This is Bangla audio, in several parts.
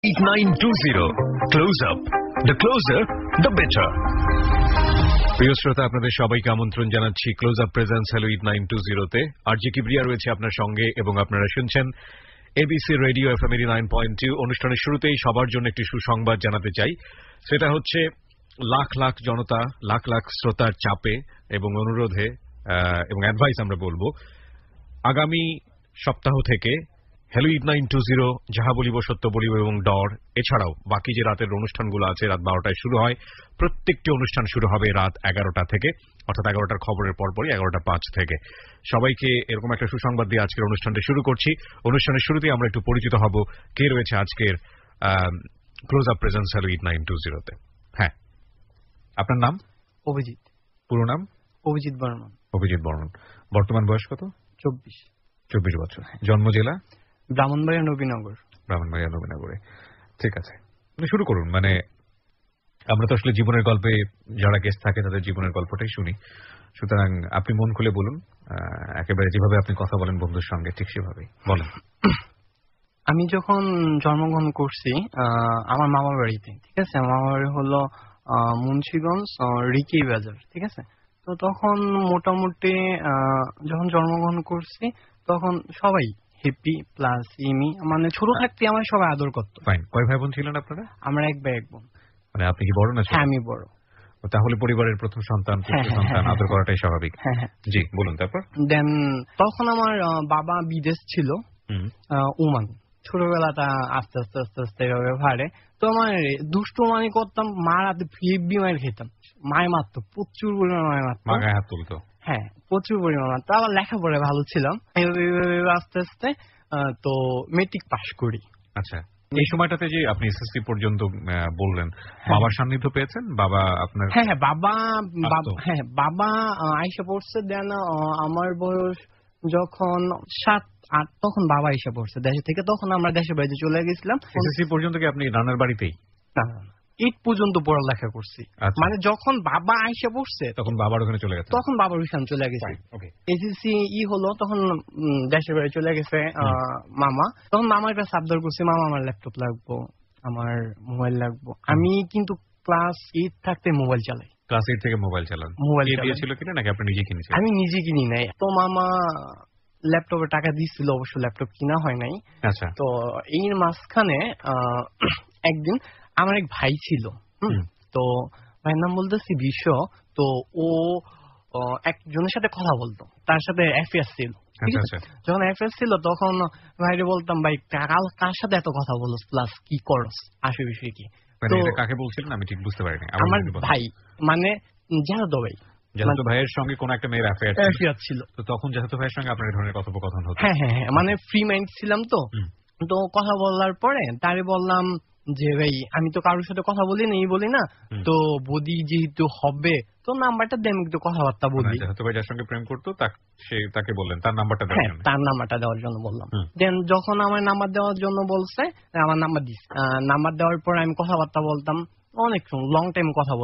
8920 close up, the closer the better. প্রিয় শ্রোতা, আপনাদের সবাইকে আমন্ত্রণ জানাচ্ছি ক্লোজ আপ প্রেজেন্স হ্যালো 8920-তে। আরজি কিবরিয়া রয়েছে আপনার সঙ্গে এবং আপনারা শুনছেন এবিসি রেডিও এফএম 89.2। অনুষ্ঠানের শুরুতেই সবার জন্য একটি সুসংবাদ জানাতে চাই। সেটা হচ্ছে লাখ লাখ জনতা, লাখ লাখ শ্রোতার চাপে এবং অনুরোধে এবং অ্যাডভাইস আমরা বলবো, আগামী সপ্তাহ থেকে হ্যালো 8920 যাহা বলিব সত্য বলিব এবং ডর, এছাড়াও বাকি যে রাতের অনুষ্ঠানগুলো আছে রাত 12টায় শুরু হয়, প্রত্যেকটি অনুষ্ঠান শুরু হবে রাত 11টা থেকে, অর্থাৎ 11টার খবরের পরপরই 11:05 থেকে। সবাইকে এরকম একটা সুসংবাদ দিয়ে আজকের অনুষ্ঠানটা শুরু করছি। অনুষ্ঠানের শুরুতে আমরা একটু পরিচিত হব কে রয়েছে আজকের ক্লোজ আপ প্রেজেন্স হ্যালো 8920-তে। হ্যাঁ, আপনার নাম? অভিজিৎ। পুরো নাম? অভিজিৎ বর্মন। অভিজিৎ বর্মন। বর্তমান বয়স কত? 24 বছর। জন্ম জেলা? ব্রাহ্মণবাড়িয়া নবীনগর। ব্রাহ্মণবাড়িয়া নবীনগরে। ঠিক আছে, শুরু করুন। মানে আমরা তো আসলে জীবনের গল্পে যারা গেস্ট থাকে তাদের জীবনের গল্পটাই শুনি, সুতরাং আপনি মন খুলে বলুন, একেবারে যেভাবে আপনি কথা বলেন বন্ধুর সঙ্গে ঠিক সেভাবেই বলেন। আমি যখন জন্মগ্রহণ করছি আমার মামার বাড়িতে, ঠিক আছে, আমার মামার বাড়ি হলো মুন্সিগঞ্জ রিকি বাজার, ঠিক আছে। তো তখন মোটামুটি যখন জন্মগ্রহণ করছি তখন সবাই হ্যাপি প্লাস ইমি, মানে ছোট থাকতে আমার সবাই আদর করতো। কয় ভাই বোন ছিলেন আপনারা? আমরা এক ভাই এক বোন। মানে আপনি কি বড় না? হ্যাঁ, আমি বড়। তাহলে পরিবারের প্রথম সন্তান, পুত্র সন্তান, আদর করাটাই স্বাভাবিক। জি, বলুন তারপর। দেন তখন আমার বাবা বিদেশ ছিল, ওমান। ছোটবেলাটা আস্তে আস্তে আস্তে আস্তে এভাবে ভাড়ে। তো আমার দুষ্টু মানে করতাম, মার হাতে ফিবি মায়ের খেতাম, মায় মারতো প্রচুর পরিমাণ, মায় মারতো, গায়ে হাত তুলতো। হ্যাঁ, প্রচুর পরিমাণ মারতো। আবার লেখাপড়ায় ভালো ছিলাম আস্তে আস্তে। তো মেট্রিক পাস করি। আচ্ছা, এই সময়টাতে যে আপনি এসএসসি পর্যন্ত বললেন, বাবার সান্নিধ্য পেয়েছেন? বাবা আপনার? হ্যাঁ, বাবা আইসা পড়ছে। দেন আমার বয়স যখন 7-8 তখন বাবা আইসা পড়ছে দেশে থেকে। তখন আমরা দেশের বাড়িতে চলে গেছিলাম। এসএসসি পর্যন্ত কি আপনি নানার বাড়িতেই? না, 8 পর্যন্ত পড়ালেখা করছি। মানে যখন বাবা আইসা পড়ছে তখন বাবার ওখানে চলে গেছে। তখন বাবার ওখানে চলে গেছে। এসএসসি হলো তখন দেশের বাড়ি চলে গেছে মামা। তখন মামার কাছে আবদার করছি, মামা আমার ল্যাপটপ লাগবো, আমার মোবাইল লাগবো। আমি কিন্তু ক্লাস 8 থাকতে মোবাইল চালাই। ক্লাস 8 থেকে মোবাইল চালান? মোবাইল দিয়েছিল কিনা নাকি আপনি নিজে কিনেছিলেন? আমি নিজে কিনি নাই। তো মামা ল্যাপটপে টাকা দিয়েছিল, অবশ্য ল্যাপটপ কিনা হয় নাই। আচ্ছা। তো এই মাঝখানে একদিন আমার এক ভাই ছিল, তো ভাইয়ের নাম বলতেছি বিশ্ব। তো ও একজনের সাথে কথা বলতো, তার সাথে অ্যাফেয়ার ছিল। যখন অ্যাফেয়ার ছিল তখন ভাইরে বলতাম, ভাই কার সাথে এত কথা বলছ, প্লাস কি করস, আসে বিষয় কি। তো কাকে বলছিলেন আমি ঠিক বুঝতে পারিনি। আমার ভাই, মানে জাহাদ ভাই। জাহাদ ভাইয়ের সঙ্গে কোন একটা মেয়ের অ্যাফেয়ার ছিল। তো তখন জাহাদ ভাইয়ের সঙ্গে আপনার ধরনের কথোপকথন হতো? হ্যাঁ, মানে ফ্রি মাইন্ড ছিলাম। তো কথা বলার পরে তারে বললাম যে, ভাই আমি তো কারোর সাথে কথা বলি না, তো বদি যেহেতু হবে তো নাম্বারটা দেন, একটু কথাবার্তা বলি। জাহাদ ভাই যার সঙ্গে প্রেম করতো তাকে বললেন তার নাম্বারটা দেওয়ার জন্য? তার নাম্বারটা দেওয়ার জন্য বললাম। দেন যখন আমার নাম্বার দেওয়ার জন্য বলছে, আমার নাম্বার দিস। নাম্বার দেওয়ার পর আমি কথাবার্তা বলতাম অনেক লং টাইম কথা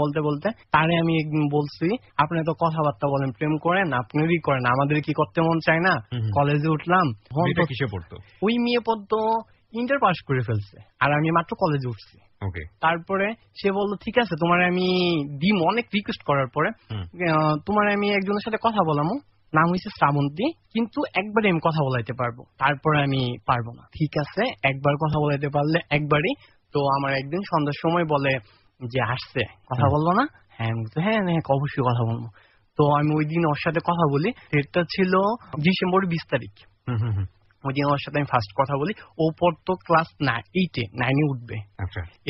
বলতে বলতে তারে আমি একদিন বলছি, আপনি তো কথাবার্তা বলেন, প্রেম করেন, আপনারই করেন, আমাদের কি করতে মন চায় না? কলেজে উঠলাম। কিসে পড়তো? ওই মেয়ে পড়তো ইন্টার পাস করে ফেলছে, আর আমি মাত্র কলেজে উঠছি। তারপরে সে বললো, ঠিক আছে তোমার আমি দিম। অনেক রিকোয়েস্ট করার পরে তোমার আমি একজনের সাথে কথা বলামো, নাম হয়েছে শ্রাবন্তী, কিন্তু একবারে আমি কথা বলাইতে পারবো, তারপরে আমি পারবো না। ঠিক আছে, একবার কথা বলাইতে পারলে একবারই। তো আমার একদিন সন্ধ্যার সময় বলে যে, আসছে, কথা বলবো না? হ্যাঁ, অবশ্যই কথা বলবো। তো আমি ওই দিন ওর সাথে কথা বলি। এটা ছিল ডিসেম্বর 20 তারিখ। ওই দিন ওর সাথে আমি ফার্স্ট কথা বলি। ও পড়তো ক্লাস 9-এ উঠবে,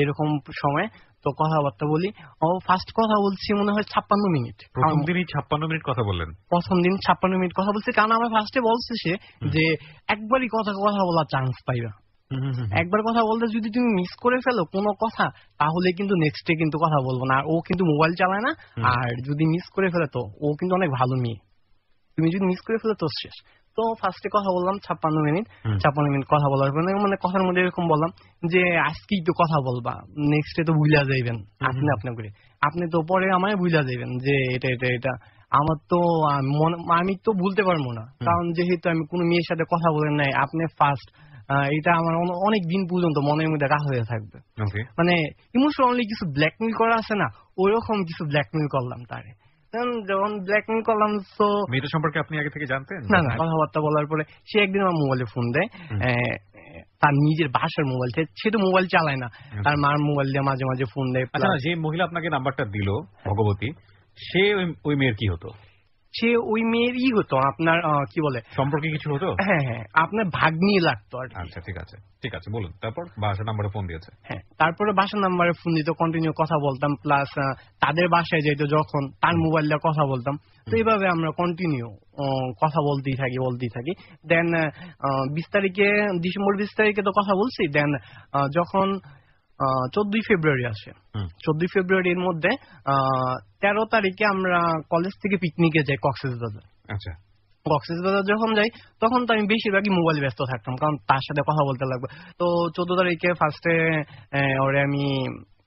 এরকম সময়। তো কথাবার্তা বলি। ও ফার্স্ট কথা বলছি মনে হয় 56 মিনিট। প্রথম দিনই 56 মিনিট কথা বললেন? প্রথম দিন 56 মিনিট কথা বলছি, কারণ আমার ফার্স্টে বলছে সে যে একবারই কথা বলার চান্স পাইবা। একবার কথা বলতে যদি তুমি মিস করে ফেলো কোনো কথা, তাহলে কিন্তু নেক্সট ডে কিন্তু কথা বলবো না। আর ও কিন্তু মোবাইল চালায় না, আর যদি মিস করে ফেলে তো ও কিন্তু অনেক ভালো মেয়ে, তুমি যদি মিস করে ফেলে তো শেষ। তো ফার্স্টে কথা বললাম 56 মিনিট। কথা বলার পরে মানে কথার মধ্যে এরকম বললাম যে, আজকেই তো কথা বলবা, নেক্সট ডে তো ভুলা যাইবেন আপনি করে, আপনি তো পরে আমায় ভুলা যাইবেন যে এটা আমার তো আমি তো ভুলতে পারবো না, কারণ যেহেতু আমি কোনো মেয়ের সাথে কথা বলেন নাই, আপনি ফার্স্ট এটা আমার অনেক দিন পর্যন্ত মনের মধ্যে রাখা হয়ে থাকবে। মানে ইমোশনালি কিছু ব্ল্যাকমেল করা আছে না, ওইরকম কিছু ব্ল্যাকমেল করলাম তারে। যখন ব্ল্যাকমেল করলাম, তো মেয়েটা সম্পর্কে আপনি আগে থেকে জানতেন? না, কথাবার্তা বলার পরে সে একদিন আমার মোবাইলে ফোন দেয়, তার নিজের বাসার মোবাইল, সে তো মোবাইল চালায় না, তার মার মোবাইল দিয়ে মাঝে মাঝে ফোন দেয়। আচ্ছা, যে মহিলা আপনাকে নাম্বারটা দিল, ভগবতী, সে ওই মেয়ের কি হতো? সে ওই মেয়ের হতো আপনার কি বলে, সম্পর্কে কিছু হতো? হ্যাঁ, আপনার ভাগ্নি লাগতো আর কি। আচ্ছা, ঠিক আছে, বলুন। তারপর বাসার নাম্বারে ফোন দিয়েছে? হ্যাঁ, তারপরে বাসার নাম্বারে ফোন দিত, কন্টিনিউ কথা বলতাম, প্লাস তাদের বাসায় যেত যখন, তার মোবাইল দিয়ে কথা বলতাম। তো এইভাবে আমরা কন্টিনিউ কথা বলতেই থাকি। দেন 20 তারিখে, ডিসেম্বর 20 তারিখে তো কথা বলছি। দেন যখন 14 ফেব্রুয়ারি আসে, 14 ফেব্রুয়ারির মধ্যে 13 তারিখে আমরা কলেজ থেকে পিকনিকে যাই কক্সবাজার। আচ্ছা, কক্সবাজার যখন যাই তখন তো আমি বেশিরভাগই মোবাইল ব্যস্ত থাকতাম, কারণ তার সাথে কথা বলতে লাগবে। তো 14 তারিখে ফার্স্টে ওরে আমি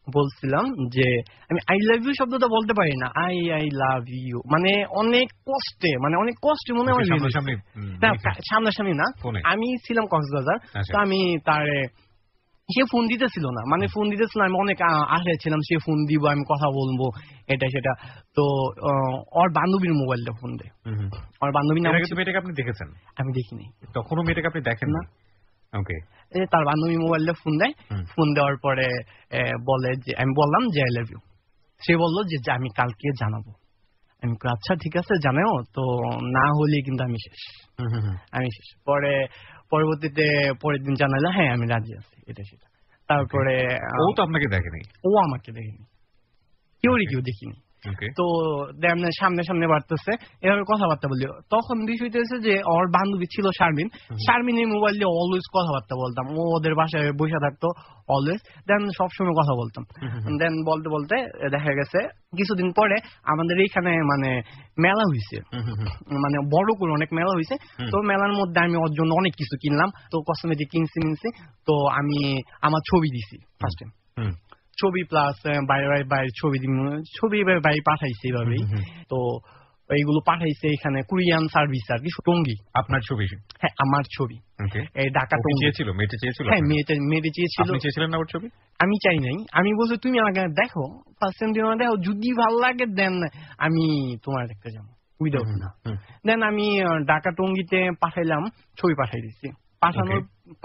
বলছিলাম যে আমি আই লাভ ইউ শব্দটা বলতে পারি না, আই লাভ ইউ, মানে অনেক কষ্টে মনে হয় সামনাসামনি না, আমি ছিলাম কক্সবাজার। তো আমি তারে, সে ফোন দিতেছিল না, আমি অনেক আশায় ছিলাম সে ফোন দিব, আমি কথা বলবো, এটা সেটা। তো ওর বান্ধবীর মোবাইলটা ফোন দেয়। ওর বান্ধবী নাম, মেয়েটাকে আপনি দেখেছেন? আমি দেখিনি তখনও মেয়েটাকে আপনি দেখেন না? ওকে। তার বান্ধবী মোবাইলটা ফোন দেয়, ফোন দেওয়ার পরে বলে যে, আমি বললাম যে আই লাভ ইউ। সে বললো যে আমি কালকে জানাবো। আমি আচ্ছা ঠিক আছে জানাও, তো না হলে কিন্তু আমি শেষ। পরবর্তীতে পরের দিন জানালে হ্যাঁ আমি রাজি আছি, এটা সেটা। তারপরে ও তো আপনাকে দেখেনি? ও আমাকে দেখেনি, কেউ দেখিনি। তো সামনে বাড়তেছে, এভাবে কথাবার্তা বলি। তখন বিষয়টা হচ্ছে যে ওর বান্ধবী ছিল শারমিনের মোবাইল দিয়ে অলওয়েজ কথাবার্তা বলতাম, ও ওদের বাসায় বসে থাকতো অলওয়েজ, দেন সবসময় কথা বলতাম। দেন বলতে দেখা গেছে কিছুদিন পরে আমাদের এইখানে মানে মেলা হয়েছে, মানে বড় করে অনেক মেলা হয়েছে। তো মেলার মধ্যে আমি ওর জন্য অনেক কিছু কিনলাম, তো কসমেটিক কিনছি। তো আমি আমার ছবি দিছি ফার্স্ট টাইম, ছবি প্লাস বাইরে ছবি বাইরে পাঠাইছে এইভাবেই। তো এইগুলো পাঠাইছে এখানে কুরিয়ান সার্ভিস আর কি, টঙ্গী। আপনার ছবি? হ্যাঁ, আমার ছবি। এই ঢাকা টঙ্গী। মেয়েটা চেয়েছিল? হ্যাঁ, মেয়েটা চেয়েছিল। আপনি চেয়েছিলেন না ওর ছবি? আমি চাই নাই, আমি বলছি তুমি আমাকে দেখো, ফার্স্ট টাইম তুমি দেখো, যদি ভালো লাগে দেন আমি তোমার দেখতে যাবো, উইদাউট না। দেন আমি ঢাকা টঙ্গীতে পাঠাইলাম, ছবি পাঠাই দিচ্ছি।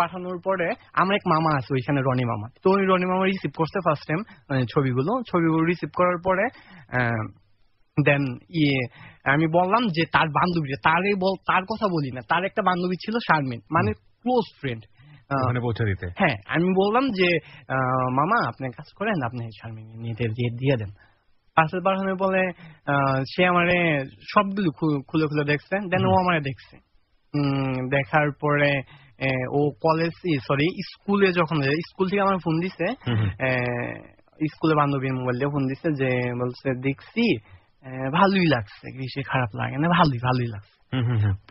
পাঠানোর পরে আমার এক মামা আছে ওইখানে, রনি মামা। তো ওই রনি মামা রিসিভ করছে ফার্স্ট টাইম ছবিগুলো রিসিভ করার পরে দেন আমি বললাম যে তার বান্ধবী, তার কথা বলি না, তার একটা বান্ধবী ছিল শারমিন, মানে ক্লোজ ফ্রেন্ড, পৌঁছে দিতে। হ্যাঁ, আমি বললাম যে মামা আপনি কাজ করেন, আপনি শারমিন দিয়ে দেন। পাঠানোর বলে সে আমারে সবগুলো খুলে দেখছে। দেন ও আমারে দেখছে, দেখার পরে ও স্কুলে যখন স্কুল থেকে আমার ফোন দিছে, স্কুলে বান্ধবীর মোবাইল দিয়ে ফোন দিছে, যে বলছে দেখছি ভালোই লাগছে, বেশি খারাপ লাগে না, ভালোই লাগছে।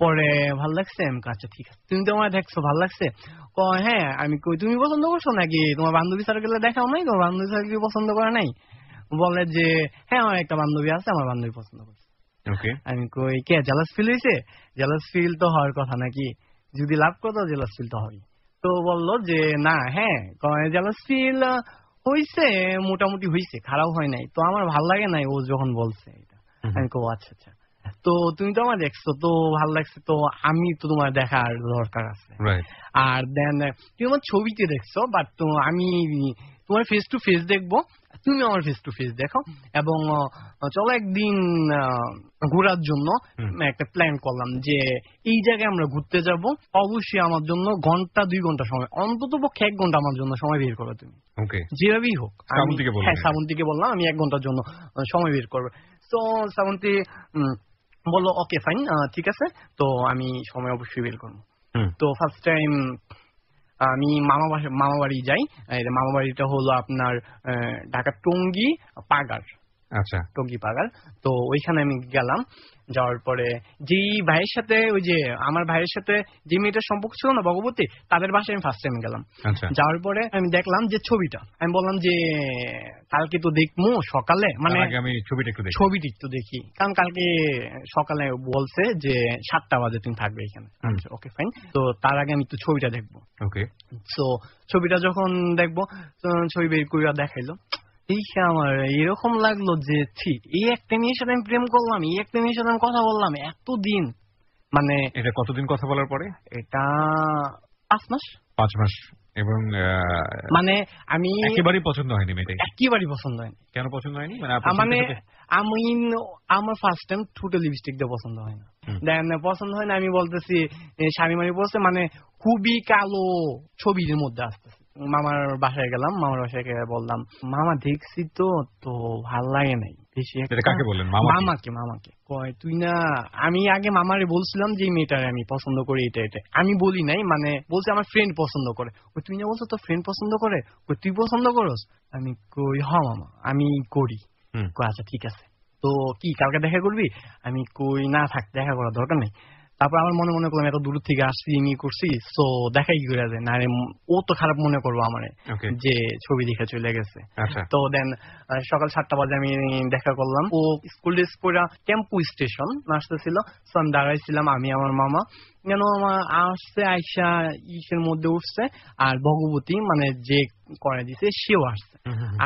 পরে ভালো লাগছে, আমি আচ্ছা ঠিক আছে, তুমি তো আমার দেখছো ভালো লাগছে? হ্যাঁ। আমি কই তুমি পছন্দ করছো নাকি, তোমার বান্ধবী সার্কেলে দেখাও নাই, তোমার বান্ধবী সার্কেল পছন্দ করা নাই? বলে যে হ্যাঁ আমার একটা বান্ধবী আছে, আমার বান্ধবী পছন্দ করছে। আমি কই কে জেলাস ফিল হয়েছে? জেলাস ফিল তো হওয়ার কথা নাকি, যদি লাভ করতো জেলাস ফিল তো হবে। তো বললো যে না, হ্যাঁ জেলাস ফিল হয়েছে, মোটামুটি হয়েছে, খারাপ হয় নাই, তো আমার ভাল লাগে নাই ও যখন বলছে এটা। আমি কো আচ্ছা, তো তুমি তো আমার দেখছো, তো ভাল লাগছে, তো আমি তো তোমার দেখার দরকার আছে। আর দেন তুমি আমার ছবিতে দেখছো, বাট তো আমি তোমার ফেস টু ফেস দেখবো, তুমি আমার ফেস টু ফেস দেখো, এবং চলো একদিন ঘোরার জন্য একটা প্ল্যান করলাম যে এই জায়গায় আমরা ঘুরতে যাব, অবশ্যই আমার জন্য 1-2 ঘন্টা সময়, অন্তত পক্ষে 1 ঘন্টা আমার জন্য সময় বের করো তুমি, যেভাবেই হোক। হ্যাঁ, শ্রাবন্তীকে বললাম আমি 1 ঘন্টার জন্য সময় বের করবো। তো শ্রাবন্তী বললো ওকে ফাইন, ঠিক আছে, তো আমি সময় অবশ্যই বের করবো। তো ফার্স্ট টাইম আমি মামা বাড়ি যাই। মামা বাড়িটা হলো আপনার ঢাকা টঙ্গী পাগার। আচ্ছা, টঙ্গী পাগার। তো ওইখানে আমি গেলাম, যাওয়ার পরে যেই ভাইয়ের সাথে ওই যে আমার ভাইয়ের সাথে যে মেয়েটার সম্পর্ক ছিল না ভগবতী, তাদের বাসায় আমি ফার্স্ট টাইম গেলাম। যাওয়ার পরে আমি দেখলাম যে ছবিটা, আমি বললাম যে কালকে তো দেখবো সকালে, মানে আমি ছবিটা একটু দেখি, কারণ কালকে সকালে বলছে যে 7টা বাজে তুমি থাকবে এখানে। ওকে ফাইন, তো তার আগে আমি একটু ছবিটা দেখবো। ওকে, তো ছবিটা যখন দেখবো, ছবি বের করে দেখাইলো, দেখে আমার এরকম লাগলো যে এই একটা মেয়ের সাথে আমি প্রেম করলাম, এই একটা মেয়ের সাথে আমি কথা বললাম এতদিন। মানে এটা কতদিন কথা বলার পরে? এটা 5 মাস। 5 মাস। এবং মানে আমি একেবারেই পছন্দ হয়নি মেয়েটাকে? একেবারেই পছন্দ হয়নি। কেন পছন্দ হয়নি? মানে আমি আমার ফার্স্ট টাইম ঠোঁটে লিপস্টিক দিয়ে পছন্দ হয় না। দেন পছন্দ হয় না, আমি বলতেছি শাড়ি মারি পড়ছে, মানে খুবই কালো ছবির মধ্যে আসতেছে। মামার বাসায় গেলাম, মামার বাসায় গিয়ে বললাম, মামা দেখছি তো ভাল লাগে নাই বেশি। কাকে বললেন? মামাকে। কয় তুই না, আমি আগে মামারে বলছিলাম যে মেয়েটারে আমি পছন্দ করি, এটা আমি বলি নাই, মানে বলছি আমার ফ্রেন্ড পছন্দ করে। ওই তুই না বলছো তোর ফ্রেন্ড পছন্দ করে, ওই তুই পছন্দ করস? আমি কই হ মামা আমি করি। আচ্ছা ঠিক আছে, তো কি কালকে দেখা করবি? আমি কই না থাক, দেখা করার দরকার নেই। তারপর আমার মনে করলাম এত দূর থেকে আসছি, নিয়ে করছি, তো দেখাই কি করে যায় না, ও তো খারাপ মনে করবো আমারে যে ছবি দেখে চলে গেছে। তো দেন সকাল 7টা বাজে আমি দেখা করলাম। ও স্কুল ড্রেস পরে টেম্পু স্টেশন আসতেছিল, আমি দাঁড়াইছিলাম, আমি আমার মামা যেন আমার আসছে, আইসা ইসের মধ্যে উঠছে, আর ভগবতী মানে যে করে দিছে সেও আসছে।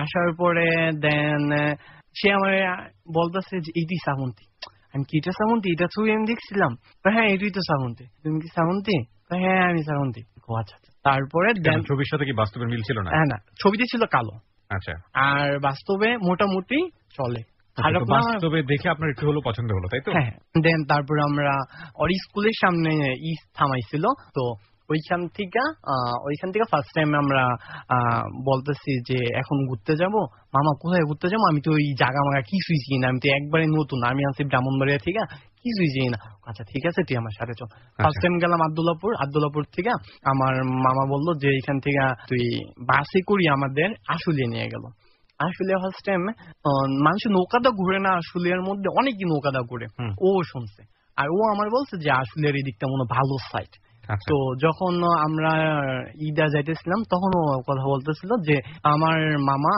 আসার পরে দেন সে আমার বলতেছে যে এইটি শ্রাবন্তী। আমি কি এটা শ্রাবন্তী? এটা ছবি আমি দেখছিলাম। হ্যাঁ এটাই তো শ্রাবন্তী। তুমি কি শ্রাবন্তী? হ্যাঁ আমি শ্রাবন্তী। আচ্ছা। তারপরে ছবির সাথে কি বাস্তবের মিল ছিল না? হ্যাঁ না, ছবিতে ছিল কালো। আচ্ছা। আর বাস্তবে মোটামুটি চলে। বাস্তবে দেখে আপনার একটু হলো পছন্দ হলো, তাই তো? হ্যাঁ। দেন তারপরে আমরা ওর স্কুলের সামনে থামাইছিল, তো ওইখান থেকে ফার্স্ট টাইম আমরা বলতেছি যে এখন ঘুরতে যাব। মামা কোথায় ঘুরতে যাবো? আমি তো ওই জায়গা মাগা কিছুই চিনি না, আমি তো একবারে নতুন, আমি আছি ব্রাহ্মণবাড়িয়া থেকে, কিছুই চিনি না। আচ্ছা ঠিক আছে তুই আমার সাথে চল। ফার্স্ট টাইম গেলাম আব্দুল্লাপুর থেকে। আমার মামা বললো যে এখান থেকে তুই বাসে করি আমাদের আশুলিয়া নিয়ে গেল। আসলে ফার্স্ট টাইম মানুষ নৌকাদা ঘুরে না, আশুলিয়ার মধ্যে অনেকই নৌকাদা ঘুরে, ও শুনছে। আর ও আমার বলছে যে আশুলিয়ার এই দিকটা মনে ভালো সাইট। তো যখন আমরা ঈদা যাইতেছিলাম তখন ও কথা বলতেছিল যে আমার মামা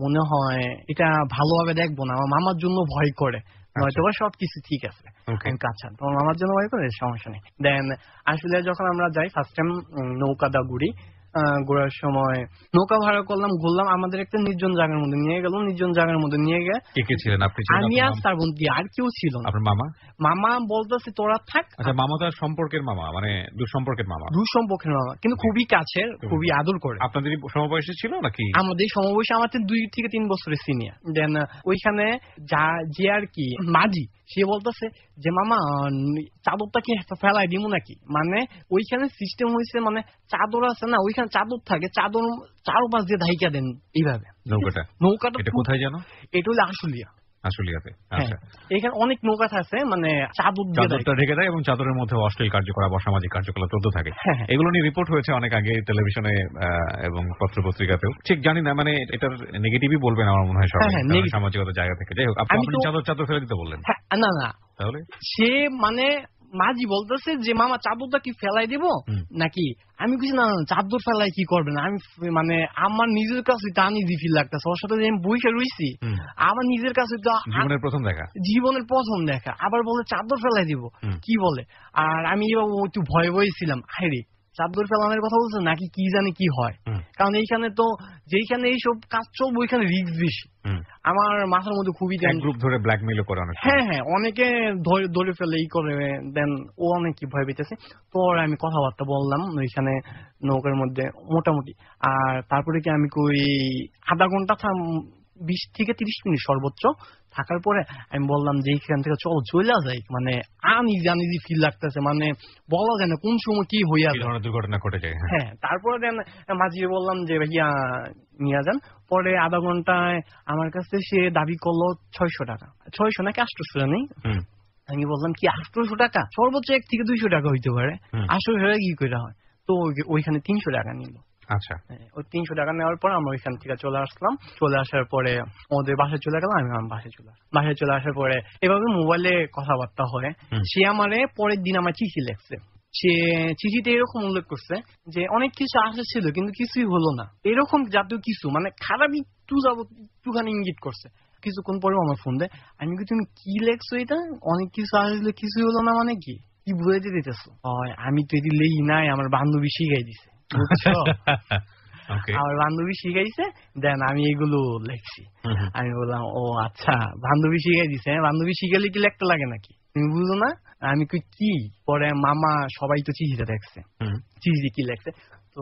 মনে হয় এটা ভালোভাবে দেখবো না, আমার মামার জন্য ভয় করে, নয়তো সবকিছু ঠিক আছে। আচ্ছা তোমার মামার জন্য ভয় করে, সমস্যা নেই। দেন আসলে যখন আমরা যাই ফার্স্ট টাইম নৌকাদা ঘোরার সময় নৌকা ভাড়া করলাম, ঘুরলাম, আমাদের একটা নির্জন জায়গার মধ্যে নিয়ে গেল। নির্জন জায়গার মধ্যে নিয়ে গিয়ে কে ছিলেন? আপনি ছিলেন? আমি আর শ্রাবন্তী, আর কেউ ছিল না। আপনার মামা? মামা বলতেছে তোরা থাক। আচ্ছা, মামা তো সম্পর্কের মামা, মানে দুঃসম্পর্কের মামা? দুঃসম্পর্কের মামা, কিন্তু খুবই কাছের, খুবই আদর করে। আপনাদের সমবয়সী ছিল নাকি? আমাদের সমবয়সী, আমাদের 2 থেকে 3 বছরের সিনিয়র। দেন ওইখানে যে আর কি মাঝি, সে বলতেছে যে মামা চাদরটা কি ফেলাই দিব নাকি? মানে ওইখানে সিস্টেম হয়েছে, মানে চাদর আছে না, ওইখানে চাদর থাকে, চাদর চারপাশ দিয়ে ধাইকা দেন এইভাবে। নৌকাটা এটা কোথায় জানো? এটা হলো আশুলিয়াতে। আচ্ছা, এখানে অনেক নৌকা আছে, মানে চাদরটা ঢেকে দেয় এবং চাদরের মধ্যে অশ্লীল কার্যকলাপ, অসামাজিক কার্যকলাপ চলতে থাকে। এগুলো নিয়ে রিপোর্ট হয়েছে অনেক আগে টেলিভিশনে এবং পত্র পত্রিকাতেও। ঠিক জানি না, মানে এটার নেগেটিভই বলবেন আমার মনে হয় সবাই, সামাজিকতার জায়গা থেকে। যাই হোক, আপনি চাদর ফেলে দিতে বললেন? না, তাহলে সে মানে মাঝি বলতেছে যে মামা চাদরটা কি ফেলাই দিব নাকি? আমি কিছু না, চাদর ফেলাই কি করবেন? আমি মানে আমার নিজের কাছে তো আনইজি ফিল লাগতেছে, ওর সাথে আমি বইসা রইছি, আমার নিজের কাছে তো জীবনের প্রথম দেখা, আবার বলে চাদর ফেলাই দিব, কি বলে? আর আমি একটু ভয়ে ছিলাম, হায়রে চাদর ফেলানোর কথা বলছে নাকি কি জানি কি হয়, কারণ এইখানে তো যেইখানে এইসব কাজ চলবে ওইখানে রিস্ক বেশি। আমার মাথার মধ্যে খুবই গ্রুপ ধরে ব্ল্যাকমেইল করে অনেক। হ্যাঁ, অনেকে ধরে ফেলে ই করে, দেন ও অনেক কি ভয় পেতেছে। তো আমি কথাবার্তা বললাম ওইখানে নৌকার মধ্যে মোটামুটি। আর তারপরে কি আমি কই আধা ঘন্টা 20 থেকে 30 মিনিট সর্বোচ্চ থাকার পরে আমি বললাম যে এইখান থেকে চলে যাই, মানে আনইজি ফিল লাগতেছে, মানে বলা যায় না কোন সময় কি হইয়া যায়, দুর্ঘটনা ঘটে যায়। হ্যাঁ, তারপরে মাঝিয়ে বললাম যে ভাইয়া নিয়ে যান। পরে আধা ঘন্টায় আমার কাছে সে দাবি করলো 600 টাকা, 600 নাকি 800 নেই। আমি বললাম কি 800 টাকা? সর্বোচ্চ 1 থেকে 200 টাকা হইতে পারে, 800 টাকা কি করে হয়? তো ওইখানে 300 টাকা নিল। আচ্ছা, 300 টাকা নেওয়ার পর আমরা ওইখান থেকে চলে আসলাম। চলে আসার পরে ওদের বাসায় চলে গেলাম, আমি আমার বাসায় চলে আসার পরে এভাবে মোবাইলে কথাবার্তা হয়। সে আমারে পরের দিন আমার চিঠি লেখছে। সে চিঠিতে এরকম উল্লেখ করছে যে অনেক কিছু আশা ছিল কিন্তু কিছুই হলো না, এরকম জাতীয় কিছু, মানে খারাপ একটুখানি ইঙ্গিত করছে। কিছুক্ষণ পরে আমার ফোন দেয়, আমি কি তুমি কি লেখছো এটা, অনেক কিছু আসলে কিছুই হলো না, মানে কি বুঝাইতে দিতেছো? আমি তো এটি লেই নাই, আমার বান্ধবী শিখাই দিছে, বুঝছো? আমার বান্ধবী শিখাইছে, দেন আমি এগুলো লেখছি। আমি বললাম ও আচ্ছা, বান্ধবী শিখাই দিছে, বান্ধবী শিখালে কি লিখতে লাগে নাকি, তুমি বুঝো না? আমি কি পরে মামা সবাই তো চিঠিটা দেখছে, চিঠি কি লেখছে, তো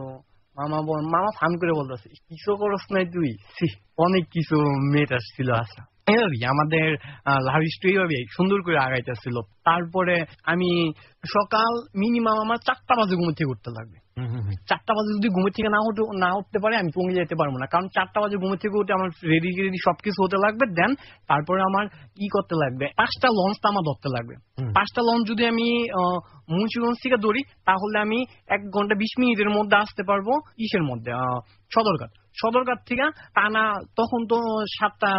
মামা ফান করে বলতেছে কিছু করস নাই তুই, অনেক কিছু মেয়েটা ছিল। আচ্ছা আমাদের লাভ স্টোরি সুন্দর করে আগাইতেছিল। তারপরে আমি সকাল মিনিমাম আমার 4টা বাজে ঘুম থেকে উঠতে লাগবে। 4টা বাজে যদি ঘুমের থেকে না উঠতে পারে আমি পৌঁছে যেতে পারবো না, কারণ 4টা বাজে ঘুমের থেকে উঠে আমার রেডি সবকিছু হতে লাগবে। দেন তারপরে আমার কি করতে লাগবে, 5টা লঞ্চ আমার ধরতে লাগবে। 5টা লঞ্চ যদি আমি মুন্সিগঞ্জ থেকে ধরি তাহলে আমি 1 ঘন্টা 20 মিনিটের মধ্যে আসতে পারবো ইসের মধ্যে, সদরঘাট থেকে টানা, তখন তো 7টা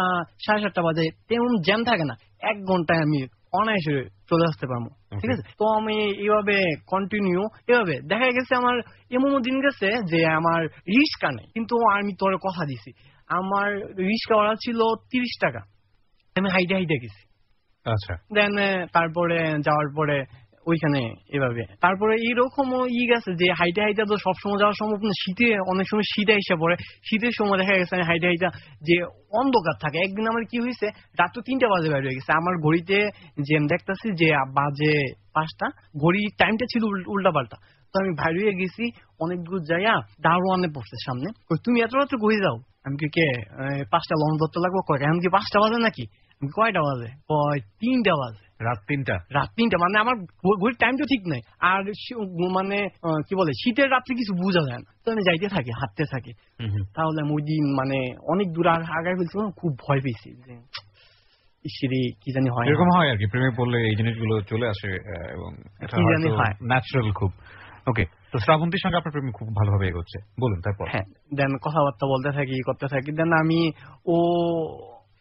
7:30 বাজে, তেমন জ্যাম থাকে না, 1 ঘন্টায় আমি অনায়াসে চলে আসতে পারবো। ঠিক আছে, তো আমি এইভাবে কন্টিনিউ, এভাবে দেখা গেছে আমার এমন দিন গেছে যে আমার রিস্কা নেই, কিন্তু আমি তোর কথা দিছি, আমার রিস্কা ভাড়া ছিল 30 টাকা, আমি হাইটে গেছি। আচ্ছা, দেন তারপরে যাওয়ার পরে ওইখানে এভাবে, তারপরে এইরকমও গেছে যে হাইটে তো সবসময় যাওয়া সম্ভব না, শীতে অনেক সময় শীতে এসে পড়ে, শীতের সময় দেখা গেছে আমি হাইটে যে অন্ধকার থাকে। একদিন আমার কি হয়েছে, রাত 3টা বাজে বাইরে হয়ে গেছে, আমার ঘড়িতে যে দেখতেছি যে বাজে 5টা, ঘড়ি টাইমটা ছিল উল্টা পাল্টা। তো আমি বাইরে হয়ে গেছি, অনেক দূর যাইয়া দারোয়ানে পড়ছে সামনে, তুমি এত রাত্রে কই যাও? আমি কে 5টা লঞ্চ ধরতে লাগবো, এখন কি 5টা বাজে নাকি? কয়টা বাজে? 3টা বাজে। রাত 3টা মানে আমার ঘড়ির টাইম তো ঠিক নাই, আর মানে কি বলে শীতের রাত্রে কিছু বোঝা যায় না, তো আমি যাইতে থাকি, হাঁটতে থাকি। তাহলে আমি ওই দিন মানে অনেক দূর আগায় ফেলছিলাম, খুব ভয় পেয়েছি যে ইসিরি কি জানি হয়, এরকম হয় আর কি, প্রেমে পড়লে এই জিনিসগুলো চলে আসে এবং কি জানি হয়, ন্যাচারাল খুব। ওকে, তো শ্রাবন্তীর সঙ্গে আপনার প্রেম খুব ভালোভাবে এগোচ্ছে, বলুন তারপর। হ্যাঁ, দেন কথাবার্তা বলতে থাকি, করতে থাকি। দেন আমি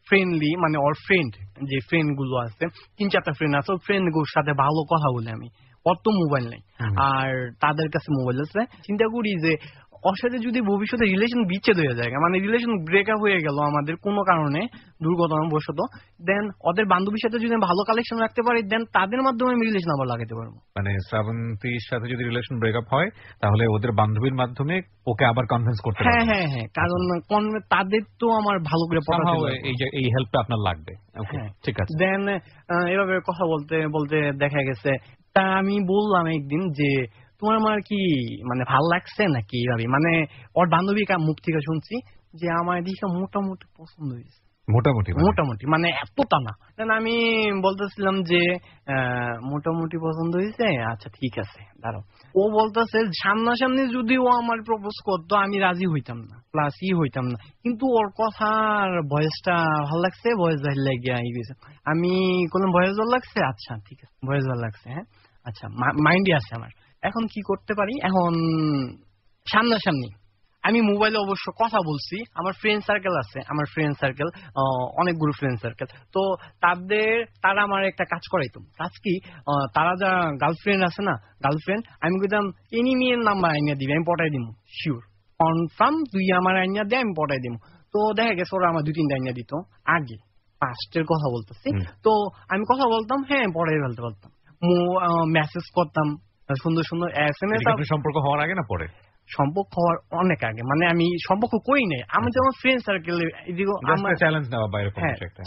ফ্রেন্ডলি, মানে ওর ফ্রেন্ড, যে ফ্রেন্ড গুলো আছে 3-4টা ফ্রেন্ড আছে, ওর ফ্রেন্ড গুলোর সাথে ভালো কথা বলে আমি, ওর তো মোবাইল নেই আর তাদের কাছে মোবাইল আছে। চিন্তা করি যে ওর সাথে যদি ভবিষ্যতে রিলেশন বিচ্ছেদ হয়ে যায়, মানে রিলেশন ব্রেকআপ হয়ে গেল আমাদের কোনো কারণে দুর্ঘটনাবশত, দেন ওদের বান্ধবীর সাথে যদি ভালো কালেকশন রাখতে পারি, দেন তাদের মাধ্যমে আমি রিলেশন আবার লাগাতে পারবো। মানে শ্রাবন্তীর সাথে যদি রিলেশন ব্রেকআপ হয় তাহলে ওদের বান্ধবীর মাধ্যমে ওকে আবার কনভিন্স করতে পারবে। হ্যাঁ, কারণ তাদের তো আমার ভালো করে পড়াতে হবে, এই হেল্পটা আপনার লাগবে। ঠিক আছে, দেন এভাবে কথা বলতে বলতে দেখা গেছে, তা আমি বললাম একদিন যে তোমার আমার কি মানে ভাল লাগছে নাকি, এইভাবে মানে ওর বান্ধবী মুখ থেকে শুনছি যে আমার দিকে মোটামুটি পছন্দ হয়েছে, মোটামুটি মানে এতটা না। দেন আমি বলতেছিলাম যে মোটামুটি পছন্দ হয়েছে, আচ্ছা ঠিক আছে দাঁড়াও। ও বলতেছে সামনাসামনি যদি ও আমার প্রপোজ করতো আমি রাজি হইতাম না, প্লাস হইতাম না, কিন্তু ওর কথার ভয়েসটা ভালো লাগছে, ভয়েস ভালো লাগিয়া গেছে। আমি বললাম ভয়েস ভালো লাগছে, আচ্ছা ঠিক আছে ভয়েস ভালো লাগছে, হ্যাঁ আচ্ছা মাইন্ডে আছে আমার, এখন কি করতে পারি? এখন সামনাসামনি আমি মোবাইলে অবশ্য কথা বলছি, আমার ফ্রেন্ড সার্কেল আছে, আমার ফ্রেন্ড সার্কেল অনেকগুলো ফ্রেন্ড সার্কেল, তো তারা আমার একটা কাজ করাইতো। কাজ কি, তারা যা গার্লফ্রেন্ড আছে না, গার্লফ্রেন্ড, আমি বলতাম এনি মেয়ের নাম্বার আইনিয়া দিবি, আমি পটাই দিব, শিওর কনফার্ম, তুই আমার আইনিয়া দে, আমি পটাই দিব। তো দেখা গেছে ওরা আমার 2-3টা আইনিয়া দিত, আগে পাস্টের কথা বলতেছি। তো আমি কথা বলতাম, হ্যাঁ পটাই ফেলতে পারতাম, মেসেজ করতাম সুন্দর সুন্দর SMS। সম্পর্ক হওয়ার আগে না পরে? সম্পর্ক হওয়ার অনেক আগে, মানে আমি সম্পর্ক করি নাই, আমি যেমন ফ্রেন্ড সার্কেলে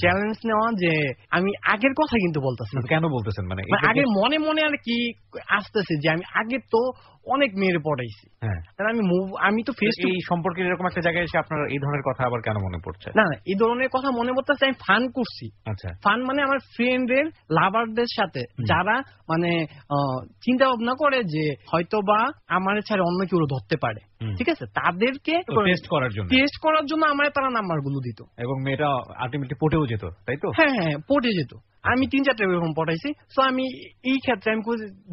চ্যালেঞ্জ নেওয়া, যে আমি আগের কথা কিন্তু বলতেছি। কেন বলতেছেন? মানে আগে মনে মনে আর কি আসতেছে যে আমি আগে তো অনেক মেয়ের পড়াইছি, আমি তো ফেস এই সম্পর্কের এরকম একটা জায়গায় এসে আপনার এই ধরনের কথা আবার কেন মনে পড়ছে? না, এই ধরনের কথা মনে পড়তেছে, আমি ফান করছি। আচ্ছা, ফান মানে আমার ফ্রেন্ডের লাভারদের সাথে, যারা মানে চিন্তা ভাবনা করে যে হয়তো বা আমার ছাড়া অন্য কেউ ধরতে পারে, ঠিক আছে, তাদেরকে টেস্ট করার জন্য আমার তারা নাম্বার গুলো দিত, এবং মেয়েটা আলটিমেটলি পটেও যেত, তাই তো? হ্যাঁ পটে যেত। আমি 3-4টা এরকম পটাইছি। সো আমি এই ক্ষেত্রে আমি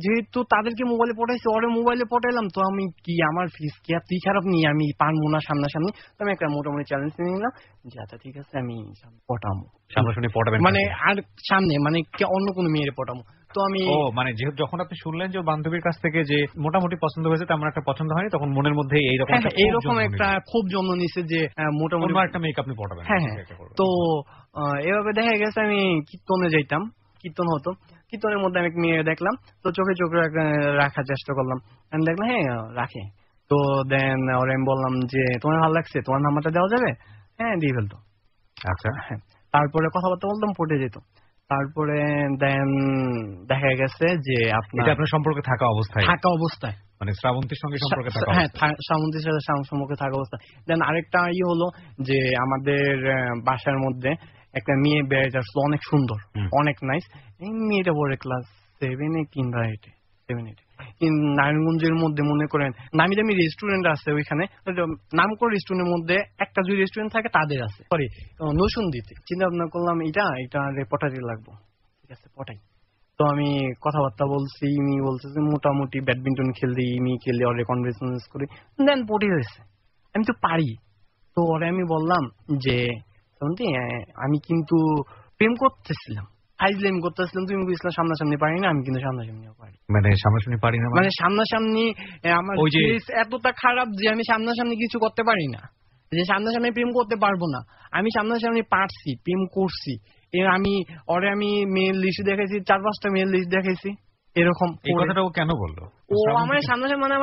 যেহেতু তাদেরকে মোবাইলে পটাইছি, ওরে মোবাইলে পটাইলাম, তো আমি কি আমার ফিস কি তুই খারাপ নিয়ে আমি পারবো না সামনাসামনি। তো আমি একটা মোটামুটি চ্যালেঞ্জ নিয়ে নিলাম যে আচ্ছা ঠিক আছে আমি পটামো, সামনাসামনি পটাবেন মানে আর সামনে মানে অন্য কোনো মেয়ের পটামো। তো আমি মানে যেহেতু যখন আপনি শুনলেন যে বান্ধবীর কাছ থেকে যে মোটামুটি পছন্দ হয়েছে তেমন একটা পছন্দ হয়নি, তখন মনের মধ্যে এইরকম একটা খুব জন্ম নিছে যে মোটামুটি একটা মেয়েকে আপনি পটাবেন। তো এভাবে দেখা গেছে আমি কীর্তনে যাইতাম, কীর্তন হতো, কীর্তনের মধ্যে আমি মেয়ে দেখলাম, তো চোখে চোখে রাখার চেষ্টা করলাম, আমি দেখলাম হ্যাঁ রাখে। তো দেন ওরে আমি বললাম যে তোমার ভালো লাগছে, তোমার নাম্বারটা দেওয়া যাবে? হ্যাঁ দিয়ে ফেলতো। আচ্ছা হ্যাঁ, তারপরে কথাবার্তা বলতাম, পটে যেত। তারপরে দেন দেখা গেছে যে আপনার সম্পর্কে থাকা অবস্থায় মানে শ্রাবন্তীর সঙ্গে সম্পর্কে থাকা, হ্যাঁ শ্রাবন্তীর সাথে সম্পর্কে থাকা অবস্থায়। দেন আরেকটা হলো যে আমাদের বাসার মধ্যে একটা মেয়ে বেড়ে আসলো, অনেক সুন্দর, অনেক নাইস। এই মেয়েটা পড়ে ক্লাস 7-এ কিংবা 8-এ, 7-8 নারায়ণগঞ্জের মধ্যে মনে করেন নামি দামি রেস্টুরেন্ট আছে, ওইখানে নাম করে রেস্টুরেন্টের মধ্যে একটা যদি রেস্টুরেন্ট থাকে তাদের আছে, সরি নরসিংদীতে। চিন্তা ভাবনা করলাম এটা পটাতে লাগবো, ঠিক আছে পটাই। তো আমি কথাবার্তা বলছি, ইনি বলছে যে মোটামুটি ব্যাডমিন্টন খেলতে, ইনি খেললে ওরে কনভারসেশন করি, দেন পটি হয়েছে। আমি তো পারি। তো ওরে আমি বললাম যে আমি কিন্তু প্রেম করতেছিলাম, ফাইজলামি করতেছিলাম, তুমি বুঝলাম সামনাসামনি পারি না, আমি কিন্তু সামনাসামনিও পারি। মানে সামনাসামনি পারি না মানে সামনাসামনি আমার এতটা খারাপ যে আমি সামনাসামনি কিছু করতে পারি না, যে সামনাসামনি প্রেম করতে পারবো না। আমি সামনাসামনি পারছি, প্রেম করছি। আমি মেল লিস্ট দেখাইছি, 4-5টা মেল লিস্ট দেখাইছি এরকম। এই কথাটা ও কেন বললো? ও আমার সামনাসামনি মানে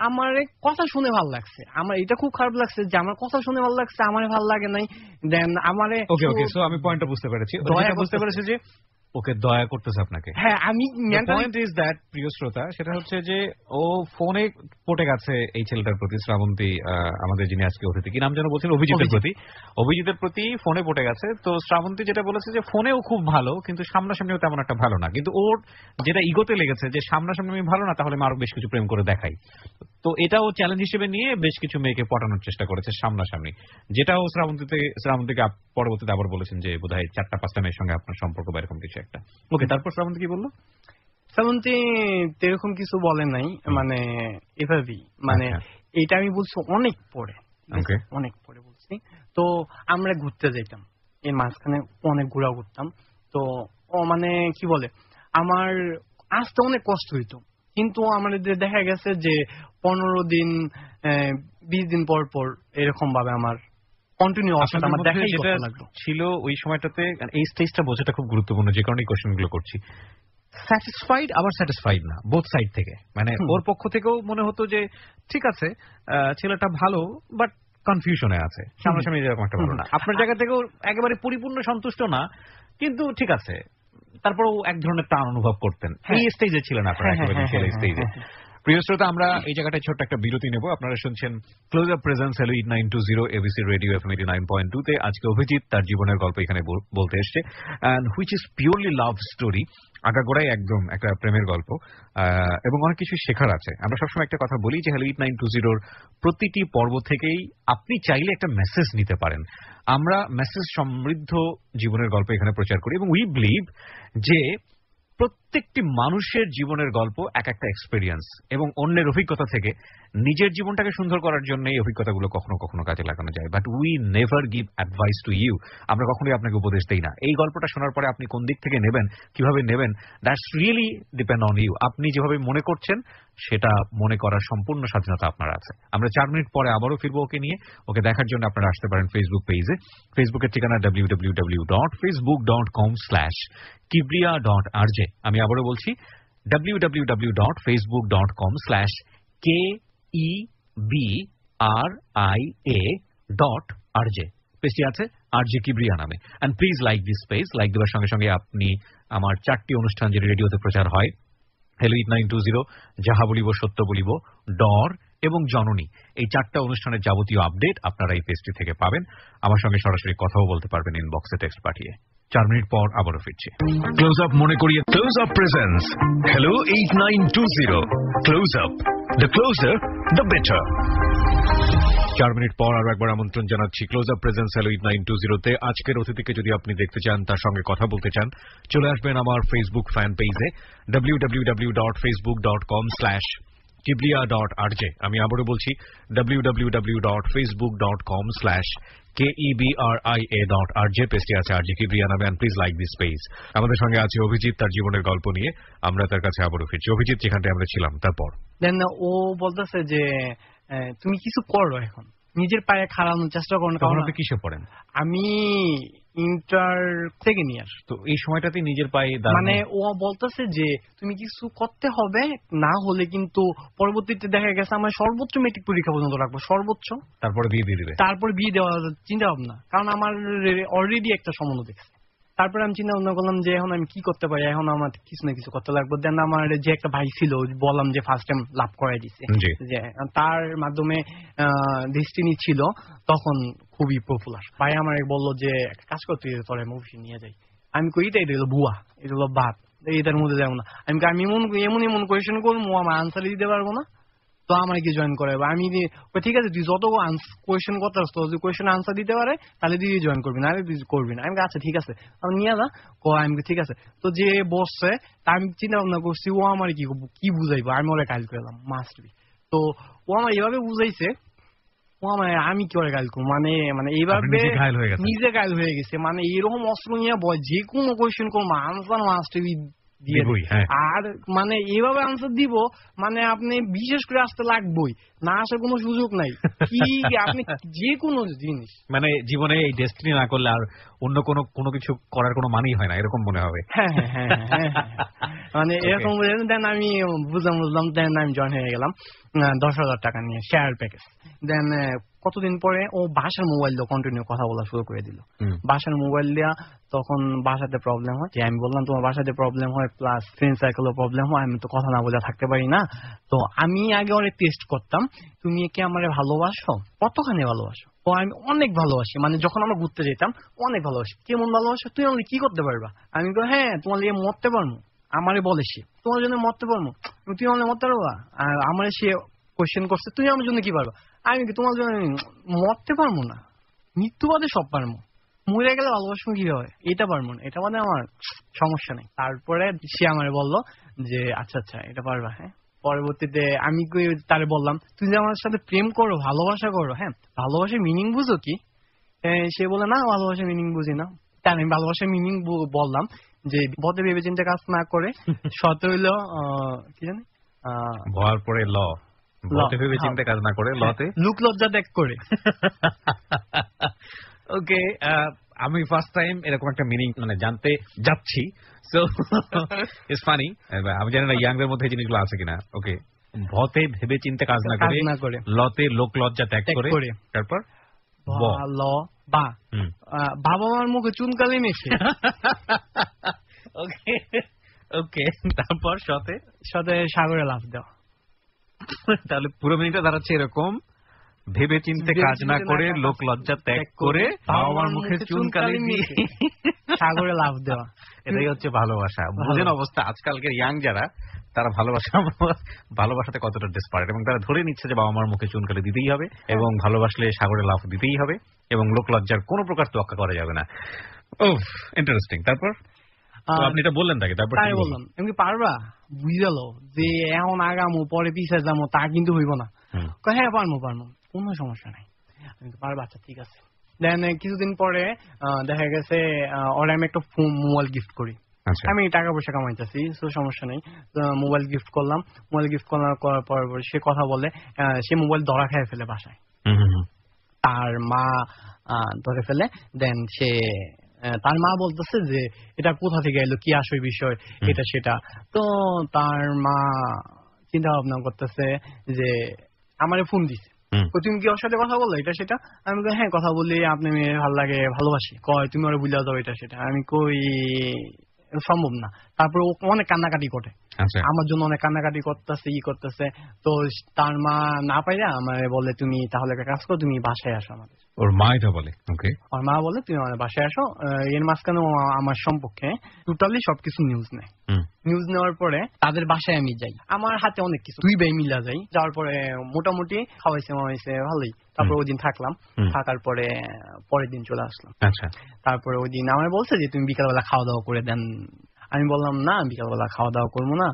আমার কথা শুনে ভালো লাগছে, আমার এটা খুব খারাপ লাগছে যে আমার কথা শুনে ভালো লাগছে, আমার ভালো লাগে নাই। দেন আমারে ওকে সো আমি পয়েন্টটা বুঝতে পেরেছি, বুঝতে পেরেছি যে ওকে দয়া করতেছে আপনাকে। হ্যাঁ আমি পয়েন্ট ইজ দ্যাট, প্রিয় শ্রোতা, সেটা হচ্ছে যে ও ফোনে পটে গেছে এই ছেলেটার প্রতি, শ্রাবন্তী আমাদের যিনি আজকে অতিথি, কি নাম যেন বলছেন, অভিজিতের প্রতি ফোনে পটে গেছে। তো শ্রাবন্তী যেটা বলেছে যে ফোনেও খুব ভালো কিন্তু সামনাসামনিও তেমন একটা ভালো না, কিন্তু ওর যেটা ইগোতে লেগেছে যে সামনাসামনি আমি ভালো না, তাহলে আমি আরো বেশ কিছু প্রেম করে দেখাই। তো এটাও চ্যালেঞ্জ হিসেবে নিয়ে বেশ কিছু মেয়েকে পটানোর চেষ্টা করেছে সামনাসামনি, যেটাও শ্রাবন্তীকে পরবর্তীতে আবার বলেছেন যে বোধহয় 4-5টা মেয়ের সঙ্গে আপনার সম্পর্ক বা এরকম কিছু একটা। ওকে, তারপর শ্রাবন্তী কি বললো? শ্রাবন্তী এরকম কিছু বলে নাই, মানে এভাবেই, মানে এটা আমি বলছি অনেক পরে, অনেক পরে বলছি। তো আমরা ঘুরতে যাইতাম, এর মাঝখানে অনেক ঘোরা ঘুরতাম। তো ও মানে কি বলে, আমার আসতে অনেক কষ্ট হইতো, কিন্তু আমাদের দেখা গেছে যে 15 দিন 20 দিন পর পর এরকম ভাবে আমার কন্টিনিউ আসলে আমার দেখাই লাগলো ছিল ওই সময়টাতে। এই স্টেজটা বোঝাটা খুব গুরুত্বপূর্ণ, যে কারণে কোশ্চেন গুলো করছি। স্যাটিসফাইড আবার স্যাটিসফাইড না, বোথ সাইড থেকে। মানে ওর পক্ষ থেকেও মনে হতো যে ঠিক আছে ছেলেটা ভালো, বাট কনফিউশনে আছে, সামনাসামনি এরকম একটা ভালো না। আপনার জায়গা থেকেও একেবারে পরিপূর্ণ সন্তুষ্ট না, কিন্তু ঠিক আছে, তারপরেও এক ধরনের টান অনুভব করতেন। এই স্টেজে ছিলেন আপনারা, একেবারে ছেলে স্টেজে। প্রিয় শ্রোতা, আমরা এই জায়গাটায় ছোট্ট একটা বিরতি নেব। আপনারা শুনছেন close up presence hello 8920 ABC radio FM 89.2 তে। আজকে অভিজিৎ তার জীবনের গল্প এখানে বলতে এসছে, and which is purely love story, আগাগোড়াই একদম একটা প্রেমের গল্প, এবং অনেক কিছু শেখার আছে। আমরা সবসময় একটা কথা বলি যে হ্যালো 8920 প্রতিটি পর্ব থেকেই আপনি চাইলে একটা মেসেজ নিতে পারেন। আমরা মেসেজ সমৃদ্ধ জীবনের গল্প এখানে প্রচার করি, এবং উই বিলিভ যে প্রত্যেকটি মানুষের জীবনের গল্প এক একটা এক্সপেরিয়েন্স, এবং অন্যের অভিজ্ঞতা থেকে নিজের জীবনটাকে সুন্দর করার জন্য এই অভিজ্ঞতাগুলো কখনো কখনো কাজে লাগানো যায়। But we never give advice to you. আমরা কখনোই আপনাকে উপদেশ দেই না। এই গল্পটা শোনার পরে আপনি কোন দিক থেকে নেবেন, কিভাবে নেবেন, that's really depend on you. আপনি যেভাবে মনে করছেন সেটা মনে করার সম্পূর্ণ স্বাধীনতা আপনার আছে। আমরা 4 মিনিট পরে আবারও ফিরবো ওকে নিয়ে। ওকে দেখার জন্য আপনারা আসতে পারেন ফেসবুক পেজে। ফেসবুকের ঠিকানা www.facebook.com/kibria.rj। আমি আবারও বলছি www.facebook.com/KEBRIA.RJ। পেজটি আছে আরজে কিবরিয়া নামে। And please like this page. Like দেওয়ার সঙ্গে সঙ্গে আপনি আমার 4টি অনুষ্ঠান যে রেডিওতে প্রচার হয়, হ্যালো 8920, যাহা বলিব সত্য বলিব, ডর এবং জননী, এই 4টা অনুষ্ঠানের যাবতীয় আপডেট আপনারা এই পেজটি থেকে পাবেন। আমার সঙ্গে সরাসরি কথাও বলতে পারবেন ইনবক্সে টেক্সট পাঠিয়ে। 4 মিনিট পর আবারও ফিরছি। ক্লোজ আপ মনে করিয়ে close up presence hello 8920। Close up, the closer the better. 4 minute পর আরো একবার আমন্ত্রণ জানাচ্ছি close up presence hello eight 920 তে। আজকের অতিথিকে যদি আপনি দেখতে চান, তার সঙ্গে কথা বলতে চান, চলে আসবেন আমার ফেসবুক ফ্যান পেজে www.facebook.com/kebria.rj। আমি আবারও বলছি www.facebook.com/KEBRIA.RJ। পেজটি আছে RJ কিবরিয়া নামে। And please like this page. আমাদের সঙ্গে আছে অভিজিৎ, তার জীবনের গল্প নিয়ে। আমরা তার কাছে আবারও ফিরছি। অভিজিৎ, যেখানটায় আমরা ছিলাম তারপর দেন ও বলতেছে যে তুমি কিছু করো, এখন নিজের পায়ে খাড়ানোর চেষ্টা করো। তখন আপনি কিসে পড়েন? আমি ইন্টার সেকেন্ড ইয়ার। তো এই সময়টাতে নিজের পায়ে মানে ও বলতেছে যে তুমি কিছু করতে হবে, না হলে কিন্তু পরবর্তীতে দেখা গেছে আমার সর্বোচ্চ মেট্রিক পরীক্ষা পর্যন্ত রাখবো, সর্বোচ্চ। তারপরে বিয়ে দিয়ে দিবে। তারপরে বিয়ে দেওয়ার চিন্তা ভাবনা, কারণ আমার অলরেডি একটা সম্বন্ধ দেখছে। তারপরে আমি চিন্তা ভাবনা করলাম যে এখন আমি কি করতে পারি, এখন আমার কিছু না কিছু করতে লাগবে। দেন আমার যে একটা ভাই ছিল, বললাম যে ফার্স্ট টাইম লাভ করাই দিছে, যে তার মাধ্যমে ডেস্টিনি ছিল, তখন খুবই পপুলার। ভাই আমার বললো যে একটা কাজ করতে, তোর অফিসে নিয়ে যাই। আমি কই এটা হলো ভুয়া, এটা হলো বাদ, এটার মধ্যে যাবো না। আমি এমন কোয়েশ্চেন করবো, আমার আনসার দিতে পারবো না, তো আমার কি জয়েন করে। আমি ঠিক আছে, তুই যত কোয়েশ্চেন করতে আসতো, যদি কোয়েশ্চেন আনসার দিতে পারে তাহলে তুই জয়েন করবি, না তুই করবি না। আমি আচ্ছা ঠিক আছে, আমি নিয়ে যা। আমি ঠিক আছে। তো যে বসছে, তা আমি চিন্তা ভাবনা করছি ও আমার কি বুঝাইবো, আমি ওরা কাজ করলাম মাস্ট বি। তো ও আমার এভাবে বুঝাইছে, ও আমার আমি কি ওরা কাজ করবো, মানে এইভাবে নিজে কাজ হয়ে গেছে। মানে এরকম অস্ত্র নিয়ে বয়, যে কোনো কোয়েশ্চেন করবো আনসার মাস্ট বি দিয়ে, আর মানে এইভাবে আনসার দিব, মানে আপনি বিশেষ করে আসতে লাগবেই, না আসার কোনো সুযোগ নাই। কি আপনি যে কোনো জিনিস, মানে জীবনে এই ডেস্টিনি না করলে আর অন্য কোনো কিছু করার কোনো মানেই হয় না, এরকম মনে হবে। হ্যাঁ, মানে এরকম। দেন আমি বুঝলাম, দেন আমি জয়েন হয়ে গেলাম 10,000 টাকা নিয়ে শেয়ার প্যাকেজ। দেন কতদিন পরে ও বাসার মোবাইল দিয়ে কন্টিনিউ কথা বলা শুরু করে দিল। বাসার মোবাইল দেওয়া, তখন বাসাতে প্রবলেম হয়। আমি বললাম তোমার বাসাতে প্রবলেম হয়, প্লাস ফ্রেন্ড সার্কেলও প্রবলেম হয়, আমি তো কথা না বলে থাকতে পারি না। তো আমি আগে অনেক টেস্ট করতাম, তুমি কি আমারে ভালোবাসো, কতখানি ভালোবাসো। ও আমি অনেক ভালোবাসি, মানে যখন আমরা ঘুরতে যেতাম অনেক ভালোবাসি। কেমন ভালোবাসো, তুই আমাকে কি করতে পারবা। আমি তো হ্যাঁ তোমার লিয়ে মরতে পারবো। আমারে বলে সে তোমার জন্য মরতে পারবো, তুই আমাকে মরতে পারবা। আর আমার সে কোয়েশ্চেন করছে তুই আমার জন্য কি পারবা। আমি কি তোমার জন্য মরতে পারবো না, মৃত্যুবাদে সব পারবো, মরে গেলে ভালোবাসবো কিভাবে, এটা পারবো না, এটা মানে আমার সমস্যা নেই। তারপরে সে আমারে বললো যে আচ্ছা এটা পারবা। হ্যাঁ, পরবর্তীতে আমি তারে বললাম তুই যে আমার সাথে প্রেম করো, ভালোবাসা করো, হ্যাঁ ভালোবাসার মিনিং বুঝো কি। সে বলে না ভালোবাসার মিনিং বুঝি না। তাই আমি ভালোবাসার মিনিং বললাম যে বদে ভেবে চিন্তা কাজ না করে, সত হইল কি জানি ভর পরে ল, বদে ভেবে চিন্তা কাজ না করে লতে লুক লজ্জা ত্যাগ করে। ওকে, আমি ফার্স্ট টাইম এরকম একটা মিনিং মানে জানতে যাচ্ছি, সো ইটস ফানি। আমি জানি না ইয়াংদের মধ্যে এই জিনিসগুলো আছে কিনা। ওকে, ভতে ভেবে চিন্তে কাজ না করে, লতে লোক লজ্জা ত্যাগ করে, তারপর বাবা মার মুখে চুনকালি মেশে। ওকে, তারপর সতে সাগরে লাফ দেওয়া। তাহলে পুরো মিনিটটা দাঁড়াচ্ছে এরকম, ভেবে চিন্তে কাজ না করে, লোক লজ্জা ত্যাগ করে, বাবা মার মুখে চুনকালি দিয়ে সাগরে লাফ দেওয়া। এটাই হচ্ছে ভালোবাসা। বুঝেন অবস্থা আজকালকার ইয়াং যারা, তারা ভালোবাসাতে কতটা ডেসপারেট, এবং তারা ধরে নিচ্ছে যে বাবা মার মুখে চুনকালি দিতেই হবে, এবং ভালোবাসলে সাগরে লাফ দিতেই হবে, এবং লোক লজ্জার কোনো প্রকার তোয়াক্কা করা যাবে না। ওহ, ইন্টারেস্টিং। তারপর আপনি এটা বললেন তাকে, তারপর তাই বললাম এমনি পারবা, বুঝাল যে এখন আগামো পরে পিছিয়ে যাবো তা কিন্তু হইব না। হ্যাঁ পারবো, কোনো সমস্যা নাই, আমি তো পারবো। আচ্ছা ঠিক আছে। দেন কিছুদিন পরে দেখা গেছে ওরা আমি একটা মোবাইল গিফট করি। আমি টাকা পয়সা কামাইতেছি, তো সমস্যা নেই। মোবাইল গিফট করলাম, করার পর সে কথা বলে, সে মোবাইল ধরা খেয়ে ফেলে বাসায়, তার মা ধরে ফেলে। দেন সে তার মা বলতেছে যে এটা কোথা থেকে এলো, কি আসল বিষয়, এটা সেটা। তো তার মা চিন্তা ভাবনা করতেছে যে আমারে ফোন দিছে, তুমি কি ওর সাথে কথা বললো, এটা সেটা। আমি হ্যাঁ কথা বলি, আপনি মেয়ে ভালো লাগে, ভালোবাসি। কয় তুমি ওরা বুঝা দাও, এটা সেটা। আমি কই সম্ভব না। তারপর ও অনেক কান্নাকাটি করে, আমার জন্য অনেক কান্নাকাটি করতেছে, করতেছে। তো তার মা না পাইরা আমার বলে, তুমি তাহলে একটা কাজ করো, তুমি বাসায় আসো আমাদের। ওর মা এটা বলে? ওকে। ওর মা বলে তুমি আমার বাসায় আসো। এর মাঝখানে আমার সম্পর্কে টোটালি সবকিছু নিউজ নেয়। নিউজ নেওয়ার পরে তাদের বাসায় আমি যাই, আমার হাতে অনেক কিছু, 2 ভাই মিলা যাই। যাওয়ার পরে মোটামুটি খাওয়াইছে মামাইছে ভালোই। তারপরে ওই দিন থাকলাম, থাকার পরে পরের দিন চলে আসলাম। আচ্ছা। তারপরে ওই দিন আমার বলছে যে তুমি বিকালবেলা খাওয়া দাওয়া করে দেন। আমি বললাম না, বিকালবেলা খাওয়া দাওয়া করবো না,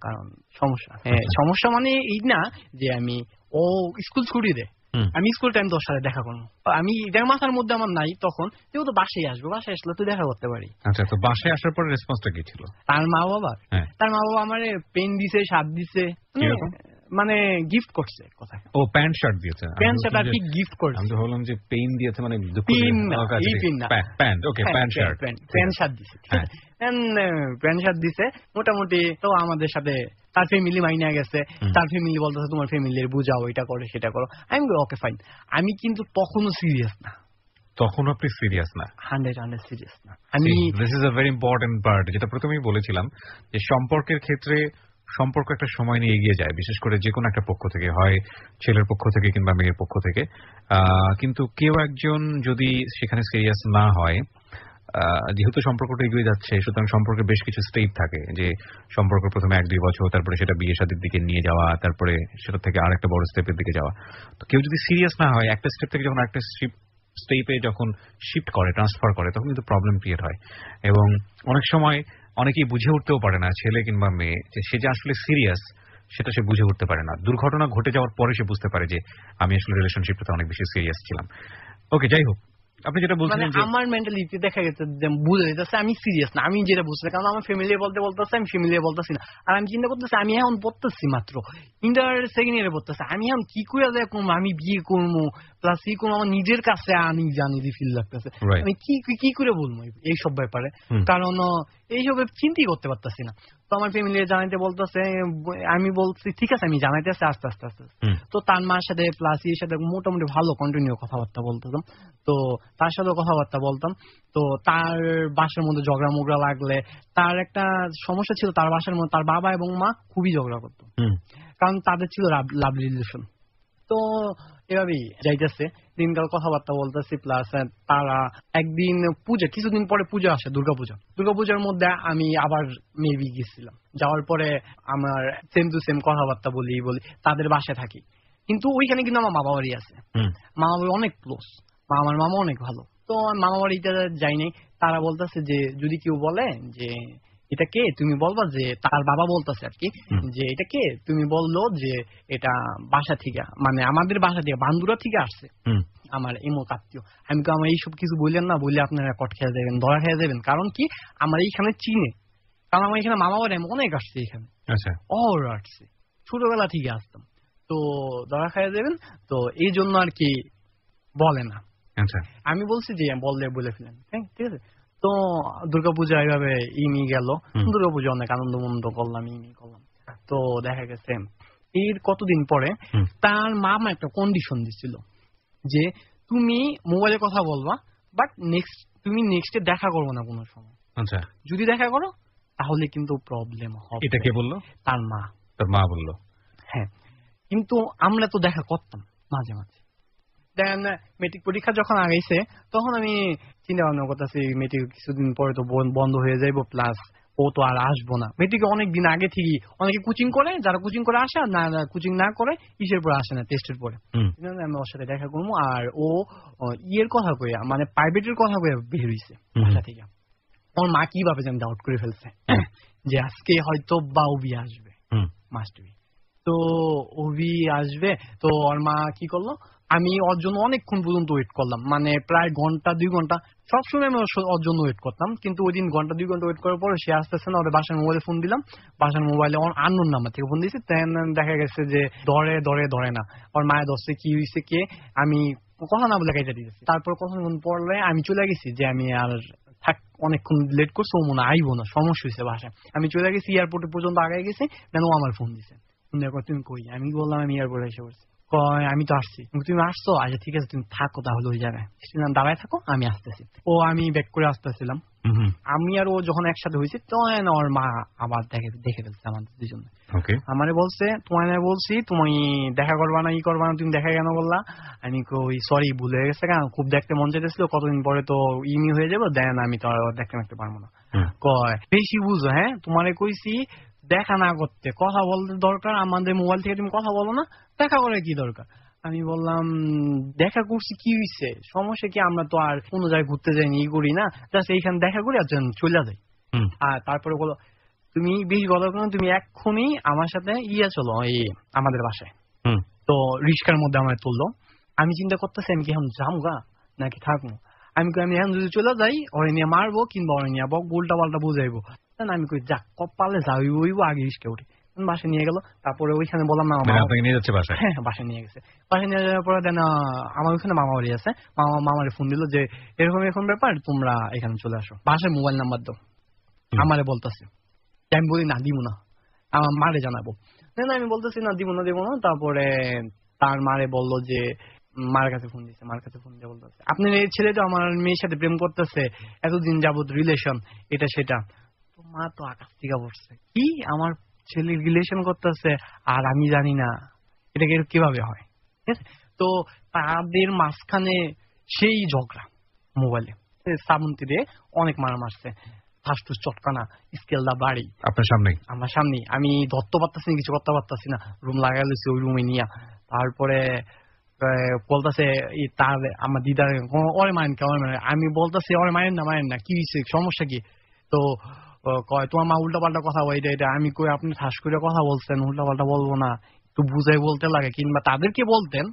কারণ সমস্যা। সমস্যা মানে এই না যে আমি ও স্কুল ছুটি দেয়, আমি স্কুল টাইম তোর সাথে দেখা করবো, আমি এটার মাথার মধ্যে আমার নাই তখন, যেহেতু বাসায় আসবো, বাসায় আসলে তো দেখা করতে পারি। আচ্ছা, তো বাসায় আসার পরে রেসপন্সটা কি ছিল তার মা বাবা? তার মা বাবা আমার পেন দিছে, শার্ট দিছে, মানে গিফট করছে। কোথায়? ও প্যান্ট শার্ট দিয়েছে? প্যান্ট শার্ট আর কি গিফট করছে? আমি তো ভাবলাম যে পেন দিয়েছে, মানে প্যান্ট। ওকে, প্যান্ট শার্ট, প্যান্ট শার্ট দিছে, ঠিক আছে। প্যান্ট শার্ট দিছে মোটামুটি। তো আমাদের সাথে তার ফ্যামিলি মাইনে গেছে, তার ফ্যামিলি বলতেছে তোমার ফ্যামিলির বুঝাও, এটা করো সেটা করো। আমি ওকে ফাইন। আমি কিন্তু তখনও সিরিয়াস না। তখন আপনি সিরিয়াস না? 100% সিরিয়াস না আমি। This is a very important part, যেটা প্রথমেই বলেছিলাম যে সম্পর্কের ক্ষেত্রে সম্পর্ক একটা সময় নিয়ে এগিয়ে যায়, বিশেষ করে যে কোনো একটা পক্ষ থেকে, হয় ছেলের পক্ষ থেকে কিংবা মেয়ের পক্ষ থেকে। কিন্তু কেউ একজন যদি সেখানে সিরিয়াস না হয়, যেহেতু সম্পর্কটা এগিয়ে যাচ্ছে, সুতরাং সম্পর্কে বেশ কিছু স্টেপ থাকে, যে সম্পর্ক প্রথমে 1-2 বছর, তারপরে সেটা বিয়ে শাদীর দিকে নিয়ে যাওয়া, তারপরে সেটা থেকে আরেকটা বড় স্টেপের দিকে যাওয়া। তো কেউ যদি সিরিয়াস না হয়, একটা স্টেপ থেকে যখন একটা স্টেপে যখন শিফট করে, ট্রান্সফার করে, তখন কিন্তু প্রবলেম ক্রিয়েট হয়। এবং অনেক সময় অনেকেই বুঝে উঠতেও পারে না, ছেলে কিংবা মেয়ে, যে সে যে আসলে সিরিয়াস সেটা সে বুঝে উঠতে পারে না। দুর্ঘটনা ঘটে যাওয়ার পরে সে বুঝতে পারে যে আমি আসলে রিলেশনশিপটাতে অনেক বেশি সিরিয়াস ছিলাম। ওকে, যাই হোক, আপনি যেটা বলছিলেন যে আমার মেন্টালিটি দেখা গেছে যে বুঝে যেতেছে আমি সিরিয়াস না, আমি যেটা বুঝছি, কারণ আমার ফ্যামিলি বলতেছে, আমি ফ্যামিলি বলতেছি না। আর আমি চিন্তা করতেছি, আমি এখন পড়তেছি মাত্র ইন্টার সেকেন্ড ইয়ারে পড়তেছি, আমি এখন কি করে করবো, আমি বিয়ে করবো প্লাস কি করবো, আমার নিজের কাছে আমি জানি যে ফিল লাগতেছে, আমি কি করে বলবো এইসব ব্যাপারে, কারণ এইসব চিন্তাই করতে পারতেছি না। তো আমার ফ্যামিলি জানাইতে বলতেছে, আমি বলছি ঠিক আছে, আমি জানাইতেছি আস্তে আস্তে আস্তে। তো তার মার সাথে প্লাস এর সাথে মোটামুটি ভালো কন্টিনিউ কথাবার্তা বলতাম। তো তার সাথে কথাবার্তা বলতাম। তো তার বাসার মধ্যে ঝগড়া মোগড়া লাগলে, তার একটা সমস্যা ছিল, তার বাসার মধ্যে তার বাবা এবং মা খুবই ঝগড়া করতো, কারণ তাদের ছিল লাভ রিলেশন। তো এভাবেই যাইতেছে, দিনকাল কথাবার্তা বলতেছি। প্লাস তারা একদিন পূজা, কিছুদিন পরে পূজা আসে, দুর্গাপূজার মধ্যে আমি আবার মেবি গেছিলাম। যাওয়ার পরে আমার সেম টু সেম কথাবার্তা বলি তাদের বাসায় থাকি, কিন্তু ওইখানে কিন্তু আমার মামা বাড়ি আছে, মামা বাড়ি অনেক ক্লোজ, আমার মামা অনেক ভালো। তো মামা বাড়িতে যাই নাই। তারা বলতেছে যে যদি কেউ বলে যে এটা কে, তুমি বলবা যে, তার বাবা বলতেছে আর কি, যে এটা কে, তুমি বললো যে এটা বাসা থেকে, মানে আমাদের বাসা থেকে, বান্দুরা থেকে আসছে, আমার এমক আত্মীয়। আমি তো আমার এইসব কিছু বললেন না, বললে আপনারা কট খেয়ে যাবেন, ধরা খেয়ে যাবেন। কারণ কি, আমার এইখানে চিনে, কারণ আমার এখানে মামা বাড়ি অনেক আসছে এখানে, আসছে, ছোটবেলা থেকে আসতাম। তো ধরা খেয়ে যাবেন, তো এই জন্য আর কি বলে না। আমি বলছি যে বললে বলে ফেলেন, ঠিক আছে। তো দুর্গাপূজা এইভাবে ইমি গেল, দুর্গাপূজা অনেক আনন্দ মন্দ করলাম, ইমি করলাম। তো দেখা গেছে এর কতদিন পরে তার মামা একটা কন্ডিশন দিছিল যে তুমি মোবাইলে কথা বলবা, বাট তুমি নেক্সটে দেখা করবো না কোনো সময়। যদি দেখা করো তাহলে কিন্তু প্রবলেম হবে। এটা কে বললো? তার মা। তার মা বললো? হ্যাঁ, কিন্তু আমরা তো দেখা করতাম মাঝে মাঝে। দেন মেট্রিক পরীক্ষা যখন আগাইছে, তখন আমি চিন্তা ভাবনা করতেছি মেট্রিক কিছুদিন পরে তো বন্ধ হয়ে যাইব, প্লাস ও তো আর আসবো না। মেট্রিকে অনেক দিন আগে থেকে অনেকে কোচিং করে, যারা কোচিং করে আসে, আর না কোচিং না করে ইসের পরে আসে না, টেস্টের পরে। আমি ওর সাথে দেখা করবো। আর ও ইয়ের কথা কয়ে, মানে প্রাইভেটের কথা কয়ে বের হইছে বাসা থেকে। ওর মা কি ভাবে যেন ডাউট করে ফেলছে যে আজকে হয়তো বা অভি আসবে, মাস্ট বি। তো অভি আসবে, তো ওর মা কি করলো, আমি ওর জন্য অনেকক্ষণ পর্যন্ত ওয়েট করলাম, মানে প্রায় 1-2 ঘন্টা। সবসময় আমি ওর জন্য ওয়েট করতাম, কিন্তু ওই দিন 1-2 ঘন্টা ওয়েট করার পরে সে আসতেছে না। ওদের বাসার মোবাইলে ফোন দিলাম, বাসার মোবাইলে আননোন নাম্বার থেকে ফোন দিয়েছি। দেখা গেছে যে ধরে না। ওর মায়ের দশে কি হয়েছে কে, আমি কথা না বলে কেটে দিয়েছি। তারপর কতক্ষণ পরে আমি চলে গেছি, যে আমি আর থাক, অনেকক্ষণ লেট করছে, ও মনে আইবো না, সমস্যা হয়েছে বাসায়। আমি চলে গেছি, এয়ারপোর্টে পর্যন্ত আগে গেছি। দেন ও আমার ফোন দিছে, তুমি কই? আমি বললাম আমি এয়ারপোর্টে এসে পড়ছি। আমি তো আসছি। তুমি আসছো? আচ্ছা ঠিক আছে, তুমি থাকো তাহলে ওই জায়গায়, দাঁড়ায় থাকো, আমি আসতেছি। আমি ব্যাক করে আসতেছিলাম, আমি আর ও যখন একসাথে হয়েছি তখন ওর মা আবার দেখে ফেলছে আমাদের দুজন। আমারে বলছে তোমায় বলছি তুমি দেখা করবা না, ই করবা না, তুমি দেখা কেন বললা? আমি কই সরি, ভুল হয়ে গেছে, খুব দেখতে মন চাইতেছিল, কতদিন পরে তো ইমি হয়ে যাবো, দেন আমি তো দেখতে পারবো না। কয় বেশি বুঝো, হ্যাঁ তোমারে কইছি দেখা না করতে, কথা বলতে দরকার, আমাদের মোবাইল থেকে তুমি কথা বলো না, দেখা করে কি দরকার? আমি বললাম দেখা করছি কি হয়েছে, সমস্যা কি, আমরা তো আর কোনো জায়গায় ঘুরতে যাইনি, ই করি না, জাস্ট এইখানে দেখা করি আর চলে যাই। আর তারপরে বলো তুমি বেশি কথা বলো, তুমি এক্ষুনি আমার সাথে চলো এই আমাদের বাসায়। তো রিস্কার মধ্যে আমার তুললো। আমি চিন্তা করতেছি আমি কি এখন যাবো গা নাকি থাকবো। আমি এখন যদি চলে যাই ওরে নিয়ে মারবো কিংবা ওরে নিয়ে উল্টা পাল্টা বুঝাইবো। আমি কই যাক কপালে যাইব, আগে রিস্কে উঠি। বাসায় নিয়ে গেল। তারপরে ওইখানে বললাম না নিয়ে যাচ্ছে বাসায়। হ্যাঁ বাসায় নিয়ে গেছে। বাসায় নিয়ে যাওয়ার পরে দেন আমার ওইখানে মামা বাড়ি আছে, মামারে ফোন দিল যে এরকম এখন ব্যাপার, তোমরা এখানে চলে আসো, বাসায় মোবাইল নাম্বার দাও। আমারে বলতেছে, আমি বলি না দিব না, আমার মারে জানাবো। আমি বলতেছি না দিব না। তারপরে তার মারে বললো যে মার কাছে ফোন দিচ্ছে, মার কাছে ফোন দিয়ে বলতেছে আপনার এই ছেলে তো আমার মেয়ের সাথে প্রেম করতেছে, এতদিন যাবত রিলেশন, এটা সেটা। তো মা তো আকাশ থেকে পড়ছে, কি আমার ছেলে রিলেশন করতেছে আর আমি জানি না, এটা কিভাবে হয়? ঠিক আছে, তো তাদের মাঝখানে সেই ঝগড়া মোবাইলে, শ্রাবন্তী দিয়ে অনেক মারা মারছে, ফাস্টুস চটকানা, স্কেলদা বাড়ি আপনার সামনে, আমার সামনে। আমি ধরতে পারতেছি না, কিছু করতে পারতেছি না, রুম লাগাই লইছি ওই রুমে নিয়ে। তারপরে বলতেছে তার আমার দিদার ওরে মারেন কে, ওরে মারেন। আমি বলতেছি ওরে মারেন না, কি হয়েছে, সমস্যা কি? তো কয় তোমার মা উল্টা পাল্টা কথা বলে, এটা। আমি কই আপনি ঠাস করে কথা বলছেন, উল্টা পাল্টা বলবো না, একটু বুঝাই বলতে লাগে, কিংবা তাদেরকে বলতেন,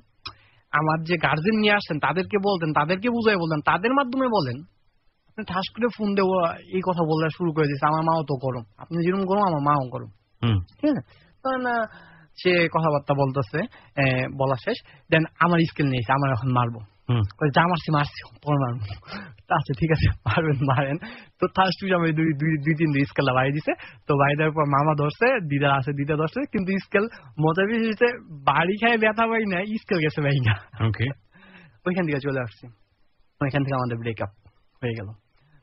আমার যে গার্জেন নিয়ে আসছেন তাদেরকে বলতেন, তাদেরকে বুঝাই বলতেন, তাদের মাধ্যমে বলেন। আপনি ঠাস করে ফোন দেবো এই কথা বলা শুরু করে দিয়েছে। আমার মাও তো গরম, আপনি যেরকম গরম আমার মাও গরম। ঠিক আছে, তখন সে কথাবার্তা বলতেছে, বলা শেষ, দেন আমার স্কেল নিয়েছে, আমার এখন মারবো। যা মারছি পর মারবো। আচ্ছা ঠিক আছে মারেন। তো ফার্স্ট আমি দুই তিন স্কেল বাড়ি দিছে। তো বাড়ি দেওয়ার পর মামা ধরছে, দিদা ধরছে, কিন্তু স্কেল মজা বেশি হয়েছে, বাড়ি খায় ব্যথা পাই না, স্কেল গেছে ভাই না। ওইখান থেকে চলে আসছি, ওইখান থেকে আমাদের ব্রেকআপ হয়ে গেল।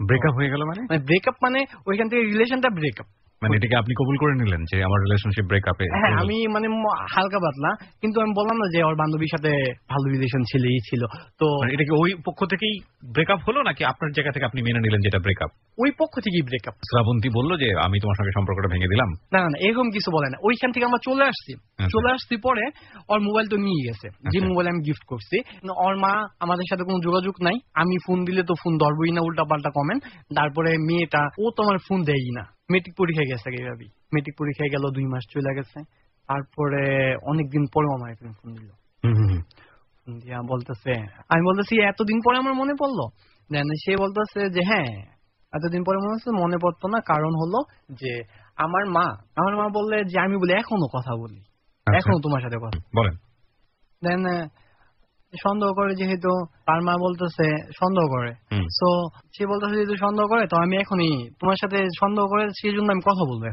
ব্রেকআপ হয়ে গেল মানে ব্রেকআপ মানে ওইখান থেকে রিলেশনটা ব্রেকআপ। মানে এটাকে আপনি কবুল করে নিলেন যে আমার রিলেশনশিপ ব্রেকআপে? হ্যাঁ, আমি মানে হালকা পাতলা, কিন্তু আমি বললাম না যে ওর বান্ধবীর সাথে ভালো রিলেশন ছিল। তো এটা কি ওই পক্ষ থেকেই ব্রেকআপ হলো নাকি আপনার জায়গা থেকে আপনি মেনে নিলেন যেটা ব্রেকআপ? ওই পক্ষ থেকেই ব্রেকআপ। শ্রাবন্তী বললো যে আমি তোমার সঙ্গে সম্পর্কটা ভেঙে দিলাম? না, এরকম কিছু বলে না। ওইখান থেকে আমরা চলে আসছি পরে ওর মোবাইল তো নিয়ে গেছে, যে মোবাইল আমি গিফট করছি। ওর মা আমাদের সাথে কোনো যোগাযোগ নাই, আমি ফোন দিলে তো ফোন ধরবই না, উল্টা পাল্টা কমেন্ট। তারপরে মেয়েটা ও তো আমার ফোন দেয়ই না, মেট্রিক পরীক্ষা গেছে, এইভাবেই মেট্রিক পরীক্ষায় গেল, 2 মাস চলে গেছে। তারপরে অনেকদিন পরে আমার একদিন ফোন দিল, ফোন দিয়া বলতেছে, আমি বলতেছি এতদিন পরে আমার মনে পড়লো। দেন সে বলতেছে যে হ্যাঁ এতদিন পরে মনে পড়তো না, কারণ হলো যে আমার মা বললে যে আমি বলি এখনো কথা বলি, এখনো তোমার সাথে কথা বলেন। দেন সন্দেহ করে, যেহেতু তার মা বলতেছে সন্দেহ করে, সো সে বলতেছে যেহেতু সন্দেহ করে, তো আমি এখনই তোমার সাথে সন্দেহ করে, সেই জন্য আমি কথা বলবো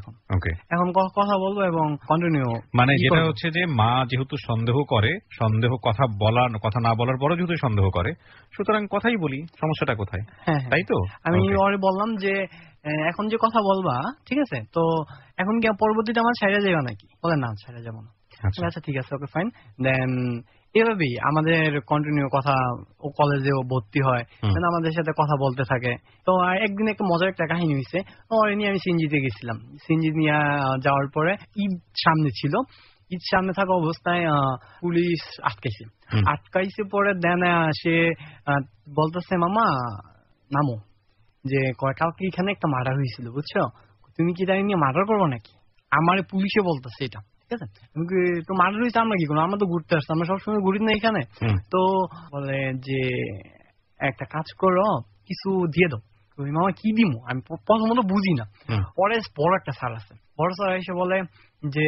এখন কথা বলবো এবং কন্টিনিউ। মানে যেটা হচ্ছে যে মা যেহেতু সন্দেহ করে, কথা না বলার পরও যেহেতু সন্দেহ করে, সুতরাং কথাই বলি, সমস্যাটা কোথায়? হ্যাঁ, তাই তো আমি ওরে বললাম যে এখন যে কথা বলবা ঠিক আছে, তো এখন কি পরবর্তীতে আমার ছেড়ে যাবে নাকি? বলে না ছেড়ে যাবো না। আচ্ছা ঠিক আছে, ওকে ফাইন। দেন এভাবেই আমাদের কন্টিনিউ কথা, ও কলেজেও ভর্তি হয়, আমাদের সাথে কথা বলতে থাকে। তো একদিন একটা মজার একটা কাহিনী হয়েছে, ওরে নিয়ে আমি সিনজিতে গেছিলাম। সিনজি নিয়ে যাওয়ার পরে ঈদ সামনে ছিল, ঈদ সামনে থাকা অবস্থায় পুলিশ আটকাইছে পরে দেন সে বলতেছে মামা নামো, যে কালকে এখানে একটা মার্ডার হয়েছিল বুঝছো, তুমি কি তাই নিয়ে মার্ডার করবো নাকি? আমার পুলিশে বলতেছে এটা, ঠিক আছে। তো মার্ডার হয়েছে, আমরা কি করবো, আমরা তো ঘুরতে আসছি, আমরা সবসময় ঘুরি না এখানে। তো বলে যে একটা কাজ করো, কিছু দিয়ে দাও। মামা কি দিমু, আমি প্রথমত বুঝি না। পরে বড় একটা স্যার আছে, বড় স্যার এসে বলে যে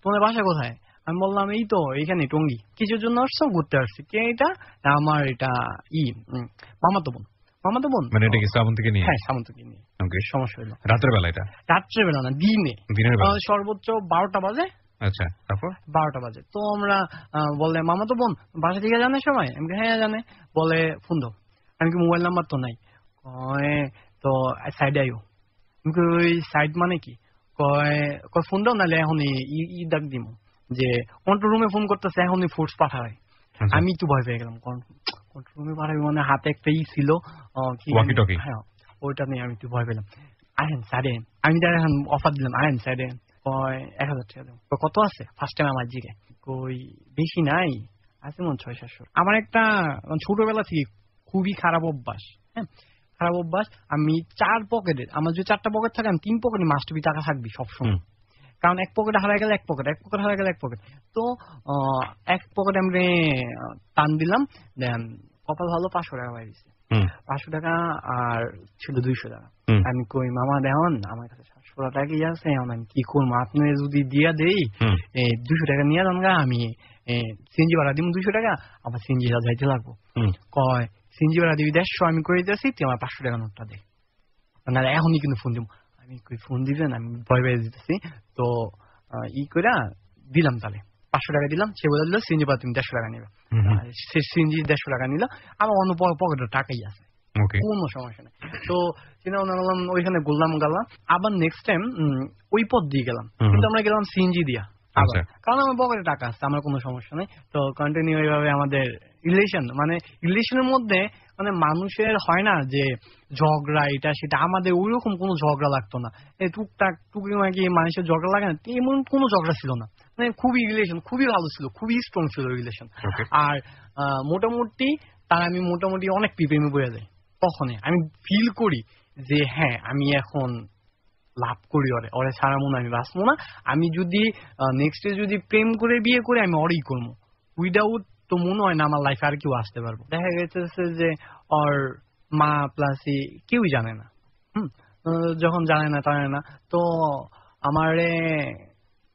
তোমার বাসা কোথায়? আমি বললাম এই তো এইখানে টঙ্গী। কিছুর জন্য আসছো? ঘুরতে আসছি। কে এটা? আমার এটা মামাতো বোন। মানে এটা কি শ্রাবন্তীকে নিয়ে? হ্যাঁ, শ্রাবন্তীকে নিয়ে। সমস্যা হলো রাতের বেলা? এটা রাত্রের বেলা না, দিনের বেলা, সর্বোচ্চ 12টা বাজে। আচ্ছা, তারপর 12টা বাজে। তো আমরা বলে মামাতো বোন বাসা থেকে জানে সবাই? আমি হ্যাঁ জানে। বলে ফোন দাও। আমি কি মোবাইল নাম্বার তো নাই। তো সাইডে আইও। ওই সাইড মানে কি কয় ফোন দাও, নাহলে এখন ই ডাক দিব যে কন্ট্রোল রুমে ফোন করতেছে, এখনই ফোর্স পাঠায়। আমি একটু ভয় পেয়ে গেলাম, কন্ট্রোল রুমে পাঠাবি মানে হাতে একটা ছিল হ্যাঁ, ওইটা নিয়ে আমি একটু ভয় পেলাম। আহেন সাইডে, আমি তার এখন অফার দিলাম, আহেন সাইডে, কয় 1000 টাকা দেবো। কত আছে ফার্স্ট টাইম আমার জিগে, কই বেশি নাই, আছে মন 600-700। আমার একটা ছোটবেলা থেকে খুবই খারাপ অভ্যাস, হ্যাঁ খারাপ অভ্যাস, আমি 4 পকেটে, আমার যদি 4টা পকেট থাকে, আমি 3 পকেটে মাস্ট বি টাকা থাকবি সবসময়। কারণ এক পকেটে হারাই গেলে এক পকেট, এক পকেট হারাই গেলে এক পকেট। তো এক পকেটে আমি টান দিলাম, দেন কপাল ভালো 500 টাকা পাই দিচ্ছে। 500 টাকা আর ছিল 200 টাকা। আমি কই মামা দেখুন আমার কাছে 700 টাকা আছে, এখন আমি কি করবো, আপনি যদি দিয়া দেই 200 টাকা নিয়ে যান গা, আমি সিএনজি ভাড়া দিব 200 টাকা, আবার সিএনজি যাইতে লাগবো। কয় সিএনজি ভাড়া দিবি 150, আমি করে দিতেছি, তুই আমার 500 টাকা নোটটা দে, না এখনই কিন্তু ফোন দিব। আমি কই ফোন দিবেন, আমি ভয় পেয়ে দিতেছি। তো ই কইরা দিলাম, তাহলে 500 টাকা দিলাম। সে বলে দিল সিএনজি ভাড়া তুমি 150 টাকা নিবে। সে সিএনজি 150 টাকা নিল, আমার অন্য পকেটের টাকাই আছে, কোনো সমস্যা নেই। তো চিন্তা ভাবনা করলাম, ওইখানে গোললাম গালাম, আবার নেক্সট টাইম ওই পথ দিয়ে গেলাম, কিন্তু আমরা গেলাম সিএনজি দিয়া, কারণ আমার পকেটে টাকা আছে, আমার কোনো সমস্যা নেই। তো কন্টিনিউ এইভাবে আমাদের রিলেশন, মানে রিলেশনের মধ্যে মানে মানুষের হয় না যে ঝগড়া এটা সেটা, আমাদের ওইরকম কোনো ঝগড়া লাগতো না। টুকটাক টুকি মানুষের ঝগড়া লাগে না, এমন কোনো ঝগড়া ছিল না। মানে খুবই রিলেশন খুবই ভালো ছিল, খুবই স্ট্রং ছিল রিলেশন। আর মোটামুটি তার আমি মোটামুটি অনেক প্রেমে বয়ে যাই, তখনই আমি ফিল করি যে হ্যাঁ আমি এখন লাভ করি ওরে ছাড়া মনে আমি বাঁচবো না। আমি যদি নেক্সট যদি প্রেম করে বিয়ে করে আমি ওরই করবো, উইদাউট তো মনে হয় না আমার লাইফে আর কেউ আসতে পারবো। দেখা গেছে যে ওর মা প্লাসি কেউই জানে না, যখন জানে না তো আমারে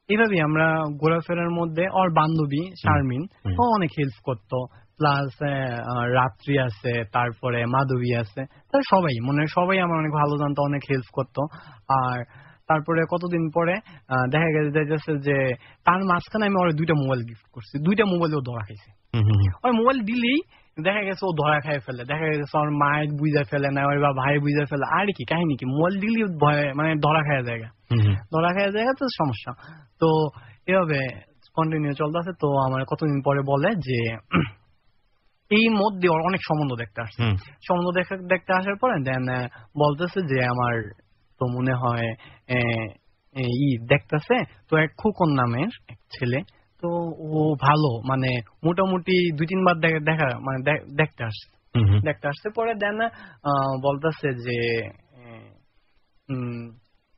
এইভাবেই আমরা ঘোরাফেরার মধ্যে, ওর বান্ধবী শারমিন ও অনেক হেল্প করতো, প্লাস রাত্রি আছে, তারপরে মাধবী আছে, তার সবাই আমার অনেক ভালো জানতো, অনেক হেল্প করতো। আর তারপরে কতদিন পরে দেখা গেছে যে তার মাঝখানে আমি ওর 2টা মোবাইল গিফট করছি, 2টা মোবাইল ও ধরা খাইছে। ওই মোবাইল দিলেই দেখা গেছে ও ধরা খাই ফেলে, দেখা গেছে ওর মায়ের বুঝা ফেলে না, ওর বা ভাই বুঝা ফেলে, আর কি কাহিনী কি, মোবাইল দিলেই ভয় মানে ধরা খাওয়া জায়গা, তো সমস্যা। তো এভাবে কন্টিনিউ চলতেছে। তো আমার কতদিন পরে বলে যে এই মধ্যে ওর অনেক সম্বন্ধ দেখতে আসছে, সম্বন্ধ দেখতে আসার পরে দেন বলতেছে যে আমার তো মনে হয় দেখতেছে তো এক খোকন নামের এক ছেলে, তো ও ভালো, মানে মোটামুটি 2-3 বার দেখা মানে দেখতে আসছে পরে দেন বলতেছে যে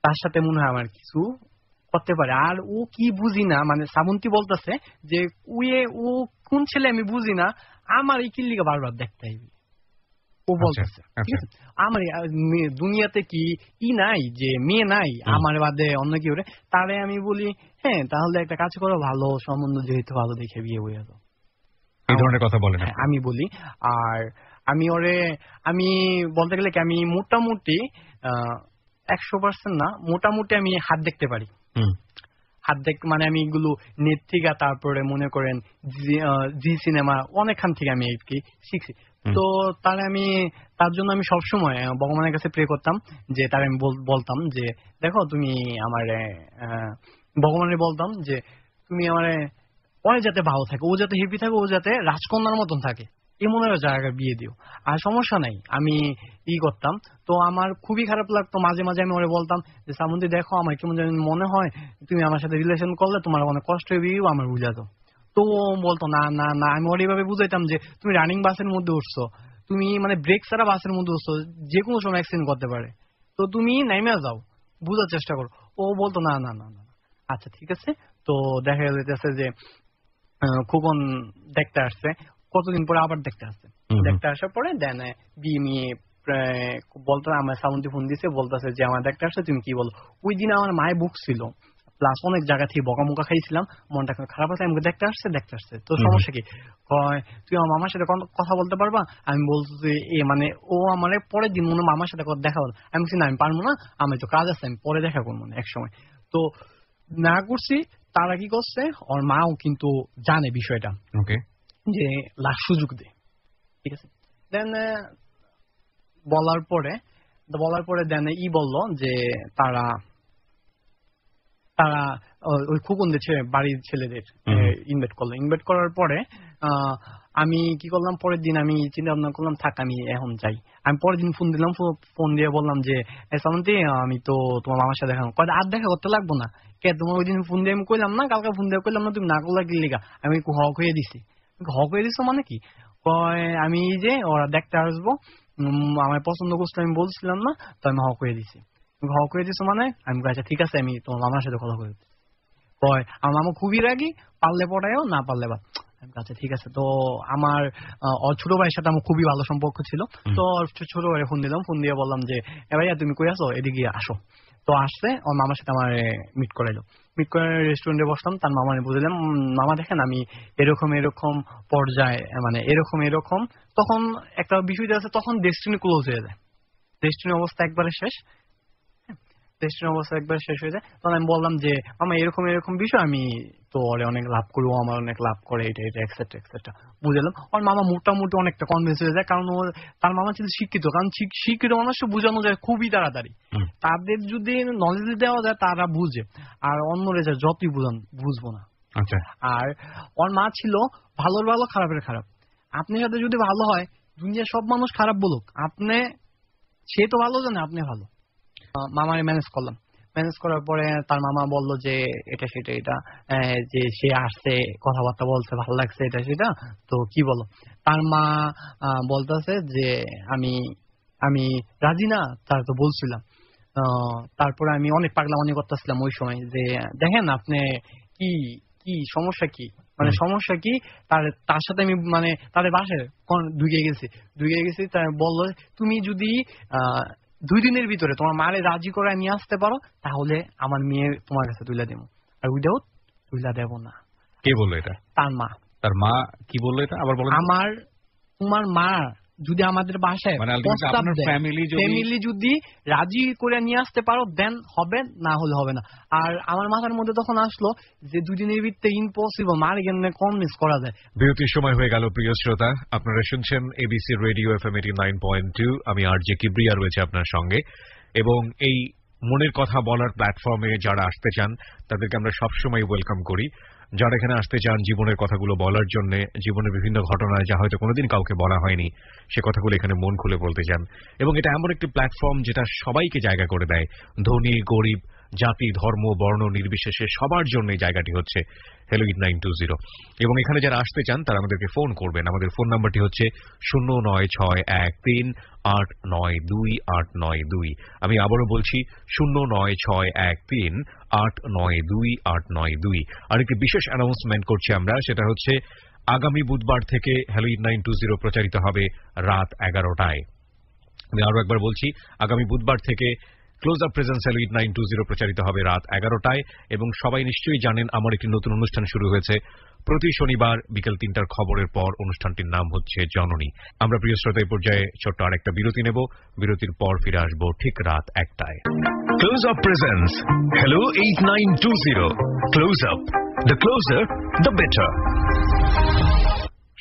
তার সাথে মনে হয় আমার কিছু করতে পারে। আর ও কি বুঝি না, মানে শ্রাবন্তী বলতেছে যে ও কোন ছেলে আমি বুঝি না, আমার এই কিল্লিকে বারবার দেখতে হইবে, ও বলতেছে। ঠিক আছে, আমার দুনিয়াতে কি নাই যে মেয়ে নাই আমার বাদে অন্য কেউ, তারে আমি বলি হ্যাঁ তাহলে একটা কাজ করো, ভালো সম্বন্ধ যেহেতু ভালো দেখে বিয়ে হয়ে যাও, এই ধরনের কথা বলেন আমি বলি। আর আমি বলতে গেলে কি আমি মোটামুটি 100% না, মোটামুটি আমি হাত দেখতে পারি, মানে আমি এগুলো নেট থেকে, তারপরে মনে করেন জি সিনেমা অনেকখান থেকে আমি শিখছি। তো তার জন্য আমি সবসময় ভগবানের কাছে প্রে করতাম, যে তার আমি বলতাম যে দেখো তুমি আমার ভগবানের বলতাম যে তুমি আমার ওরা যাতে ভালো থাকে, ও যাতে হ্যাপি থাকে, ও যাতে রাজকন্যার মতন থাকে, এমন একটা জায়গায় বিয়ে দিও, আর সমস্যা নাই। আমি করতাম। তো আমার খুবই খারাপ লাগতো, মাঝে মাঝে আমি ওরে বলতাম যে শ্রাবন্তী দেখো আমার কেমন যেন মনে হয় তুমি আমার সাথে রিলেশন করলে তোমার অনেক কষ্ট হবে, আমার বুঝাতো। তো ও বলতো না না না, আমি ওর এইভাবে বুঝাইতাম যে তুমি রানিং বাসের মধ্যে উঠছো, তুমি মানে ব্রেক ছাড়া বাসের মধ্যে উঠছো, যে কোনো সময় অ্যাক্সিডেন্ট করতে পারে, তো তুমি নাইমে যাও, বুঝার চেষ্টা করো। ও বলতো না না না না, আচ্ছা ঠিক আছে। তো দেখা যাইতেছে যে খোকন দেখতে আসছে, কতদিন পরে আবার দেখতে আসার পরে দেন বিয়ে বলতো আমার শ্রাবন্তী ফোন দিছে, বলতেছে যে আমার দেখতে আসছে, তুমি কি বলো। ওই দিন আমার মায়ের বুক ছিল, প্লাস অনেক জায়গা থেকে বকামুকা খাইছিলাম, মনটা খারাপ আছে, আমাকে দেখতে আসছে। তো সমস্যা কি, তুই আমার মামার সাথে কথা বলতে পারবা। আমি বলছি মানে ও আমার পরের দিন মনে মামার সাথে দেখা বল, আমি বলছি না আমি পারবো না, আমি তো কাজ আছে, আমি পরে দেখা করবো এক সময়। তো না করছি, তারা কি করছে, ওর মাও কিন্তু জানে বিষয়টা, যে লাস্ট সুযোগ দে, ঠিক আছে। দেন বলার পরে বলার পরে দেন বললো যে তারা ওই খুকুনদের বাড়ির ছেলেদের ইনভাইট করলো। ইনভাইট করার পরে আমি কি করলাম, পরের দিন আমি চিন্তা ভাবনা করলাম থাক আমি এখন যাই। আমি পরের দিন ফোন দিলাম, ফোন দিয়ে বললাম যে সামন্তি আমি তো তোমার মামার সাথে দেখা কয় আর দেখা করতে লাগবো না, কে তোমার ওই দিন ফোন দিয়ে আমি কইলাম না, কালকে ফোন দিয়ে কইলাম না, তুমি না করলা কি লিগা? আমি হক হয়ে দিছি। হক হয়ে দিছো মানে কি? কয় আমি যে ওরা দেখতে আসবো, আমার পছন্দ করছে আমি বলছিলাম না, তো আমি হক হয়ে দিছি। হক হয়ে দিছো মানে? আমি আচ্ছা ঠিক আছে আমি তোমার মামার সাথে কথা বলে। কয় আমার মামা খুবই রাগি, পারলে পড়ায়ও না পারলে বা। আচ্ছা ঠিক আছে। তো আমার ছোট ভাইয়ের সাথে আমার খুবই ভালো সম্পর্ক ছিল, তো ছোট ভাই ফোন দিলাম, ফোন দিয়ে বললাম যে ভাইয়া তুমি কই আছো, এদিকে আসো। তো আসছে, ওর মামার সাথে আমার মিট করাইলো। মিট করে রেস্টুরেন্টে বসলাম, তার মামা বুঝলাম মামা দেখেন আমি এরকম পর্যায়ে মানে এরকম। তখন একটা বিষয় আছে, তখন ডেস্টিনি ক্লোজ হয়ে যায়, ডেস্টিনি অবস্থা একবারে শেষ। অবস্থা একবার শেষ হয়ে যায়, তখন আমি বললাম যে মামা এরকম বিষয়, আমি তো ওরে অনেক লাভ করবো, আমার অনেক লাভ করে, এটা এক্সেট্রা বুঝলাম। ওর মামা মোটামুটি অনেকটা কনভিন্স হয়ে যায়, কারণ তার মামা ছিল শিক্ষিত, কারণ শিক্ষিত মানুষকে বোঝানো যায় খুবই তাড়াতাড়ি। তাদের যদি নলেজ দেওয়া যায় তারা বুঝে, আর অন্যরা যতই বুঝবো না। আর ওর মা ছিল ভালোর ভালো খারাপের খারাপ। আপনার সাথে যদি ভালো হয়, দুনিয়ার সব মানুষ খারাপ বলুক, সে তো ভালো জানে আপনি ভালো। মামারে ম্যানেজ করলাম, ম্যানেজ করার পরে তার মামা বলল যে এটা যে সে আসছে, কথাবার্তা বলছে, ভালো লাগছে, এটা সেটা। তো কি বলো? তার মা বলতেছে যে আমি রাজি না, তার তো বলছিলাম। তারপরে আমি অনেক পাগলামো করতেছিলাম ওই সময়, যে দেখেন আপনি কি সমস্যা কি, মানে সমস্যা কি? তার সাথে আমি মানে তাদের বাসায় ঢুকে গেছি। তার বললো তুমি যদি 2 দিনের ভিতরে তোমার মারে রাজি করে নিয়ে আসতে পারো, তাহলে আমার মেয়ে তোমার কাছে তুলে দেবো, আর উইদাউট তুলে দেবো না। কে বললো এটা? তার মা। তার মা কি বললো এটা আবার বলেন? তোমার মা যদি আমাদের বাসায় ফ্যামিলি যদি রাজি করে নিয়ে আসতে পারো দেন হবে, না হলে হবে না। আর আমার মাথার মধ্যে তখন আসলো যে 2 দিনের ভিতরে ইম্পসিবল, মার এখানে কনভিন্স করা যায়। বিরতির সময় হয়ে গেল প্রিয় শ্রোতা, আপনারা শুনছেন এবিসি রেডিও FM 89.2। আমি আরজে কিবরিয়া রয়েছে আপনার সঙ্গে, এবং এই মনের কথা বলার প্ল্যাটফর্মে যারা আসতে চান তাদেরকে আমরা সবসময় ওয়েলকাম করি। যারা এখানে আসতে চান জীবনের কথাগুলো বলার জন্য, জীবনের বিভিন্ন ঘটনায় যা হয়তো কোনোদিন কাউকে বলা হয়নি সে কথাগুলো এখানে মন খুলে বলতে চান, এবং এটা এমন একটি প্ল্যাটফর্ম যেটা সবাইকে জায়গা করে দেয়, ধনী গরিব জাতি ধর্ম বর্ণ নির্বিশেষে সবার জন্য এই জায়গাটি হচ্ছে হ্যালো 8920। এবং এখানে যারা আসতে চান তারা আমাদেরকে ফোন করবেন। আমাদের ফোন নাম্বারটি হচ্ছে 09613892892। আমি আবারও বলছি 09613892892। আরেকটি বিশেষ অ্যানাউন্সমেন্ট করছি আমরা, সেটা হচ্ছে আগামী বুধবার থেকে হ্যালো 8920 প্রচারিত হবে রাত 11টায়। আমি আরো একবার বলছি, আগামী বুধবার থেকে ক্লোজ আপ প্রেজেন্স হ্যালো 8920 প্রচারিত হবে রাত 11টায়। এবং সবাই নিশ্চয়ই জানেন আমার একটি নতুন অনুষ্ঠান শুরু হয়েছে প্রতি শনিবার বিকেল 3টার খবরের পর। অনুষ্ঠানটির নাম হচ্ছে জননী। আমরা প্রিয় শ্রোতা এই পর্যায়ে ছোট্ট আরেকটা বিরতি নেব, বিরতির পর ফিরে আসবো ঠিক রাত 1টায়। Close up presence hello 8920। Close up, the closer the better.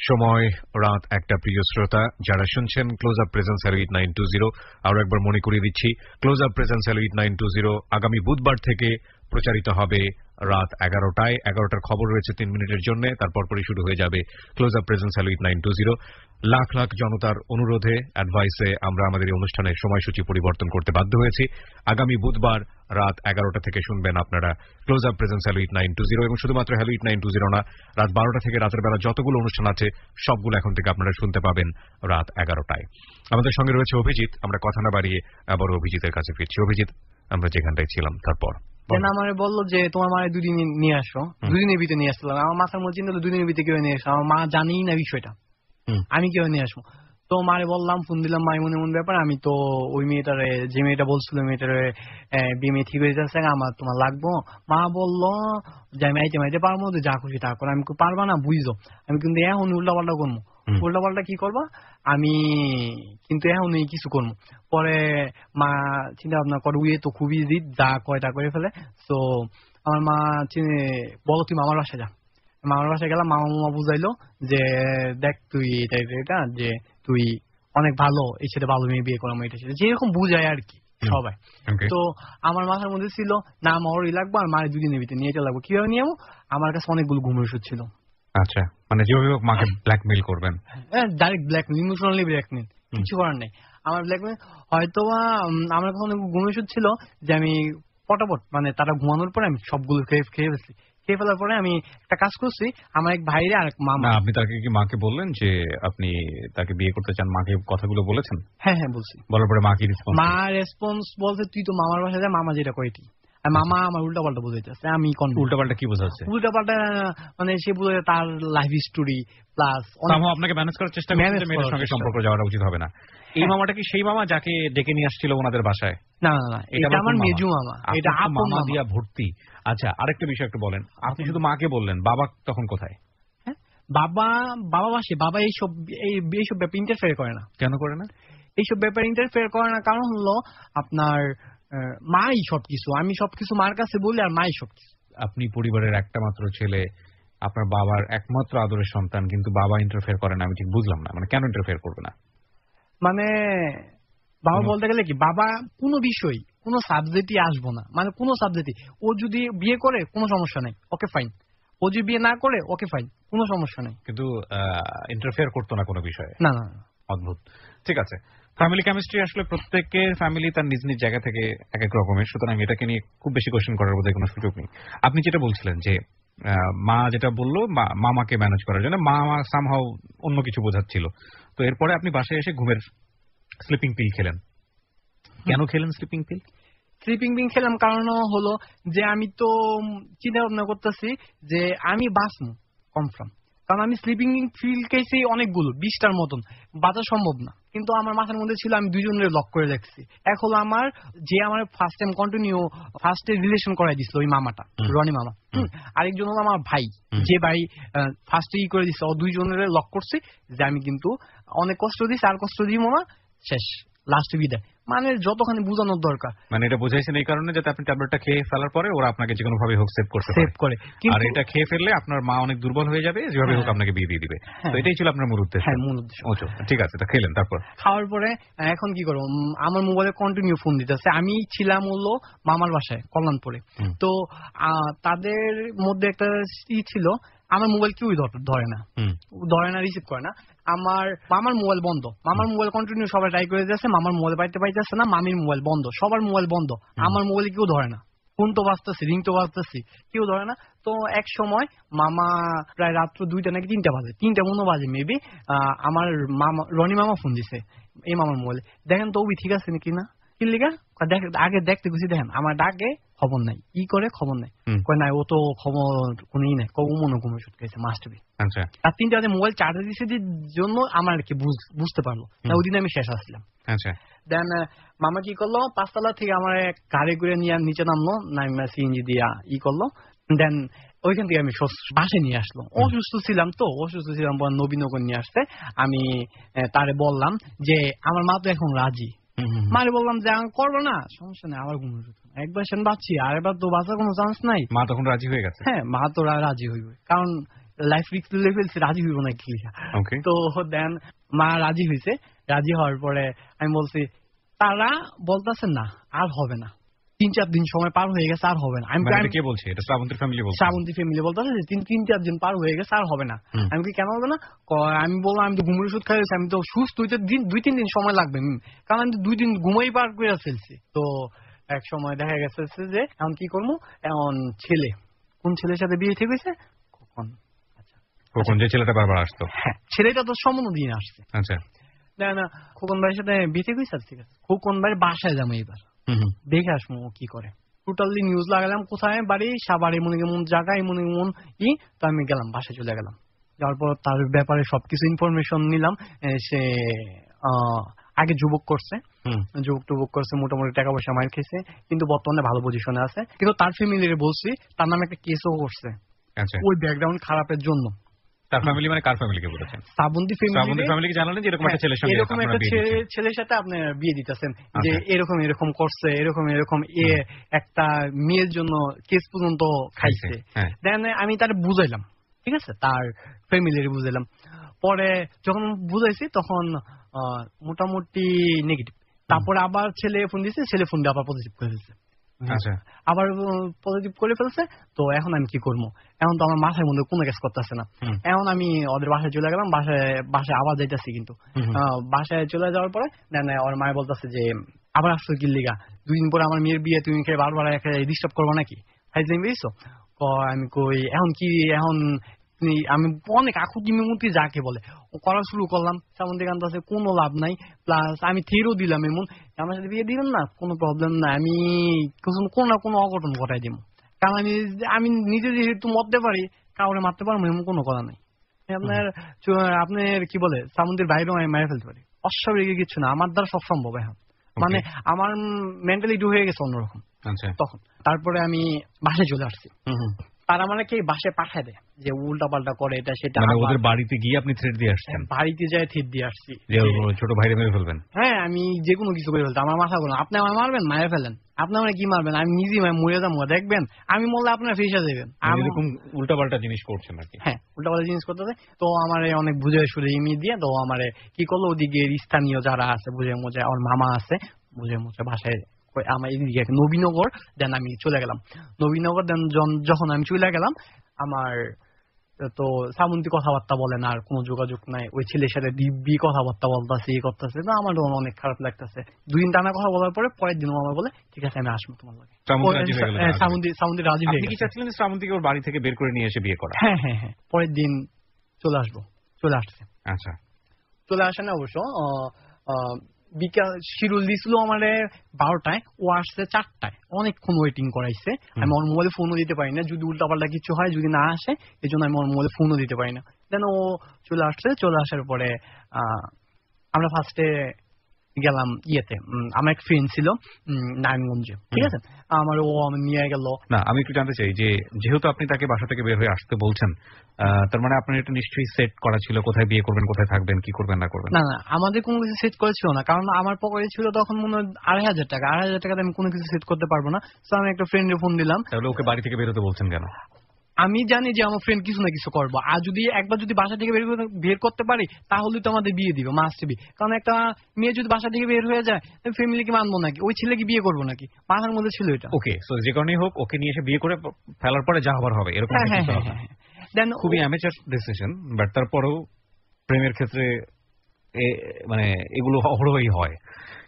সময় রাত 1টা। প্রিয় শ্রোতা যারা শুনছেন ক্লোজ আপ প্রেজেন্স হ্যালো 8920, আরো একবার মনে করিয়ে দিচ্ছি, ক্লোজ আপ প্রেজেন্স হ্যালো 8920 আগামী বুধবার থেকে প্রচারিত হবে রাত 11টায়। 11টার খবর রয়েছে 3 মিনিটের জন্য, তারপর পরই শুরু হয়ে যাবে close up presence hello 8920। Lakh lakh জনতার অনুরোধে, অ্যাডভাইসে আমরা আমাদের এই অনুষ্ঠানের সময়সূচি পরিবর্তন করতে বাধ্য হয়েছি। আগামী বুধবার রাত 11টা থেকে শুনবেন আপনারা ক্লোজ আপ প্রেজেন্স হ্যালো 8920। এবং শুধুমাত্র হ্যালো 8920 না, রাত 12টা থেকে রাতের বেলা যতগুলো অনুষ্ঠান আছে সবগুলো এখন থেকে আপনারা শুনতে পাবেন রাত 11টায়। আমাদের সঙ্গে রয়েছে অভিজিৎ। আমরা কথা না বাড়িয়ে আবার অভিজিতের কাছে ফিরছি। অভিজিৎ, আমরা যেখানটায় ছিলাম তারপর আমার বললো যে তোমার মায়ের 2 দিন নিয়ে আসো, 2 দিনের ভিতরে নিয়ে আসলাম। আমার মাথার মধ্যে চিন্তা হলো 2 দিনের ভিতরে কেউ নিয়ে আসো, আমার মা জানেই না বিষয়টা, আমি কেউ নিয়ে আসবো। তো মারে বললাম, ফোন দিলাম, মাই মনে ব্যাপার, আমি তো ওই মেয়েটারে, যে মেয়েটা বলছিল মেয়েটারে বিয়ে ঠিক হয়ে যাচ্ছে, আমার তোমার লাগবো। মা বললো যে আমি আইতে পারবো, যা খুশি তা করো। আমি পারবা না বুঝছো, আমি কিন্তু এখন উল্টাপাল্টা করবো। উল্টাপাল্টা কি করবা? আমি কিন্তু এখন কিছু করবো। পরে মা চিন্তা ভাবনা করে, উয়ে তো খুবই জিদ, যা কয় তা করে ফেলে। তো আমার মা বলো তুই মামার বাসায় যা। মামার বাসায় গেলাম, মামা বুঝাইলো যে দেখ তুই এটা যে তুই অনেক ভালো, এই ছেলে ভালো মেয়ে বিয়ে করলাম, এটা সেটা যেরকম বুঝায় আর কি সবাই। তো আমার মাথার মধ্যে ছিল না আমারই লাগবো, আর মায়ের দুদিনের ভিতরে নিয়ে চলে লাগবো। কিভাবে নিয়ে যাবো, আমার কাছে অনেকগুলো ঘুমের ওষুধ ছিল। আচ্ছা, মানে যেভাবে হোক মাকে ব্ল্যাকমেইল করবেন। ডাইরেক্ট ব্ল্যাকমেইল, ইমোশনালি ব্ল্যাকমেইল, কিছু করার নেই। আমার ব্ল্যাকমেইল হয়তো আমার কাছে অনেক ঘুমের ওষুধ ছিল যে আমি পটাপট মানে তারা ঘুমানোর পরে আমি সবগুলো খেয়ে ফেলছি। খেয়ে ফেলার পরে আমি একটা কাজ করছি, আমার এক ভাইরে আর এক মামা। আপনি তাকে কি মাকে বললেন যে আপনি তাকে বিয়ে করতে চান? মাকে কথাগুলো বলেছেন? হ্যাঁ হ্যাঁ বলছি। বলার পরে মা কি রেসপন্স? মা রেসপন্স বলছে তুই তো মামার বাসায় যা, মামা যেটা কয়টি। আর মামা আমার উল্টা পাল্টা বোঝাইতেছে। আমি কোন উল্টা পাল্টা কি বোঝাচ্ছে? উল্টা পাল্টা মানে সে বোঝায় তার লাইফ স্টোরি প্লাস আপনাকে ম্যানেজ করার চেষ্টা করছে যে মেয়ের সঙ্গে সম্পর্ক যাওয়াটা উচিত হবে না। এই মামাটা কি সেই মামা যাকে ডেকে নিয়ে আসছিল ওনাদের বাসায়? না না না, এটা আমার মেজু মামা, এটা আপন মামা দিয়া ভর্তি। আচ্ছা, আরেকটা বিষয় একটু বলেন, আপনি শুধু মাকে বললেন, বাবা তখন কোথায়? বাবা বাসে, বাবা এইসব ব্যাপারে ইন্টারফেয়ার করে না। কেন করে না? এইসব ব্যাপারে ইন্টারফেয়ার করে না কারণ হলো আপনার মাই সবকিছু, আমি সবকিছু মার কাছে বলি আর মাই সবকিছু। আপনি পরিবারের একটা মাত্র ছেলে, আপনার বাবার একমাত্র আদরের সন্তান, কিন্তু বাবা ইন্টারফেয়ার করে না, আমি ঠিক বুঝলাম না। মানে কেন ইন্টারফেয়ার করবে না? মানে বাবা বলতে গেলে কি, বাবা কোনো বিষয় কোনো সাবজেক্টই আসবো না, মানে কোনো সাবজেক্টই। ও যদি বিয়ে করে কোনো সমস্যা নেই, ওকে ফাইন। ও যদি বিয়ে না করে ওকে ফাইন, কোনো সমস্যা নেই। কিন্তু ইন্টারফেয়ার করতো না কোনো বিষয়ে? না না। অদ্ভুত। ঠিক আছে, ফ্যামিলি কেমিস্ট্রি আসলে প্রত্যেকের ফ্যামিলি তার নিজ নিজ জায়গা থেকে এক এক রকমের, সুতরাং এটাকে নিয়ে খুব বেশি কোয়েশ্চেন করার বোধহয় কোনো সুযোগ নেই। আপনি যেটা বলছিলেন যে মা যেটা বললো মামাকে ম্যানেজ করার জন্য, মামা সামহাউ অন্য কিছু বোঝাচ্ছিল, তো এরপরে আপনি বাসায় এসে ঘুমের স্লিপিং পিল খেলেন। কেন খেলেন স্লিপিং পিল? স্লিপিং পিল খেলাম কারণ হলো যে আমি তো চিন্তা ভাবনা করতেছি যে আমি বাঁচবো কনফার্ম, কারণ আমি স্লিপিং পিল খেয়েছি অনেকগুলো, 20টার মতন, বাঁচা সম্ভব না। কিন্তু আমার মাথার মধ্যে ছিল আমি দুজনের লক করে রাখছি। এক হলো আমার যে আমার ফার্স্ট টাইম কন্টিনিউ ফার্স্টে রিলেশন করাই দিছিল ওই মামাটা, রনি মামা। আরেকজন হলো আমার ভাই, যে ভাই ফার্স্টে করে দিচ্ছে। ও দুইজনের লক করছি যে আমি কিন্তু অনেক কষ্ট দিচ্ছি, আর কষ্ট দিব না, শেষ, লাস্ট বিদায়। মানে যতখানি বোঝানোর দরকার, মানে এটা বুঝাইছেন এই কারণে যাতে আপনি ট্যাবলেটটা খেয়ে ফেলার পরে ওরা আপনাকে যে কোনো ভাবে হোক সেভ করে। আর এটা খেয়ে ফেললে আপনার মা অনেক দুর্বল হয়ে যাবে, যেভাবে হোক আপনাকে বিয়ে দিয়ে দিবে। তো এটাই ছিল আপনার মূল উদ্দেশ্য? হ্যাঁ, মূল উদ্দেশ্য। ঠিক আছে, তা খেলেন, তারপর? খাওয়ার পরে এখন কি করবো, আমার মোবাইলে কন্টিনিউ ফোন দিতেছে। আমি ছিলাম হলো মামার বাসায় কল্যাণপুরে। তো তাদের মধ্যে একটা ছিল, আমার মোবাইল কেউই ধরে না, রিসিভ করে না। আমার মামার মোবাইল বন্ধ, মামার মোবাইল কন্টিনিউ সবাই ট্রাই করে যাচ্ছে, মামার মোবাইল পাইতেছে না, মামির মোবাইল বন্ধ, সবার মোবাইল বন্ধ, আমার মোবাইলে কেউ ধরে না। ফোন তো বাজতেছি, রিং তো বাজতেছি, কেউ ধরে না। তো এক সময় মামা প্রায় রাত্র 2টা নাকি 3টা বাজে, 3টা মনে বাজে মেবি, আমার মামা রনি মামা ফোন দিছে এই মামার মোবাইলে, দেখেন তো ওবি ঠিক আছে নাকি না। কি লিগা আগে দেখতে গেছি, দেখেন আমার ডাকে খবর নাই, ই করে খবর নাই, কয় নাই ও তো খবর কোনই নাই, মনে ঘুমে ওষুধ খেয়েছে, মাস্ট বি। আচ্ছা, আর 3টা বাজে মোবাইল চার্জে দিছে জন্য আমার আর কি বুঝতে পারলো না, ওই দিন আমি শেষ আসলাম। আচ্ছা, দেন মামা কি করলো, 5তলা থেকে আমার গাড়ি করে নিয়ে নিচে নামলো, নামা সিএনজি দিয়া করলো। দেন ওইখান থেকে আমি বাসে নিয়ে আসলো। অসুস্থ ছিলাম নবীনগর নিয়ে আসতে। আমি তারে বললাম যে আমার মা তো এখন রাজি। মারে বললাম যে করবো না, সমস্যা নেই, আবার ঘুম একবার সেন বাঁচছি, আর এবার তো বাঁচার কোনো চান্স নাই। মা তখন রাজি হয়ে গেছে? হ্যাঁ, মা তো রাজি হইবে, কারণ লাইফ রিস্ক তুলে ফেলছে, রাজি হইব না কি। তো দেন মা রাজি হয়েছে। রাজি হওয়ার পরে আমি বলছি, তারা বলতেছে না আর হবে না, 3-4 দিন সময় পার হয়ে গেছে, আর হবে না। আমি কে বলছি? এটা শ্রাবন্তীর ফ্যামিলি বলছে? শ্রাবন্তী ফ্যামিলি বলতেছে যে 3-4 দিন পার হয়ে গেছে, আর হবে না। আমি কি কেন হবে না? আমি বললাম আমি তো ঘুমের ওষুধ খাইছি, আমি তো সুস্থ হইতে 2-3 দিন সময় লাগবে, কারণ আমি তো 2 দিন ঘুমাই পার করে ফেলছি। তো এক সময় দেখা গেছে যে এখন কি করবো, এখন কোন ছেলের সাথে বিয়ে ঠিক হয়েছে, খোকন যে ছেলেটা বারবার আসতো, হ্যাঁ ছেলেটা তো সম্বন্ধ দিয়ে আসছে। আচ্ছা, না খোকন ভাইয়ের সাথে বিয়ে ঠিক হয়েছে, ঠিক আছে খোকন ভাইয়ের বাসায় যাবো এবার, দেখে আসবো ও কি করে। টোটালি নিউজ লাগালাম কোথায় বাড়ি, সাবার এমন এমন জায়গা, এমন এমন তো আমি গেলাম, বাসায় চলে গেলাম। যাওয়ার পর তার ব্যাপারে সবকিছু ইনফরমেশন নিলাম। সে আগে যুবক করছে, মোটামুটি টাকা পয়সা মার খেয়েছে, কিন্তু বর্তমানে ভালো পজিশনে আছে। কিন্তু তার ফ্যামিলির বলছি, তার নামে একটা কেসও করছে ওই ব্যাকগ্রাউন্ড খারাপের জন্য। তার ফ্যামিলি মানে কার ফ্যামিলিকে বলেছেন? শ্রাবন্তী ফ্যামিলিকে জানালেন যে এরকম একটা ছেলের সঙ্গে, এরকম একটা ছেলের সাথে আপনি বিয়ে দিতেছেন, যে এরকম করছে, এরকম একটা মেয়ের জন্য কেস পর্যন্ত খাইছে। দেন আমি তার বুঝাইলাম, ঠিক আছে, তার ফ্যামিলির বুঝাইলাম। পরে যখন বুঝাইছি তখন মোটামুটি নেগেটিভ। তারপরে আবার ছেলে ফোন দিয়েছে, ছেলে ফোন দিয়ে আবার পজিটিভ করে ফেলছে। আচ্ছা, আবার পজিটিভ করে ফেলছে। তো এখন আমি কি করবো? এখন তো আমার মাথার মধ্যে কোনো কাজ করতেছে না। এখন আমি ওদের বাসায় চলে গেলাম, বাসায় আবার যাইতেছি, কিন্তু বাসায় চলে যাওয়ার পরে ওর মায় বলতেছে যে আবার আসছো কি লিগা, 2 দিন পরে আমার মেয়ের বিয়ে, তুমি বারবার ডিস্টার্ব করবো নাকি? বুঝছো? আমি কই এখন কি, এখন আমি অনেক আকুতি মিমুতি যাকে বলে করা শুরু করলাম। শ্রাবন্তী কান্ত আছে, কোনো লাভ নাই। প্লাস আমি থেরও দিলাম এমন, আমার সাথে বিয়ে দিবেন না, কোনো প্রবলেম না, আমি কোনো না কোনো অঘটন ঘটাই দিব। কারণ আমি নিজে যেহেতু মরতে পারি, কাউরে মারতে পারবো এমন কোনো কথা নাই। আপনার কি বলে শ্রাবন্তীর বাইরেও আমি মেরে ফেলতে পারি, অস্বাভাবিক কিছু না, আমার দ্বারা সব সম্ভব এখন। মানে আমার মেন্টালিটি হয়ে গেছে অন্যরকম তখন। তারপরে আমি বাসায় চলে আসছি। তারা মানে কি বাসায় পাঠায় দেয় যে উল্টা পাল্টা করে এটা সেটা। মানে ওদের বাড়িতে গিয়ে আপনি থ্রেট দিয়ে আসছেন? বাড়িতে যাই থ্রেট দিয়ে আসছি যে ছোট ভাইরে মেরে ফেলবেন। হ্যাঁ, আমি যে কোনো কিছু করে ফেলতাম। আমার মাথা কোনো, আপনি আমার মারবেন, মারে ফেলেন, আপনি আমার কি মারবেন, আমি নিজেই মরে যাবো, দেখবেন আমি মরলে আপনার ফেসে দেবেন। এরকম উল্টা পাল্টা জিনিস করছেন নাকি? হ্যাঁ, উল্টা পাল্টা জিনিস করতেছে। তো আমার অনেক বুঝে শুনে ইমি দিয়ে, তো আমার কি করলো, ওদিকে স্থানীয় যারা আছে বুঝে মুঝে, আমার মামা আছে বুঝে মুঝে বাসায় আমার এদিকে নবীনগর। দেন আমি চলে গেলাম নবীনগর। দেন যখন আমি চলে গেলাম, আমার তো শ্রাবন্তী কথাবার্তা বলে না, আর কোনো যোগাযোগ নাই। ওই ছেলের সাথে দিব্যি কথাবার্তা বলতেছে, এই করতেছে, না আমার অনেক খারাপ লাগতেছে। 2 দিন টানা কথা বলার পরে পরের দিন আমার বলে ঠিক আছে আমি আসবো তোমার লাগে। শ্রাবন্তী রাজি হয়ে গেছে। আপনি কি চাচ্ছিলেন শ্রাবন্তীকে ওর বাড়ি থেকে বের করে নিয়ে এসে বিয়ে করা? হ্যাঁ হ্যাঁ হ্যাঁ, পরের দিন চলে আসবো, চলে আসছে। আচ্ছা, চলে আসে না অবশ্য, বিকাল শিডিউল দিছিল আমার 12টায়, ও আসছে 4টায়, অনেকক্ষণ ওয়েটিং করাইছে। আমি ওর মোবাইলে ফোনও দিতে পারি না, যদি উল্টাপাল্টা কিছু হয়, যদি না আসে, এই জন্য আমি ওর মোবাইলে ফোনও দিতে পারি না। দেন ও চলে আসছে। চলে আসার পরে আমরা ফার্স্টে গেলাম ইয়েতে, আমার এক ফ্রেন্ড ছিল নারায়ণগঞ্জে, ঠিক আছে, আমার ও নিয়ে গেল। না, আমি একটু জানতে চাই যে যেহেতু আপনি তাকে বাসা থেকে বের হয়ে আসতে বলছেন, তার মানে আপনার এটা নিশ্চয়ই সেট করা ছিল, কোথায় বিয়ে করবেন, কোথায় থাকবেন, কি করবেন না করবেন? না না, আমাদের কোনো কিছু সেট করা ছিল না, কারণ আমার পকেটে ছিল তখন মনে হয় 2,500 টাকা। 2,500 টাকাতে আমি কোনো কিছু সেট করতে পারবো না। তো আমি একটা ফ্রেন্ডে ফোন দিলাম। তাহলে ওকে বাড়ি থেকে বেরোতে বলছেন কেন? আমি জানি যে আমার ফ্রেন্ড কিছু না কিছু করবো, আর যদি একবার যদি বাসা থেকে বের করতে পারি, তাহলে তো আমাদের বিয়ে দিবে, মাস্ট বি। কারণ একটা মেয়ে যদি বাসা থেকে বের হয়ে যায়, ফ্যামিলিকে মানবো নাকি, ওই ছেলেকে বিয়ে করবো নাকি, মাথার মধ্যে ছিল এটা। ওকে, সো যে কারণেই হোক, ওকে নিয়ে এসে বিয়ে করে ফেলার পরে যা হবার হবে, এরকম দেন খুবই অ্যামেচার ডিসিশন। বাট তারপরেও প্রেমের ক্ষেত্রে মানে এগুলো অহরহই হয়,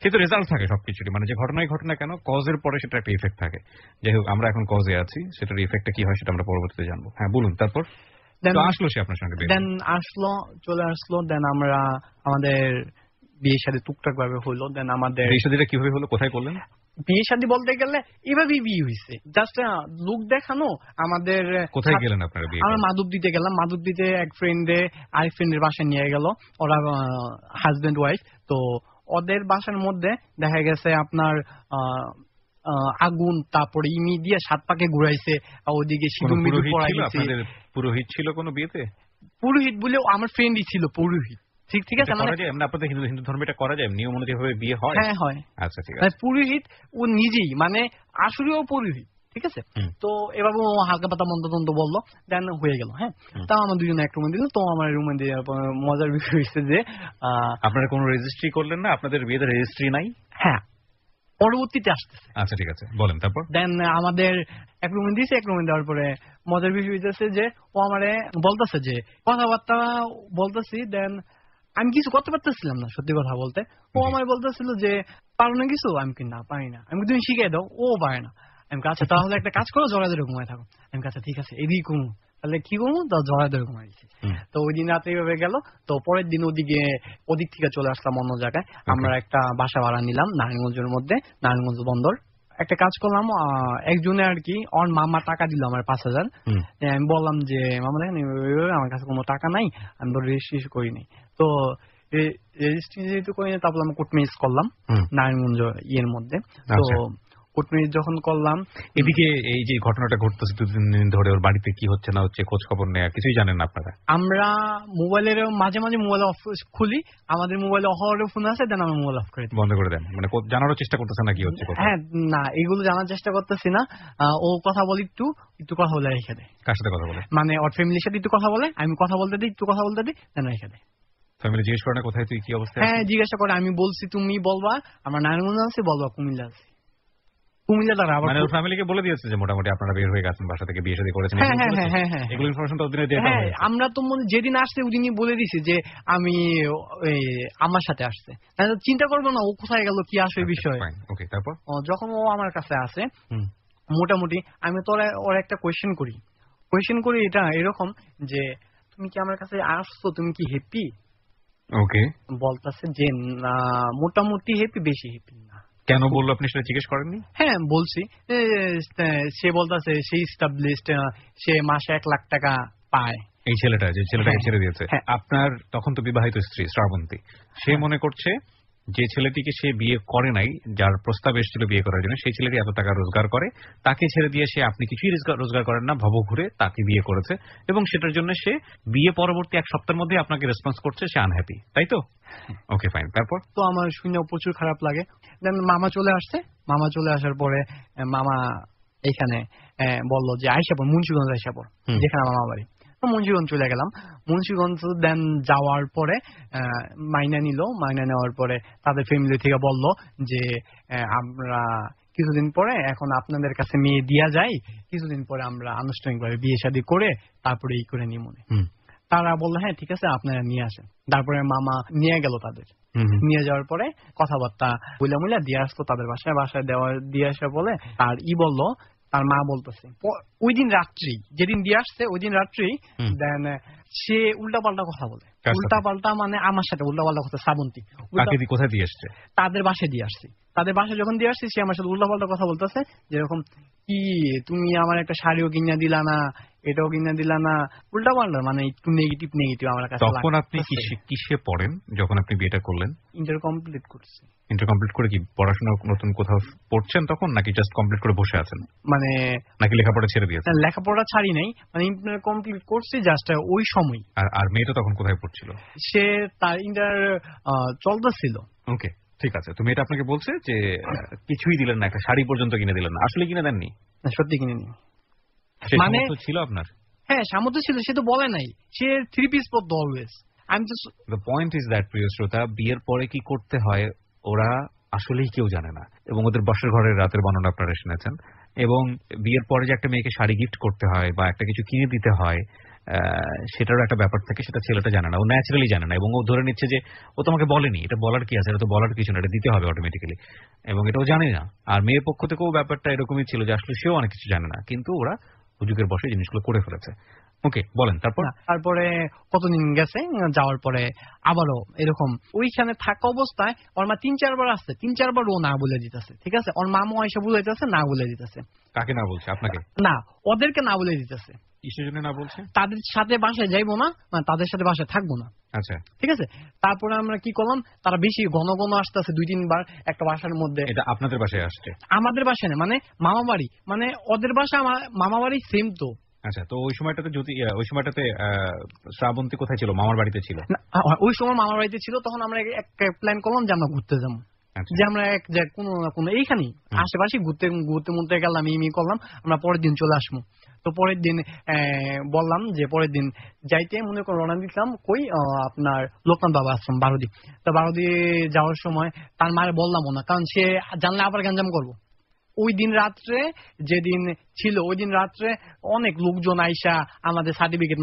কিন্তু রেজাল্ট থাকে সবকিছুরই। মানে যে ঘটনাই ঘটনা কেন, কজের পরে সেটা একটা ইফেক্ট থাকে। যাই হোক, আমরা এখন কজে আছি, সেটার ইফেক্টটা কি হয় সেটা আমরা পরবর্তীতে জানবো। হ্যাঁ বলুন, তারপর আসলো সে আপনার সঙ্গে? দেন চলে আসলো। দেন আমরা আমাদের বিয়ে শাদী টুকটাক ভাবে হলো। দেন আমাদের বিয়ে শাদীটা কিভাবে হলো, কোথায় করলেন? বিয়ে শাদী বলতে গেলে এভাবেই বিয়ে হয়েছে, জাস্ট লুক দেখানো। আমাদের কোথায় গেলেন আপনারা বিয়ে? আমরা মাধবদীতে গেলাম। মাধবদীতে এক ফ্রেন্ডে আরেক ফ্রেন্ডের বাসায় নিয়ে গেল, ওরা হাজবেন্ড ওয়াইফ। তো ওদের বাসার মধ্যে দেখা গেছে আপনার আগুন, তারপরে ইমি দিয়ে 7 পাকে ঘুরাইছে, ওদিকে সিঁদুর মিদুর পরাইছে। পুরোহিত ছিল কোনো বিয়েতে? পুরোহিত বলেও আমার ফ্রেন্ডই ছিল পুরোহিত। ঠিক আছে, মানে আপনাদের হিন্দু ধর্মে এটা করা যায়, নিয়ম অনুযায়ী বিয়ে হয়? হ্যাঁ হয়। আচ্ছা ঠিক আছে। পুরোহিত ও নিজেই, মানে আসলেও পুরোহিত, ঠিক আছে। তো এভাবে ও হালকা পাতা মন্ত্র বললো, দেন হয়ে গেল। হ্যাঁ, তাও আমার দুজনে এক রুমে দিল। তো আমার রুমে দিয়ে মজার বিষয় হয়েছে যে আপনারা কোনো রেজিস্ট্রি করলেন না? আপনাদের বিয়েতে রেজিস্ট্রি নাই? হ্যাঁ, পরবর্তীতে আসতেছে। আচ্ছা ঠিক আছে, বলেন তারপর। দেন আমাদের এক রুমে দিয়েছে। এক রুমে দেওয়ার পরে মজার বিষয় হইতেছে যে ও আমারে বলতেছে যে কথাবার্তা বলতেছি। দেন আমি কিছু করতে পারতেছিলাম না, সত্যি কথা বলতে। ও আমার বলতেছিল যে পারো না কিছু, আমি কি না পারি না, আমি তুমি শিখিয়ে দাও, ও পারে না। আমি কাছে তাহলে একটা কাজ করো, জড়া ধরে ঘুমায় থাকো। আমি কাছে ঠিক আছে, এদিকে ঘুমো, তাহলে কি করবো, তা জড়া ধরে ঘুমাই দিচ্ছি। তো ওই দিন রাতে এইভাবে গেল। তো পরের দিন ওদিক থেকে চলে আসলাম অন্য জায়গায়। আমরা একটা বাসা ভাড়া নিলাম নারায়ণগঞ্জের মধ্যে, নারায়ণগঞ্জ বন্দর। একটা কাজ করলাম, একজনে আর কি ওর মামা টাকা দিল আমার 5,000। আমি বললাম যে মামা দেখেন আমার কাছে কোনো টাকা নাই, আমি তো রেজিস্ট্রি করিনি। তো রেজিস্ট্রি যেহেতু করিনি, তারপর আমি কোর্ট ম্যারেজ করলাম নারায়ণগঞ্জ ইয়ের মধ্যে। তো কোর্ট ম্যারেজ যখন করলাম, এদিকে এই যে ঘটনাটা ঘটতেছে 2-3 দিন ধরে, ওর বাড়িতে কি হচ্ছে না হচ্ছে খোঁজ খবর নেয়া কিছুই জানেন না আপনারা? আমরা মোবাইলের মাঝে মাঝে মোবাইল অফ খুলি, আমাদের মোবাইলে অহরহ ফোন আছে, দেন আমরা মোবাইল অফ করে দিই। বন্ধ করে দেন, মানে জানারও চেষ্টা করতেছেন না কি হচ্ছে? হ্যাঁ, না এগুলো জানার চেষ্টা করতেছি না। ও কথা বলি, একটু কথা বলে রেখে দেয়। কার সাথে কথা বলে? মানে ওর ফ্যামিলির সাথে একটু কথা বলে, আমি কথা বলতে দিই, একটু কথা বলতে দিই, দেন রেখে দেয়। ফ্যামিলি জিজ্ঞেস করে না কোথায় তুই, কি অবস্থা? হ্যাঁ, জিজ্ঞাসা করে, আমি বলছি তুমি বলবা আমার নারায়ণগঞ্জ আছে, বলবা কুমিল্লা আছে। কুমিল্লা দ্বারা আবার মানে ওর ফ্যামিলিকে বলে দিয়েছে যে মোটামুটি আপনারা বের হয়ে গেছেন, বাসা থেকে বিয়ে শাদী করেছেন। হ্যাঁ, এগুলো ইনফরমেশন তো ওদিনে দেয়া হয়েছে। আমরা তো যেদিন আসছে ওদিনই বলে দিছি যে আমি আমার সাথে আসছে। চিন্তা করবো না ও কোথায় গেল, কি আসবে বিষয়। ওকে, তারপর যখন ও আমার কাছে আসে, মোটামুটি আমি তো ওর একটা কোয়েশ্চেন করি এটা এরকম যে তুমি কি আমার কাছে আসছো, তুমি কি হ্যাপি? ওকে, বলতেছে যে না, মোটামুটি হ্যাপি, বেশি হ্যাপি না। কেন বললো আপনি সেটা জিজ্ঞেস করেননি? হ্যাঁ, বলছি। সে বলতেছে সে এস্টাবলিশড, সে মাসে 1 লাখ টাকা পায়। এই ছেলেটা যে ছেলেটাকে ছেড়ে দিয়েছে, আপনার তখন তো বিবাহিত স্ত্রী শ্রাবন্তী, সে মনে করছে যে ছেলেটিকে সে বিয়ে করে নাই, যার প্রস্তাব এসেছিল বিয়ে করার জন্য, সেই ছেলেটি এত টাকা রোজগার করে, তাকে ছেড়ে দিয়ে সে আপনি কিছুই রোজগার করেন না, ভব ঘুরে তাকে বিয়ে করেছে, এবং সেটার জন্য সে বিয়ে পরবর্তী 1 সপ্তাহের মধ্যে আপনাকে রেসপন্স করছে, সে আনহ্যাপি, তাই তো? ওকে, ফাইন। তারপর তো আমার শুনে প্রচুর খারাপ লাগে। দেন মামা চলে আসছে, মামা চলে আসার পরে মামা এখানে বললো যে আইসা পড়, মুন্সিগঞ্জ আইসা পড়, যেখানে মামা বাড়ি। মুন্সিগঞ্জ চলে গেলাম। মুন্সিগঞ্জ দেন যাওয়ার পরে মাইনা নেওয়ার পরে তাদের ফ্যামিলি থেকে বলল যে আমরা কিছুদিন পরে এখন আপনাদের কাছে মেয়ে দিয়া যায়, কিছুদিন পরে আমরা আনুষ্ঠানিকভাবে বিয়ে শাদী করে তারপরে এই করে নিই মনে। তারা বললো হ্যাঁ ঠিক আছে, আপনারা নিয়ে আসেন। তারপরে মামা নিয়ে গেল তাদের। নিয়ে যাওয়ার পরে কথাবার্তা বইলা দিয়ে আসতো তাদের বাসায় দিয়ে আসা বলে। আর বললো, তার মা বলতেছে ওই দিন রাত্রি, যেদিন দিয়ে আসছে ওই দিন রাত্রি, দেন সে উল্টাপাল্টা কথা বলে। উল্টাপাল্টা মানে আমার সাথে উল্টাপাল্টা কথা। শ্রাবন্তী কোথায় দিয়ে আসছে? তাদের বাসায় দিয়ে আসছি। তাদের বাসায় যখন দিয়ে আসছি, সে আমার সাথে উল্টাপাল্টা কথা বলতেছে, যেরকম কি তুমি আমার একটা শাড়িও কিনা দিলা না, এটাও কিনা দিলা না, উল্টাপাল্টা, মানে একটু নেগেটিভ আমার কাছে। তখন আপনি কিসে পড়েন যখন আপনি বিয়েটা করলেন? ইন্টার কমপ্লিট করছি। ইন্টার কমপ্লিট করে কি পড়াশোনা নতুন কোথাও পড়ছেন তখন, নাকি জাস্ট কমপ্লিট করে বসে আছেন? মানে নাকি লেখাপড়া ছেড়ে দিয়েছেন? লেখাপড়া ছাড়ি নাই, মানে ইন্টার কমপ্লিট করছি জাস্ট ওই সময়। আর মেয়েটা তখন কোথায় পড়ছিল? সে তার ইন্টার চলতেছিল। ওকে, ঠিক আছে। তো মেয়েটা আপনাকে বলছে যে কিছুই দিলেন না, একটা শাড়ি পর্যন্ত কিনে দিলেন না। আসলে কিনে দেননি? সত্যি কিনে নি। মানে ছিল আপনার? হ্যাঁ, সামর্থ্য ছিল, সে তো বলে নাই। সে 3 পিস পরতো always. The point is that, প্রিয় শ্রোতা, বিয়ের পরে কি করতে হয় ওরা আসলেই কেউ জানে না, এবং ওদের বসের ঘরের রাতের বর্ণনা আপনারা শুনেছেন। এবং বিয়ের পরে যে একটা মেয়েকে শাড়ি গিফট করতে হয় বা একটা কিছু কিনে দিতে হয়, সেটারও একটা ব্যাপার থাকে, সেটা ছেলেটা জানে না, ও ন্যাচারালি জানে না, এবং ও ধরে নিচ্ছে যে ও তোমাকে বলেনি, এটা বলার কি আছে, এটা তো বলার কিছু না, এটা দিতে হবে অটোমেটিক্যালি, এবং এটাও জানে না। আর মেয়ের পক্ষ থেকেও ব্যাপারটা এরকমই ছিল যে আসলে সেও অনেক কিছু জানে না, কিন্তু ওরা হুজুকের বসে জিনিসগুলো করে ফেলেছে। ওকে, বলেন। তারপরে কতদিন গেছে, যাওয়ার পরে আবারও এরকম ওইখানে থাকা অবস্থায় ওর মা 3-4 বার আসছে, 3-4 বার ও না বলে দিতেছে। ঠিক আছে, ওর মামা এসে বুঝাইতেছে, না বলে দিতেছে। কাকে না বলছে? আপনাকে? না, ওদেরকে না বলে দিতেছে। কিসের জন্য না বলছে? তাদের সাথে বাসায় যাইবো না, তাদের সাথে বাসায় থাকবো না। আচ্ছা, ঠিক আছে। তারপরে আমরা কি করলাম, তারা বেশি ঘন আসতেছে 2-3 বার একটা বাসার মধ্যে। এটা আপনাদের বাসায় আসছে? আমাদের বাসায় না, মানে মামা বাড়ি, মানে ওদের বাসা আমার মামা বাড়ি সেম তো। আচ্ছা, তো ওই সময়টাতে শ্রাবন্তী কোথায় ছিল? মামার বাড়িতে ছিল? ওই সময় মামার বাড়িতে ছিল। তখন আমরা একটা প্ল্যান করলাম যে আমরা ঘুরতে যাবো, যে আমরা কোনো না কোনো এইখানে আশেপাশে ঘুরতে গেলাম, করলাম, আমরা পরের দিন চলে আসবো। তো পরের দিন বললাম যে পরের দিন যাইতে মনে করো রওনা দিতাম কই, আপনার লোকনাথ বাবা আশ্রম বারোদি। তো বারোদি যাওয়ার সময় তার মারে বললামও না, কারণ সে জানলে আবার গ্যাঞ্জাম করবো। ওই দিন রাত্রে যেদিন ছিল, ওই দিন রাত্রে অনেক লোকজন আইসা আমাদের সার্টিফিকেট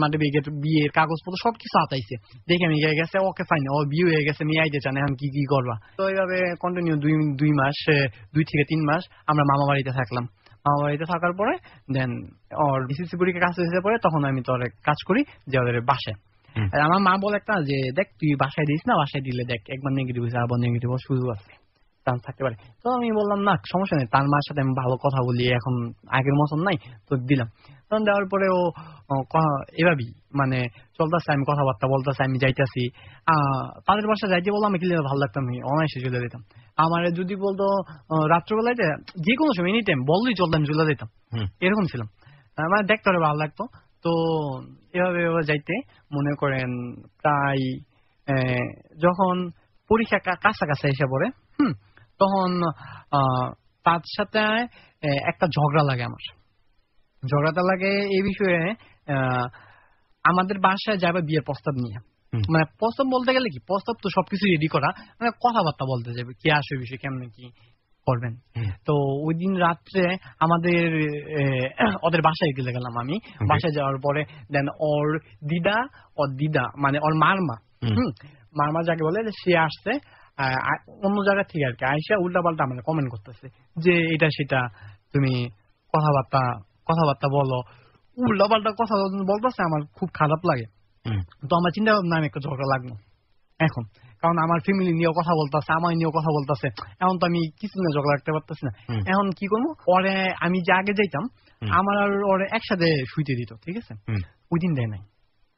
বিয়ের কাগজপত্র সবকিছু আতাইছে। দেখে আমি গেছে ওকে ফাইন, ও বিয়ে হয়ে গেছে, মেয়ে আইতে চান, এখন কি করবা। তো এইভাবে কন্টিনিউ 2 থেকে 3 মাস আমরা মামা বাড়িতে থাকলাম। মামা বাড়িতে থাকার পরে দেন ওর বিসিসি পরীক্ষা কাজ হয়েছে পরে, তখন আমি তোর কাজ করি যে ওদের বাসায়। আমার মা বলে একটা যে দেখ তুই বাসায় দিস না, বাসায় দিলে দেখ একবার নেগেটিভ হয়েছে, আবার নেগেটিভ সুযোগ আছে, থাকতে পারে। তো আমি বললাম না সমস্যা নেই, তার মার সাথে আমি ভালো কথা বলি, এখন আগের মতন নাই, তো দিলাম। তখন দেওয়ার পরে ও এভাবেই মানে চলতেছে, আমি কথাবার্তা বলতেছে, আমি যাইতেছি তাদের বাসা যাইতে বললো আমি ক্লিয়ার ভালো লাগতাম, আমি অনায়াসে চলে যেতাম। আমার যদি বলতো রাত্রবেলায় যে কোনো সময় এনি টাইম বললেই চলতাম, চলে যেতাম, এরকম ছিলাম। মানে দেখতে পারে ভালো লাগতো। তো এভাবে যাইতে মনে করেন প্রায় যখন পরীক্ষা কাছাকাছি এসে পড়ে তখন তার সাথে একটা ঝগড়া লাগে আমার। ঝগড়াটা লাগে এই বিষয়ে আমাদের বাসায় যাবে বিয়ের প্রস্তাব নিয়ে। মানে প্রস্তাব বলতে গেলে কি, প্রস্তাব তো সবকিছু রেডি করা, মানে কথাবার্তা বলতে যাবে কে আসবে বিষয়ে কেমনে কি করবেন। তো ওই দিন রাত্রে আমাদের ওদের বাসায় গেলাম আমি। বাসায় যাওয়ার পরে দেন ওর দিদা মানে ওর মারমা যাকে বলে সে আসছে অন্য জায়গা থেকে আর কি, আইসা উল্টা পাল্টা আমাদের কমেন্ট করতেছে যে এটা সেটা তুমি কথাবার্তা বলো, উল্টা পাল্টা কথা বলতেছে। আমার খুব খারাপ লাগে। তো আমার চিন্তা ভাবনা আমি একটা ঝগড়া লাগলো এখন, কারণ আমার ফ্যামিলি নিয়েও কথা বলতেছে, আমার নিয়েও কথা বলতেছে, এখন তো আমি কিছু না ঝগড়া রাখতে পারতেছি না। এখন কি করবো, ওরে আমি যে আগে যাইতাম আমার আর ওরে একসাথে শুইতে দিত, ঠিক আছে, ওই দিন দেয় নাই।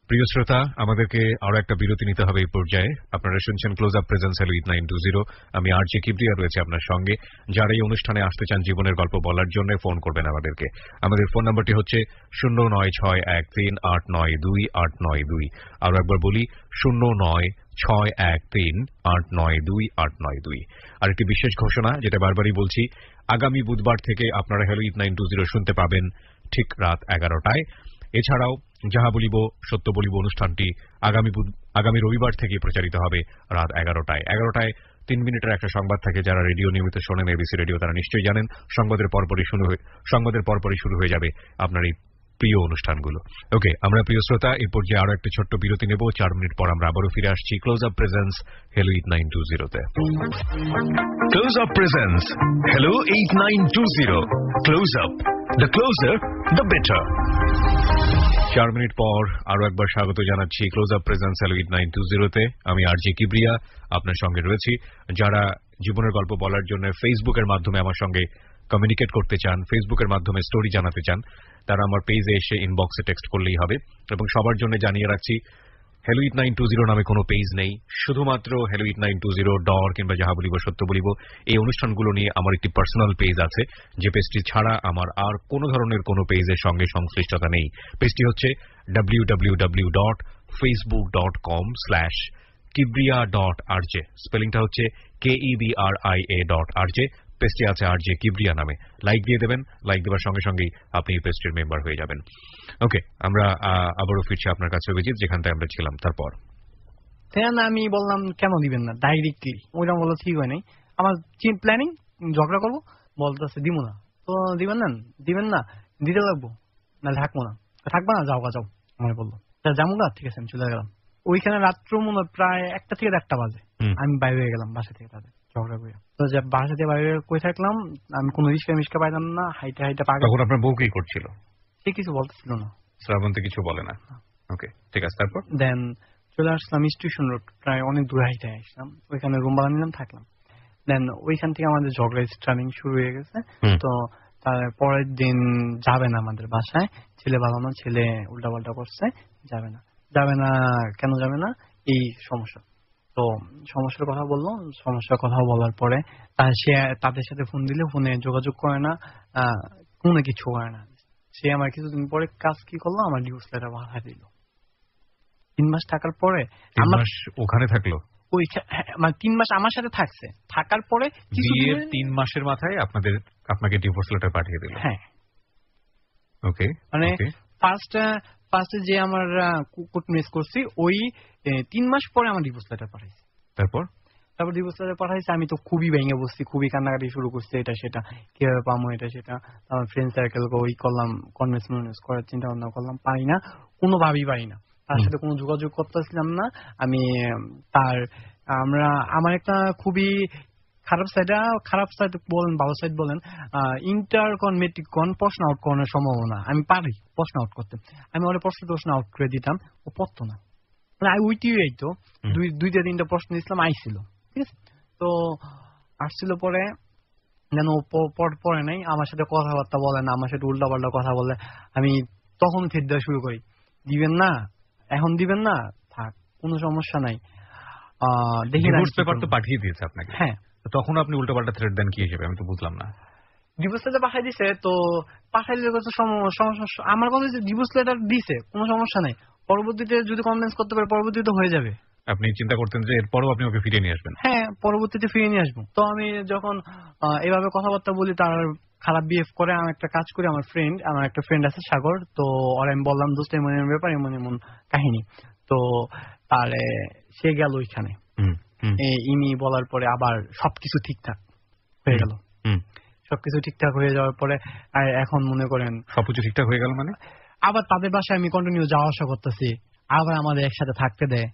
প্রিয় শ্রোতা, আমাদেরকে আরো একটা বিরতি নিতে হবে এই পর্যায়ে। আপনারা শুনছেন close up presence hello eight 920। আমি আরজে কিবরিয়া রয়েছে আপনার সঙ্গে। যারা এই অনুষ্ঠানে আসতে চান জীবনের গল্প বলার জন্য ফোন করবেন আমাদেরকে। আমাদের ফোন নাম্বারটি হচ্ছে 09613892892। আরো একবার বলি 09613892892। আরেকটি বিশেষ ঘোষণা, যেটা বারবারই বলছি, আগামী বুধবার থেকে আপনারা হ্যালো ইট 920 শুনতে পাবেন ঠিক রাত 11টায়। এছাড়াও যাহা বলিব সত্য বলিব অনুষ্ঠানটি আগামী রবিবার থেকে প্রচারিত হবে রাত 11টায়। 11টায় 3 মিনিটের একটা সংবাদ থাকে। যারা রেডিও নিয়মিত শোনেন এবিসি রেডিও তারা নিশ্চয়ই জানেন। সংবাদের পরপরই শুরু হয়ে যাবে আপনার এই প্রিয় অনুষ্ঠানগুলো। ওকে, আমরা প্রিয় শ্রোতা এই পর্যায়ে আরো একটা ছোট্ট বিরতি নেব। 4 মিনিট পর আমরা আবারও ফিরে আসছি close up presence hello eight 920-তে। Close up presence hello eight 920। Close up, the closer the better. 4 minute পর আরো একবার স্বাগত জানাচ্ছি close up presence hello eight 920-তে। আমি আরজে কিবরিয়া আপনার সঙ্গে রয়েছি। যারা জীবনের গল্প বলার জন্য ফেসবুকের মাধ্যমে আমার সঙ্গে কমিউনিকেট করতে চান, ফেসবুকের মাধ্যমে স্টোরি জানাতে চান, তারা আমার পেজে এসে ইনবক্সে টেক্সট করলেই হবে। এবং সবার জন্য জানিয়ে রাখছি, হ্যালো ইট 920 নামে কোনো পেজ নেই। শুধুমাত্র হ্যালো ইট 920 ডর কিংবা যাহা বলিব সত্য বলিব এই অনুষ্ঠানগুলো নিয়ে আমার একটি পার্সোনাল পেজ আছে, যে পেজটি ছাড়া আমার আর কোনো ধরনের কোনো পেজের সঙ্গে সংশ্লিষ্টতা নেই। পেজটি হচ্ছে www.facebook.com/kibria.rj। স্পেলিংটা হচ্ছে KEBRIA.RJ। পেজটি আছে আরজে কিবরিয়া নামে। লাইক দিয়ে দেবেন। লাইক দেওয়ার সঙ্গে সঙ্গেই আপনি এই পেজটির মেম্বার হয়ে যাবেন। ওকে, আমরা আবারও ফিরছি আপনার কাছে অভিজিৎ, যেখান থেকে আমরা ছিলাম। তারপর আমি বললাম কেন দিবেন না ডাইরেক্টলি, ওইটা বললো ঠিক হয় নাই। আমার প্ল্যানিং ঝগড়া করবো, বলতেছে দিব না। তো দিবেন না দিতে লাগবো, না থাকবো না। থাকবো না, যাও যাও আমার বললো। যাবো না, ঠিক আছে আমি চলে গেলাম। ওইখানে রাত্র মনে প্রায় 1টা থেকে 1টা বাজে আমি বাইরে হয়ে গেলাম বাসা থেকে, তাদের ঝগড়া করে। তো বাসা থেকে বাইরে কই থাকলাম, আমি কোনো রিস্কা পাইলাম না, হাইটে পাগল। তখন আপনার বউ কি করছিল? সে কিছু বলতেছিল না। শ্রাবন্তী কিছু বলে না? ওকে, ঠিক আছে। তারপর দেন চলে আসলাম স্টেশন রোড, প্রায় অনেক দূরে হাইটে আসলাম। ওইখানে রুম ভাড়া নিলাম, থাকলাম। দেন ওইখান থেকে আমাদের ঝগড়া স্টার্টিং শুরু হয়ে গেছে। তো তার পরের দিন যাবে না আমাদের বাসায়, ছেলে ভালো না, ছেলে উল্টাপাল্টা করছে, যাবে না কেন যাবে না, এই সমস্যা। তো সমস্যার কথা বললো, সমস্যার কথা বলার পরে সে তাদের সাথে ফোন দিলে ফোনে যোগাযোগ করে না, কোনো কিছু করে না। সে আমার কিছুদিন পরে কাজ কি করলো, আমার ডিভোর্স লেটার পাঠিয়ে দিল। 3 মাস থাকার পরে আমার ওখানে থাকলো, ওই মানে 3 মাস আমার সাথে থাকছে, থাকার পরে বিয়ের 3 মাসের মাথায় আপনাকে ডিভোর্স লেটার পাঠিয়ে দিল। হ্যাঁ, ওকে। মানে ফার্স্টে যে আমার কোর্ট মিস করছি, ওই 3 মাস পরে আমার ডিভোর্স লেটার পাঠাইছে। তারপর ডিভোর্স লেটার পাঠাইছে, আমি তো খুবই ভেঙে বসছি, খুবই কান্নাকাটি শুরু করছি, এটা সেটা কিভাবে পাবো, এটা সেটা। আমার ফ্রেন্ড সার্কেল ওই করলাম, কনভিন্স করার চিন্তা ভাবনা করলাম, পারি না, কোনোভাবেই পারি না। তার সাথে কোনো যোগাযোগ করতেছিলাম না আমি। আমার একটা খুবই খারাপ সাইড বলেন, ভালো সাইড বলেন, ইন্টার কন মেট্রিক কন প্রশ্ন আউট করানোর সম্ভাবনা, আমি পারি প্রশ্ন আউট করতে। আমি ওরা প্রশ্ন আউট করে দিতাম, ও পড়তো না, মানে উইটি হইতো। 2-3টা প্রশ্ন দিয়েছিলাম, আইছিল, ঠিক আছে। তো আসছিল পরে যেন পড়ে নাই, আমার সাথে কথাবার্তা বলে না, আমার সাথে উল্টা পাল্টা কথা বলে। আমি তখন থ্রেট দেওয়া শুরু করি, দিবেন না, এখন দিবেন না, থাক কোনো সমস্যা নাই, দেখি ডিভোর্স পেপার তো পাঠিয়ে দিয়েছে আপনাকে। হ্যাঁ, তখন আপনি উল্টোপাল্টা থ্রেট দেন কি হিসেবে, আমি তো বুঝলাম না। ডিভোর্স লেটার পাঠাই দিছে, তো পাঠাইলে সমস্যা, আমার কথা হচ্ছে ডিভোর্স লেটার দিছে, কোনো সমস্যা নাই, পরবর্তীতে যদি কনভিন্স করতে পারে পরবর্তীতে হয়ে যাবে। আপনি চিন্তা করতেন যে এরপরও আপনি ওকে ফিরিয়ে নিয়ে আসবেন? হ্যাঁ, পরবর্তীতে ফিরিয়ে নিয়ে আসবো। তো আমি যখন এভাবে কথাবার্তা বলি, তার খারাপ বিহেভ করে, আমি একটা কাজ করি, আমার একটা ফ্রেন্ড আছে সাগর, তো ওর আমি বললাম দোস্ত এমন এমন ব্যাপার, এমন এমন কাহিনী, তো তারে সে গেল ওইখানে, ইনি বলার পরে আবার সবকিছু ঠিকঠাক হয়ে গেল। সবকিছু ঠিকঠাক হয়ে যাওয়ার পরে এখন মনে করেন সবকিছু ঠিকঠাক হয়ে গেল মানে আবার তাদের বাসায় আমি কন্টিনিউ যাওয়া আসা করতেছি, আবার আমাদের একসাথে থাকতে দেয়,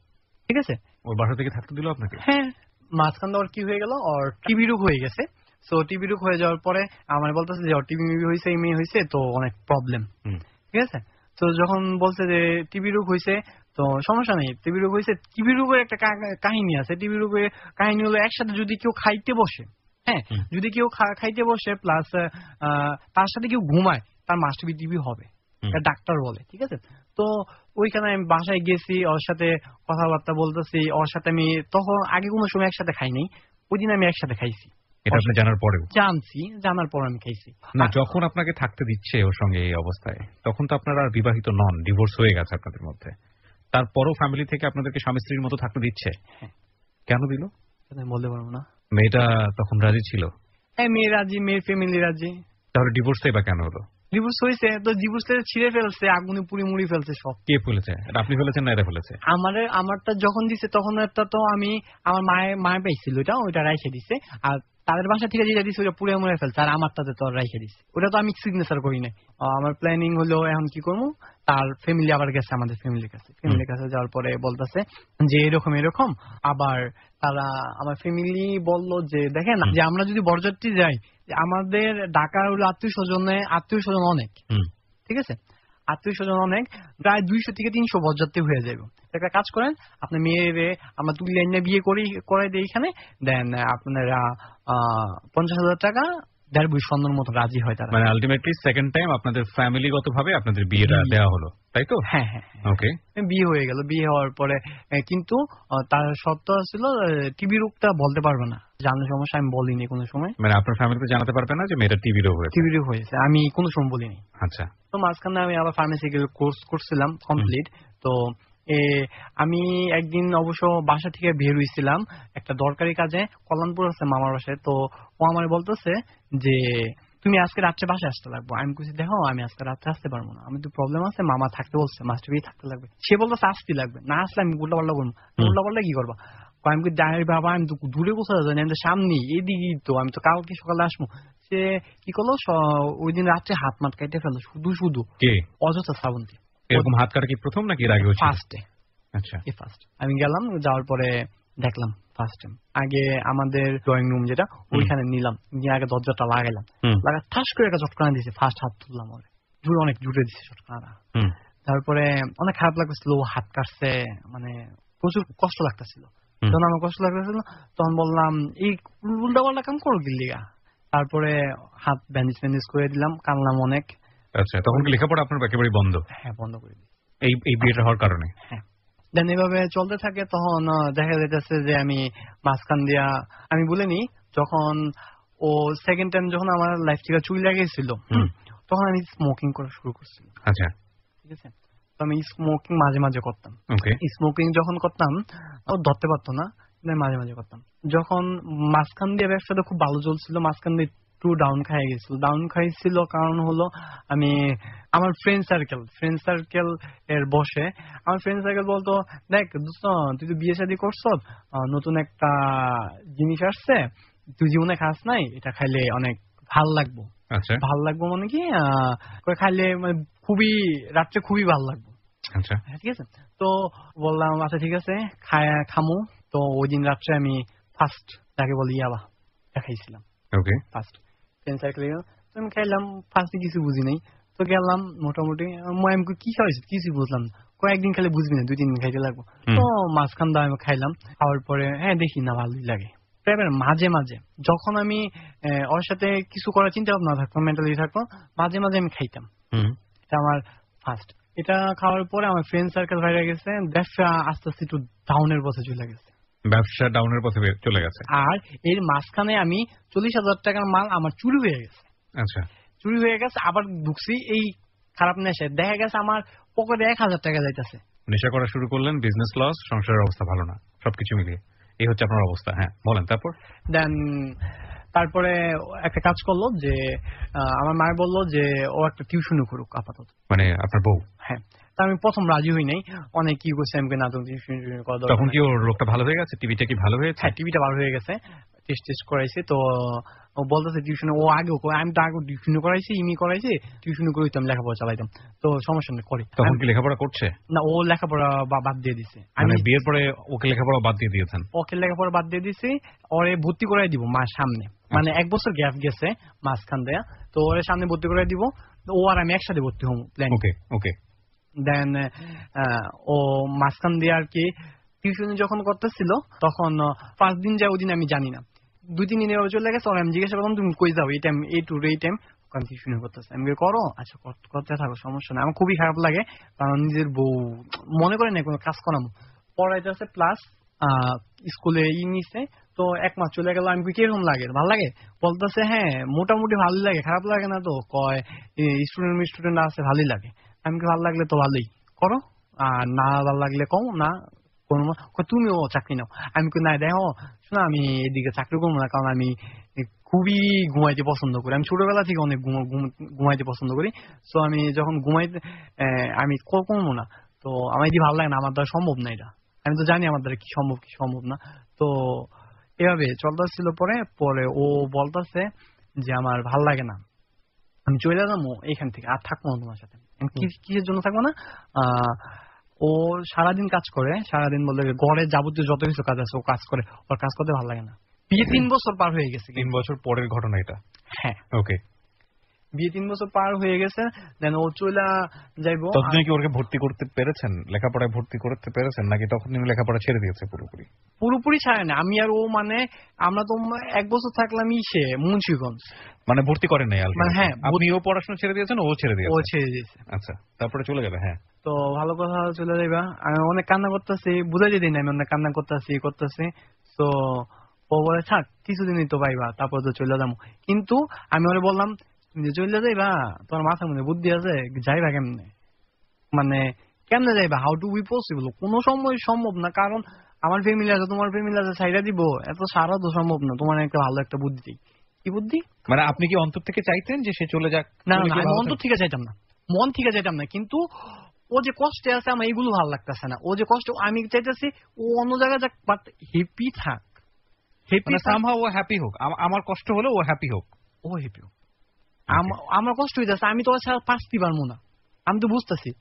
ঠিক আছে। ওর বাসা থেকে থাকতে দিল আপনাকে? হ্যাঁ, মাঝখান ওর কি হয়ে গেল, ওর টিবি রোগ হয়ে গেছে। সো টিবি রোগ হয়ে যাওয়ার পরে আমার বলতেছে যে ওর টিবি হয়েছে, এই মেয়ে হয়েছে, তো অনেক প্রবলেম, ঠিক আছে। তো যখন বলছে যে টিবি রোগ হয়েছে, তো সমস্যা নেই, টিবি রোগ হয়েছে, টিবি রোগের একটা কাহিনী আছে। টিবি রোগের কাহিনী হলো একসাথে যদি কেউ খাইতে বসে, হ্যাঁ, যদি কেউ খাইতে বসে প্লাস তার সাথে কেউ ঘুমায়, তার মাস্ট বি টিবি হবে, ডাক্তার বলে, ঠিক আছে। তো ওইখানে আমি বাসায় গেছি, ওর সাথে কথাবার্তা বলতেছি, ওর সাথে আমি তখন আগে কোনো সময় একসাথে খাইনি, ওই দিন আমি একসাথে খাইছি। এটা আপনি জানার পরেও? জানার পর আমি খাইছি। না, যখন আপনাকে থাকতে দিচ্ছে ওর সঙ্গে এই অবস্থায়, তখন তো আপনারা আর বিবাহিত নন, ডিভোর্স হয়ে গেছে আপনাদের মধ্যে, তারপরও ফ্যামিলি থেকে আপনাদেরকে স্বামী স্ত্রীর মতো থাকতে দিচ্ছে? কেন দিল বলতে পারবো না। মেয়েটা তখন রাজি ছিল? হ্যাঁ, মেয়ে রাজি, মেয়ের ফ্যামিলি রাজি। তাহলে ডিভোর্সটাই বা কেন হলো? ডিভোর্স হয়েছে, তো ডিভোর্স ছিঁড়ে ফেলছে, আগুনে পুড়ি মুড়ি ফেলছে সব। কে ফেলেছে? আপনি ফেলেছেন না এরা ফেলেছে? আমারটা যখন দিছে তখন একটা তো আমি আমার মায়ের পাইছিল, ওইটা রাইখে দিছে, আর তাদের বাসা থেকে যেটা দিছে ওইটা পুড়ে মুড়ে ফেলছে, আর আমারটাতে তো রাইখে দিছে, ওটা তো আমি সিগনেচার করি নাই। আমার প্ল্যানিং হলো এখন কি করবো, তার ফ্যামিলি আবার গেছে আমাদের ফ্যামিলির কাছে যাওয়ার পরে বলতেছে যে এরকম, আবার তারা আমার ফ্যামিলি বললো যে দেখেন যে আমরা যদি বরযাত্রী যাই, আমাদের ঢাকার হলো আত্মীয় স্বজন অনেক, ঠিক আছে, আত্মীয়-স্বজন অনেক, প্রায় 200 থেকে 300 বরযাত্রী হয়ে যাবে। একটা কাজ করেন, আপনি মেয়েরে আমরা তুলে এনে বিয়ে করাই দিই এখানে, দেন আপনারা 50,000 টাকা 1.5 বই স্বর্ণের মতো রাজি হয় তারা। মানে আলটিমেটলি সেকেন্ড টাইম আপনাদের ফ্যামিলিগত ভাবে আপনাদের বিয়েটা দেওয়া হলো, তাই তো? হ্যাঁ, ওকে, বিয়ে হয়ে গেল। বিয়ে হওয়ার পরে কিন্তু তার শর্ত ছিল টিবি রোগটা বলতে পারবে না, জানার সমস্যা আমি বলিনি কোনো সময়। মানে আপনার ফ্যামিলিতে জানাতে পারবে না যে মেয়েটা টিবি রোগ হয়েছে? আমি কোনো সময় বলিনি। আচ্ছা। তো মাঝখানে আমি আবার ফার্মেসিক্যাল কোর্স করছিলাম কমপ্লিট। তো আমি একদিন অবশ্য বাসা থেকে বের হয়েছিলাম একটা দরকারি কাজে, কল্যাণপুর আছে মামার বাসায়। তো ও আমার বলতেছে যে তুমি আজকে রাত্রে বাসায় আসতে লাগবো। আমি বলছি দেখো আমি আজকে রাত্রে আসতে পারবো না, আমি তো প্রবলেম আছে, মামা থাকতে বলছে, মাস্টার বি থাকতে লাগবে। সে বলতেছে আসতে লাগবে, না আসলে আমি উল্টা পাল্টা করবো। উল্টা পাল্টা কি করবা? আমি ডায়ের বাবা, আমি তো দূরে কোথাও জানি, আমি তো সামনে এদিকে, তো আমি তো কালকে সকালে আসবো। সে কি করলো, ওই দিন রাত্রে হাত মাত কাটে ফেলো, শুধু অযথা শ্রাবন্তী। এরকম হাত কাটা কি প্রথম নাকি এর আগে? ফার্স্টে। আচ্ছা, ফার্স্ট আমি গেলাম, যাওয়ার পরে দেখলাম ফার্স্ট টাইম আগে আমাদের ড্রয়িং রুম যেটা, ওইখানে নিলাম, নিয়ে আগে দরজাটা লাগাইলাম, ঠাস করে একটা চটকানা দিয়েছে, ফার্স্ট হাত তুললাম, অনেক জুড়ে দিচ্ছে চটকানাটা। তারপরে অনেক খারাপ লাগতেছিল, হাত কাটছে, মানে প্রচুর কষ্ট লাগতেছিল। যখন আমার কষ্ট লাগতেছিল তখন বললাম এই উল্টা পাল্টা কাম করো গিল্লিগা। তারপরে হাত ব্যান্ডেজ করে দিলাম, কানলাম অনেক। আচ্ছা, তখন কি লেখাপড়া আপনার একেবারে বন্ধ? হ্যাঁ, বন্ধ করে দিই এই বিয়েটা হওয়ার কারণে। হ্যাঁ, দেন এভাবে চলতে থাকে। তখন দেখা যাইতেছে যে আমি মাঝখান দিয়া, আমি বলিনি, যখন ও সেকেন্ড টাইম যখন আমার লাইফ থেকে চুইলা গেছিল, তখন আমি স্মোকিং করা শুরু করছিলাম। আচ্ছা, ঠিক আছে। তো আমি স্মোকিং মাঝে মাঝে করতাম। স্মোকিং যখন করতাম ও ধরতে পারতো না, মাঝে মাঝে করতাম। যখন মাঝখান দিয়ে ব্যবসাটা খুব ভালো চলছিল, মাঝখান দিয়ে একটু ডাউন খাইছিল। কারণ হলো আমি আমার ফ্রেন্ড সার্কেল এর বসে, আমার ফ্রেন্ড সার্কেল বলতো দেখ দোস্ত, তুই তো বিয়ে শাদী করছ, নতুন একটা জিনিস আসছে, তুই জীবনে খাস নাই, এটা খাইলে অনেক ভাল লাগবো। ভাল লাগবো মানে কি, খাইলে মানে রাত্রে খুবই ভাল লাগবে। আচ্ছা, ঠিক আছে। তো বললাম আচ্ছা ঠিক আছে, খামু। তো ওই দিন রাত্রে আমি ফার্স্ট যাকে বলি ইয়াবা খাইছিলাম। ফার্স্ট ফ্রেন্ড সার্কেলে আমি খাইলাম, ফার্স্টে কিছু বুঝি নাই। তো গেলাম মোটামুটি, কি খাওয়াইছি কিছু বুঝলাম না। কয়েকদিন খেলে বুঝবি না, 2-3 দিন খাইতে লাগবো। তো মাঝখান দিয়ে আমি খাইলাম, খাওয়ার পরে হ্যাঁ দেখি না ভালোই লাগে। মাঝে মাঝে যখন আমি ওর সাথে কিছু করার চিন্তা ভাবনা থাকতো, মেন্টালি থাকতো, মাঝে মাঝে আমি খাইতাম। আমার ফার্স্ট। এটা খাওয়ার পরে আমার ফ্রেন্ড সার্কেল বাইরে গেছে, ব্যবসা আস্তে আস্তে একটু ডাউনের পথে চলে গেছে। ব্যবসা ডাউনের পথে চলে গেছে। আর এর মাঝখানে আমি 40,000 টাকার মাল আমার চুরি হয়ে গেছে। আচ্ছা, চুরি হয়ে গেছে, আবার ঢুকছি এই খারাপ নেশায়, দেখা গেছে আমার পকেটে 1,000 টাকা যাইতেছে। নেশা করা শুরু করলেন, বিজনেস লস, সংসারের অবস্থা ভালো না, সবকিছু মিলিয়ে এই হচ্ছে আপনার অবস্থা। হ্যাঁ বলেন, তারপর? দেন তারপরে একটা কাজ করলো যে আমার মায়ের বললো যে ও একটা টিউশনই করুক আপাতত, মানে আপনার বউ? হ্যাঁ। তা আমি প্রথম রাজি হই নাই, অনেক কি করছে আমাকে না, তুমি টিউশন করা দরকার। তখন কি ওর লোকটা ভালো হয়ে গেছে? টিভিটা কি ভালো হয়েছে? হ্যাঁ, টিভিটা ভালো হয়ে গেছে, টেস্ট করাইছে। তো ও বলতেছে টিউশনে, ও আগেও আমি তো আগে টিউশন করাইছি, করাইছি, টিউশন করে আমি লেখাপড়া চালাইতাম, তো সমস্যা নেই করি। তখন কি লেখাপড়া করছে? না, ও লেখাপড়া বাদ দিয়ে দিছে। আমি বিয়ের পরে ওকে লেখাপড়া বাদ দিয়ে দিয়েছেন? ওকে লেখাপড়া বাদ দিয়ে দিছি, ওরে ভর্তি করাই দিব মার সামনে, মানে 1 বছর গ্যাপ গেছে মাঝখান দেয়া, তো ওরে সামনে ভর্তি করাই দিব, ও আর আমি একসাথে ভর্তি হবো প্ল্যান। ওকে ওকে। দেন ও মাঝখান দিয়ে আর কি টিউশন যখন করতেছিল, তখন 5 দিন যায়, ওদিন আমি জানি না, 2-3 দিন এভাবে চলে গেছে। আমি জিজ্ঞাসা করলাম তুমি কই যাও এই টাইম, এই টু এই টাইম টিউশন করতেছে। আমি করো, আচ্ছা করতে থাকো, সমস্যা নাই। আমার খুবই খারাপ লাগে, কারণ নিজের বউ মনে করে না কোনো কাজ করামো, পড়াইতেছে প্লাস স্কুলে নিছে। তো 1 মাস চলে গেল, আমি কিরকম লাগে, ভালো লাগে? বলতেছে হ্যাঁ মোটামুটি ভালোই লাগে, খারাপ লাগে না। তো কয় স্টুডেন্ট আছে, ভালোই লাগে। আমি কি ভালো লাগলে তো ভালোই করো, আর না ভালো লাগলে কম না কোনো, তুমিও চাকরি নাও। আমি না দেখো শোনা, আমি এদিকে চাকরি করবো না, কারণ আমি খুবই ঘুমাইতে পছন্দ করি, আমি ছোটবেলা থেকে অনেক ঘুমাইতে পছন্দ করি। তো আমি যখন ঘুমাইতে আমি করবো না, তো আমার এটি ভালো লাগে না, আমার দ্বারা সম্ভব না এটা, আমি তো জানি আমার দ্বারা কি সম্ভব না। তো এভাবে চলতেছিল। পরে ও বলতেছে যে আমার ভাল লাগে না, আমি চলে যাবো এখান থেকে, আর থাকবো না তোমার সাথে। কিসের জন্য থাকবো না? ও সারাদিন কাজ করে, সারাদিন বলতে ঘরে যাবতীয় যত কিছু কাজ আছে ও কাজ করে, ওর কাজ করতে ভালো লাগে না। বিয়ে 3 বছর পার হয়ে গেছে। 3 বছর পরের ঘটনা এটা? হ্যাঁ। ওকে। বিয়ে 3 বছর পার হয়ে গেছে, দেন ও চলে যাইবো। তখন কি ওকে ভর্তি করতে পেরেছেন, লেখাপড়ায় ভর্তি করতে পেরেছেন, নাকি তখন তিনি লেখাপড়া ছেড়ে দিয়েছে পুরোপুরি? পুরোপুরি ছাড়ে না, আমি আর ও মানে আমরা তো 1 বছর থাকলাম মুন্সিগঞ্জ, মানে ভর্তি করেন নাই? হ্যাঁ, আপনিও পড়াশোনা ছেড়ে দিয়েছেন, ও ছেড়ে দিয়েছে? ও ছেড়ে দিয়েছে। আচ্ছা, তারপরে চলে যাবে। হ্যাঁ, তো ভালো কথা, চলে যাইবা। আমি অনেক কান্না করতেছি, বুঝাই দিই না আমি অনেক কান্না করতেছি। তো ও বলে থাক, কিছুদিনই তো পাইবা, তারপর তো চলে যাবো। কিন্তু আমি ওরে বললাম তুমি যে চলে যাইবা, তোমার মাথার মধ্যে বুদ্ধি আছে, যাইবা কেমনে, মানে কেমনে যাইবা, হাউ টু বি পসিবল? কোনো সময় সম্ভব না, কারণ আমার ফ্যামিলি আছে, তোমার ফ্যামিলি আছে, ছাইড়া দিব এত সারা তো সম্ভব না। তোমার একটা ভালো একটা বুদ্ধি। কি বুদ্ধি? মানে আপনি কি অন্তর থেকে চাইতেন যে সে চলে যাক? না, আমি অন্তর থেকে চাইতাম না, মন থেকে চাইতাম না, কিন্তু ও যে কষ্টে আছে আমার এইগুলো ভালো লাগতেছে না। ও যে কষ্ট, আমি চাইতেছি ও অন্য জায়গায় যাক, বাট হ্যাপি থাক, সামহাউ ও হ্যাপি হোক। আমার কষ্ট হলো ও হ্যাপি হোক, ও হ্যাপি হোক। আমার কষ্ট হইতেছে, আমি তো ওর সাথে পারতে পারবো না, আমি তো বুঝতেছি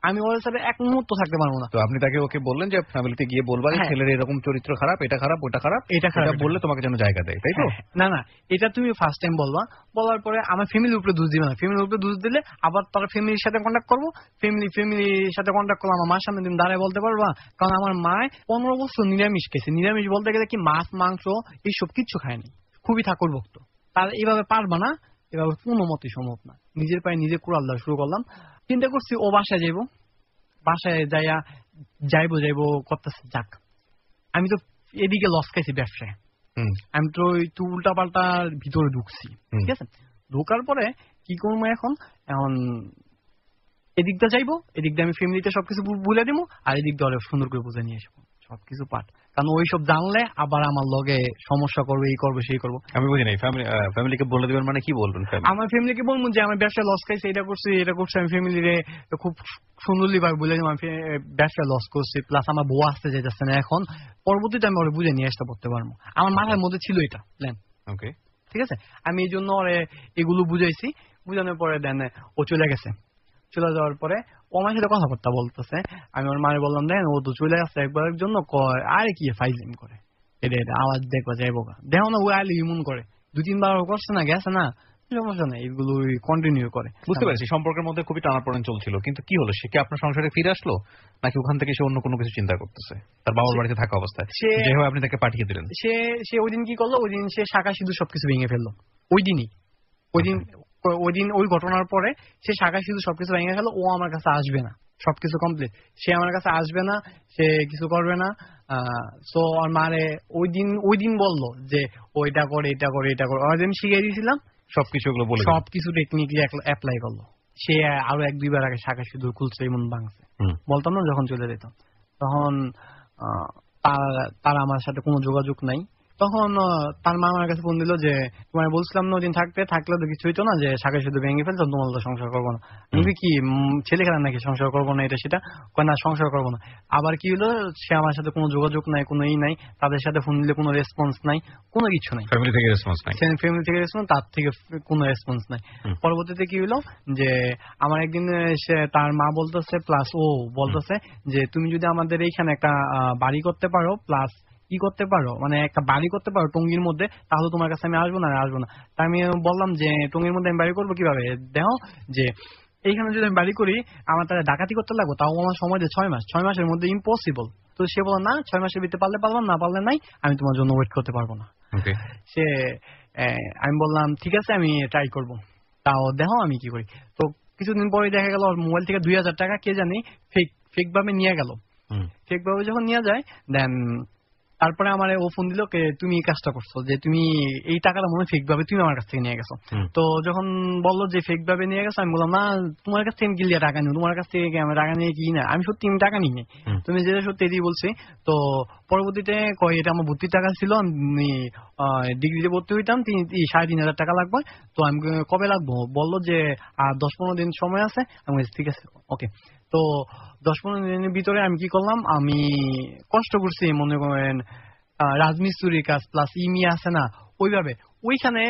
আমি ওর সাথে এক মুহূর্ত থাকতে পারবো না। তো আপনি তাকে ওকে বললেন যে ফ্যামিলিতে গিয়ে বলবা যে ছেলের এরকম চরিত্র খারাপ, এটা খারাপ, ওটা খারাপ, এটা বললে তোমাকে যেন জায়গা দেয়, তাই তো? না, এটা তুমি ফার্স্ট টাইম বলবা, বলার পরে আমার ফ্যামিলির উপরে দোষ দিবে না, ফ্যামিলির উপরে দোষ দিলে আবার তারা ফ্যামিলির সাথে কন্ট্যাক্ট করবো, ফ্যামিলির সাথে কন্ট্যাক্ট করলে আমার মার সামনে তুমি দাঁড়ায় বলতে পারবা, কারণ আমার মায় 15 বছর নিরামিষ খেয়েছে। নিরামিষ বলতে গেলে কি মাছ মাংস এইসব কিচ্ছু খায়নি, খুবই ঠাকুর ভক্ত। তার এইভাবে পারবা না, এভাবে কোনো মতেই সম্ভব না। নিজের পায়ে নিজে কুড়াল দেওয়া শুরু করলাম, চিন্তা করছি ও বাসায় যাইবো, বাসায় যাইবো করতেছে। যাক, আমি তো এদিকে লস খাইছি ব্যবসায়, আমি তো একটু উল্টা পাল্টার ভিতরে ঢুকছি, ঠিক আছে? ঢোকার পরে কি করবো এখন এদিকটা যাইবো, এদিকটা আমি ফ্যামিলিতে সবকিছু বলে দিব, আর এদিক দিয়ে সুন্দর করে বুঝে নিয়ে আসবো সবকিছু পাঠ, কারণ ওইসব জানলে আবার আমার লগে সমস্যা করবে, এই করবে সেই করবো। আমি বুঝি নাই, ফ্যামিলিকে বলে দিবেন মানে কি বলবেন? আমার ফ্যামিলিকে বলবো যে আমার ব্যবসায় লস খাইছে, এটা করছি, আমি ফ্যামিলিরে খুব সুন্দরলি ভাবে বলে আমি ব্যবসায় লস করছি, প্লাস আমার বউ আসতে যাইতেছে না, এখন পরবর্তীতে আমি ওরে বুঝে নিয়ে আসতে করতে পারবো। আমার মাথার মধ্যে ছিল এটা প্ল্যান, ওকে, ঠিক আছে? আমি এই জন্য ওরে এগুলো বুঝাইছি, বুঝানোর পরে দেন ও চলে গেছে। চলে যাওয়ার পরে ও আমার সাথে কথাবার্তা বলতেছে, আমি ওর মারে বললাম দেখেন ও তো চলে আসছে একবারের জন্য, কয় আরে কি ফাইজিং করে, এটা আওয়াজ দেখবা যাইবো, দেখো না ও আইলে ইমুন করে, 2-3 বার করছে না, গেছে না, সমস্যা নেই, এগুলো কন্টিনিউ করে। বুঝতে পারছি সম্পর্কের মধ্যে খুবই টানাপোড়েন চলছিল, কিন্তু কি হলো, সে কি আপনার সংসারে ফিরে আসলো, নাকি ওখান থেকে সে অন্য কোনো কিছু চিন্তা করতেছে তার বাবার বাড়িতে থাকা অবস্থায়, যেভাবে আপনি তাকে পাঠিয়ে দিলেন? সে ওই দিন কি করলো, ওই দিন সে শাঁখা সিঁদুর সবকিছু ভেঙে ফেললো, ওই দিনই, ওই দিন ওই ঘটনার পরে সে শাখা শুধু সবকিছু ভেঙে গেল, ও আমার কাছে আসবে না, সবকিছু কমপ্লিট, সে আমার কাছে আসবে না, সে কিছু করবে না। সো আর মারে ওই দিন বললো যে ওইটা করে এটা করে এটা করে, আমি শিখিয়ে দিয়েছিলাম সবকিছু টেকনিক্যালি অ্যাপ্লাই করলো। সে আরো 1-2 বার আগে শাখা সিঁদুর খুলছে, এমন ভাঙছে, বলতাম না যখন চলে যেতাম তখন তার আমার সাথে কোনো যোগাযোগ নাই। তখন তার মা আমার কাছে ফোন দিল যে তোমার বলছিলাম না ওদিন থাকলে তো কিছু হইতো না, যে শাখা শুধু ভেঙে ফেলতো, তোমার তো সংসার করবো না। আমি কি ছেলে খেলা নাকি সংসার করবো না, এটা সেটা না, সংসার করবো না। আবার কি হলো, সে আমার সাথে কোনো যোগাযোগ নাই, কোনো নাই, তাদের সাথে ফোন দিলে কোনো রেসপন্স নাই, কোনো কিছু নাই, ফ্যামিলি থেকে রেসপন্স, তার থেকে কোনো রেসপন্স নাই। পরবর্তীতে কি হলো যে আমার একদিন তার মা বলতেছে প্লাস ও বলতেছে যে তুমি যদি আমাদের এইখানে একটা বাড়ি করতে পারো, প্লাস কি করতে পারো, মানে একটা বাড়ি করতে পারো টঙ্গীর মধ্যে, তাহলে তোমার কাছে আমি আসবো না। তা আমি বললাম যে টঙ্গীর মধ্যে আমি বাড়ি করবো কিভাবে, দেখো যে এইখানে যদি আমি বাড়ি করি আমার তাহলে ডাকাতি করতে লাগবো, তাও আমার সময় যে 6 মাস, 6 মাসের মধ্যে ইম্পসিবল। তো সে বলল না, 6 মাসের ভিতরে পারলে পারলাম, না পারলে নাই, আমি তোমার জন্য ওয়েট করতে পারবো না। সে আমি বললাম ঠিক আছে আমি ট্রাই করবো, তাও দেখো আমি কি করি। তো কিছুদিন পরে দেখা গেল মোবাইল থেকে 2000 টাকা কে জানি ফেক ভাবে নিয়ে গেল। ফেক ভাবে যখন নিয়ে যায়, দেন তারপরে আমার ও ফোন দিল কে তুমি এই কাজটা করছো, যে তুমি এই টাকাটা মনে হয় ফেক ভাবে তুমি আমার কাছ থেকে নিয়ে গেছো। তো যখন বললো যে ফেক ভাবে নিয়ে গেছো, আমি বললাম না তোমার কাছ থেকে গিলিয়া টাকা নিও, তোমার কাছ থেকে আমি টাকা নিয়ে কি না, আমি সত্যি আমি টাকা নিই, তুমি যেটা সত্যি এটাই বলছি। তো পরবর্তীতে কয় এটা আমার ভর্তির টাকা ছিল, আমি ডিগ্রিতে ভর্তি হইতাম 3,500 টাকা লাগবে, তো আমি কবে লাগবো, বললো যে আর 10-15 দিন সময় আছে। আমি ঠিক আছে ওকে। তো 10-15 দিনের ভিতরে আমি কি করলাম, আমি কষ্ট করছি মনে করেন রাজমিস্ত্রির কাজ প্লাস ইমি আছে না, ওইভাবে ওইখানে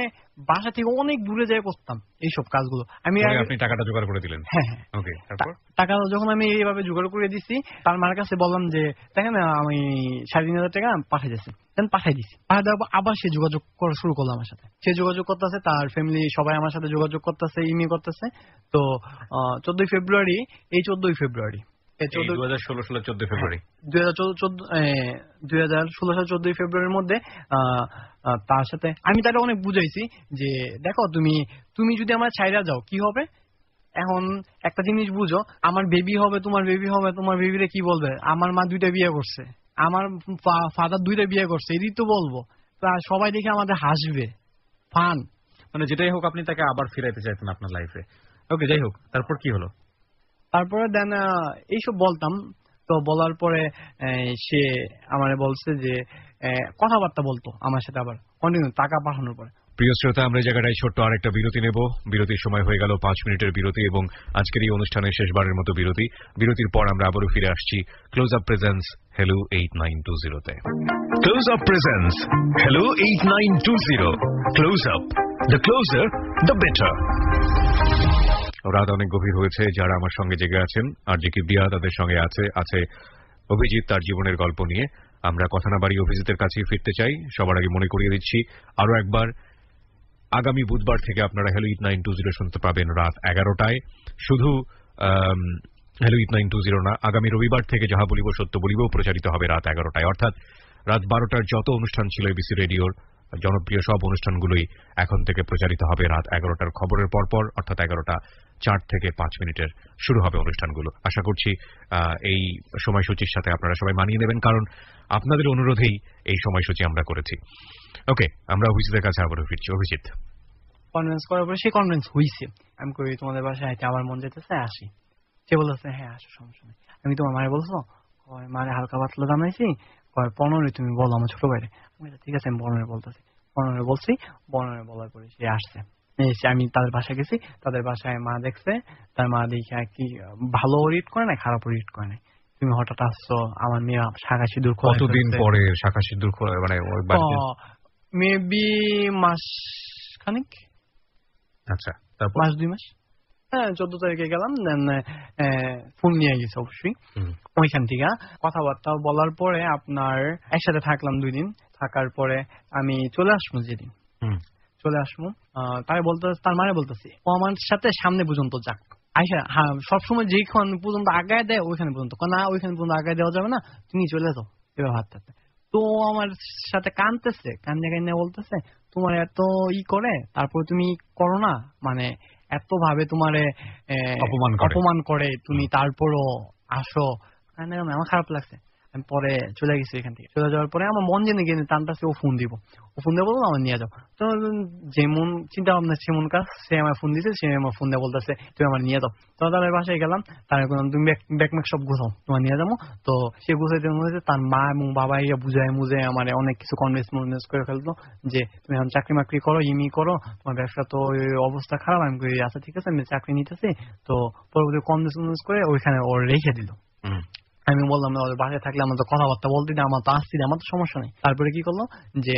বাসা থেকে অনেক দূরে যেয়ে করতাম এইসব কাজগুলো। আমি আপনি টাকাটা জোগাড় করে দিলেন? হ্যাঁ। ওকে, তারপর টাকা যখন আমি এইভাবে জোগাড় করে দিছি, তার মার কাছে বললাম যে দেখেন আমি 3,500 টাকা পাঠিয়ে দিচ্ছি, পাঠাই দিছি। পাঠিয়ে দেওয়ার পর আবার সে যোগাযোগ করা শুরু করলো আমার সাথে, সে যোগাযোগ করতেছে, তার ফ্যামিলি সবাই আমার সাথে যোগাযোগ করতেছে, ইমেল করতেছে। তো 14 ফেব্রুয়ারি 2016 সালের 14 ফেব্রুয়ারি 2016 সালের 14 ফেব্রুয়ারির মধ্যে তার সাথে আমি তাকে অনেক বুঝাইছি যে দেখো তুমি যদি আমার ছাইরা যাও কি হবে। এখন একটা জিনিস বুঝো, আমার বেবি হবে, তোমার বেবি হবে, তোমার বেবিরে কি বলবে, আমার মা 2টা বিয়ে করছে, আমার ফাদার 2টা বিয়ে করছে, এটাই তো বলবো। তা সবাই দেখে আমাদের হাসবে, ফান, মানে যেটাই হোক আপনি তাকে আবার ফিরাইতে চাইতেন আপনার লাইফে। ওকে, যাই হোক, তারপর কি হলো? তারপরে দেন এইসব বলতাম। তো বলার পরে সে আমার বলছে যে কথাবার্তা বলতো আমার সাথে আবার কন্টিনিউ টাকা পাঠানোর পরে। প্রিয় শ্রোতা, আমরা এই জায়গাটায় ছোট্ট আরেকটা বিরতি নেব। বিরতির সময় হয়ে গেল 5 মিনিটের বিরতি, এবং আজকের এই অনুষ্ঠানের শেষবারের মতো বিরতি। বিরতির পর আমরা আবারও ফিরে আসছি ক্লোজ আপ প্রেজেন্স হ্যালো 8920-তে। Close up presence hello 8920, close up, the closer the better. রাত অনেক গভীর হয়েছে, যারা আমার সঙ্গে জেগে আছেন আর যে কিবরিয়া তাদের সঙ্গে আছে অভিজিৎ, তার জীবনের গল্প নিয়ে। আমরা কথা না বাড়িয়ে অভিজিতের কাছেই ফিরতে চাই। সবার আগে মনে করিয়ে দিচ্ছি আরো একবার, আগামী বুধবার থেকে আপনারা হ্যালো 8920 শুনতে পাবেন রাত 11টায়। শুধু হ্যালো 8920 না, আগামী রবিবার থেকে যাহা বলিব সত্য বলিব প্রচারিত হবে রাত 11টায়, অর্থাৎ রাত 12টার যত অনুষ্ঠান ছিল এবিসি রেডিওর জনপ্রিয় সব অনুষ্ঠানগুলোই এখন থেকে প্রচারিত হবে রাত 11টার খবরের পরপর, অর্থাৎ 11:04 থেকে 5 মিনিটের শুরু হবে অনুষ্ঠানগুলো। আশা করছি এই সময়সূচির সাথে আপনারা সবাই মানিয়ে নেবেন, কারণ আপনাদের অনুরোধেই এই সময়সূচি আমরা করেছি। ওকে, আমরা অভিজিতের কাছে আবারও ফিরছি। অভিজিৎ, কনভিন্স করার পরে সে কনভিন্স হইছে, আমি করি তোমাদের বাসায় আমার মন যেতেছে আসি। সে বলতেছে হ্যাঁ আসো, সমস্যা নেই। আমি তোমার মায়ের বলছো, মারে হালকা পাতলা জানাইছি, 15 তুমি বলো আমার ছোট ভাইরে। ঠিক আছে আমি 15 বলতেছি, 15 বলছি। 15 বলার পরে সে আসছে, আমি তাদের বাসায় গেছি, তাদের বাসায় মা দেখছে, তার মা দেখে কি ভালো রিড করে না খারাপ রিড করে না, তুমি হঠাৎ আসছো, আমার মেয়ে শাখা সিঁদুর কতদিন পরে শাখা সিঁদুর মানে মেবি মাস খানিক, আচ্ছা তারপর মাস 2 মাস। হ্যাঁ 14 তারিখে গেলাম, দেন ফোন নিয়ে গেছে অবশ্যই। ওইখান থেকে কথাবার্তা বলার পরে আপনার একসাথে থাকলাম 2 দিন, থাকার পরে আমি চলে আসবো যেদিন চলে আসবো, তাই বলতে তার মানে বলতেছি ও আমার সাথে সামনে পর্যন্ত যাক। আইসা হ্যাঁ সবসময় যেখান পর্যন্ত আগায় দেয় ওইখানে পর্যন্ত, না ওইখানে পর্যন্ত আগায় দেওয়া যাবে না, তুমি চলে যাও, এবার হাত থাকতে তো আমার সাথে কানতেছে, কান্না বলতেছে তোমার এত করে তারপর তুমি করো না, মানে এত ভাবে তোমারে অপমান করে তুমি তারপরও আসো। আমার খারাপ লাগছে, আমি পরে চলে গেছি এখান থেকে। চলে যাওয়ার পরে আমার মন জেনে গিয়ে টানটাছে ও ফোন দিব, বলবো আমার নিয়ে যাও। তো যেমন চিন্তা ভাবনা সেমন কাজ, সে আমার ফোন দিছে, সে আমার ফোন দিয়ে বলতেছে তুমি আমার নিয়ে যাও। তো তাদের বাসায় গেলাম, তারা বললাম তুমি ব্যাকম্যাক সব গুছাও, তোমার নিয়ে যাবো। তো সে গুছাইতে তার মা এবং বাবা ইয়ে বুঝায় মুঝে আমার অনেক কিছু কনভিন্স করে ফেলতো যে তুমি এখন চাকরি মাকরি করো, ইমি করো, তোমার ব্যবসা তো অবস্থা খারাপ। আমি আচ্ছা ঠিক আছে আমি চাকরি নিতেছি। তো পরবর্তী কনভিন্স করে ওইখানে ওর রেখে দিল। আমি বললাম ওদের বাসায় থাকলে আমার তো কথাবার্তা বলতে দিই, আমার তো আসছি, আমার তো সমস্যা নেই। তারপরে কি করলো যে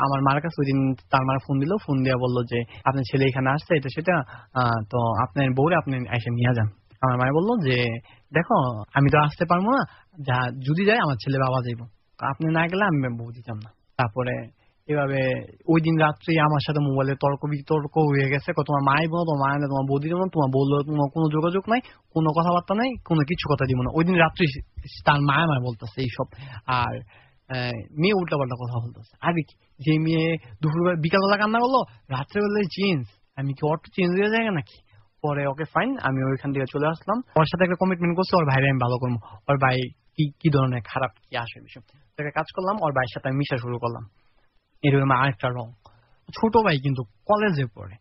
আমার মার কাছে ওই দিন তার মার ফোন দিল, ফোন দিয়ে বললো যে আপনার ছেলে এখানে আসছে এটা সেটা, তো আপনার বউরে আপনি এসে নিয়ে যান। আমার মায়ের বললো যে দেখো আমি তো আসতে পারবো না, যা যদি যাই আমার ছেলে বাবা যাইবো, আপনি না গেলে আমি বউ দিতাম না। তারপরে এভাবে ওই দিন রাত্রে আমার সাথে মোবাইলে তর্ক বিতর্ক হয়ে গেছে, তোমার মাই বলো, তোমার মায়ের তোমার বৌদি যেমন, তোমার বললো তোমার কোনো যোগাযোগ নাই, কোনো কথাবার্তা নাই, কোনো কিছু কথা দিব না। ওই দিন রাত্রে তার মায় মায় বলতেছে এইসব। আর মেয়ে উল্টা পাল্টা কথা বলতেছে। আরে যে মেয়ে দুপুরবেলা বিকালবেলা কান্না করলো, রাত্রেবেলায় চেঞ্জ, আমি কি অটো চেঞ্জ হয়ে যায় নাকি? পরে ওকে ফাইন, আমি ওইখান থেকে চলে আসলাম। ওর সাথে একটা কমিটমেন্ট করছি ওর ভাইরে আমি ভালো করবো। ওর ভাই কি ধরনের খারাপ কি আসে বিষয় কাজ করলাম, ওর ভাইয়ের সাথে আমি মিশা শুরু করলাম। এরকম আরেকটা রং, ছোট ভাই কিন্তু কলেজে পড়ে,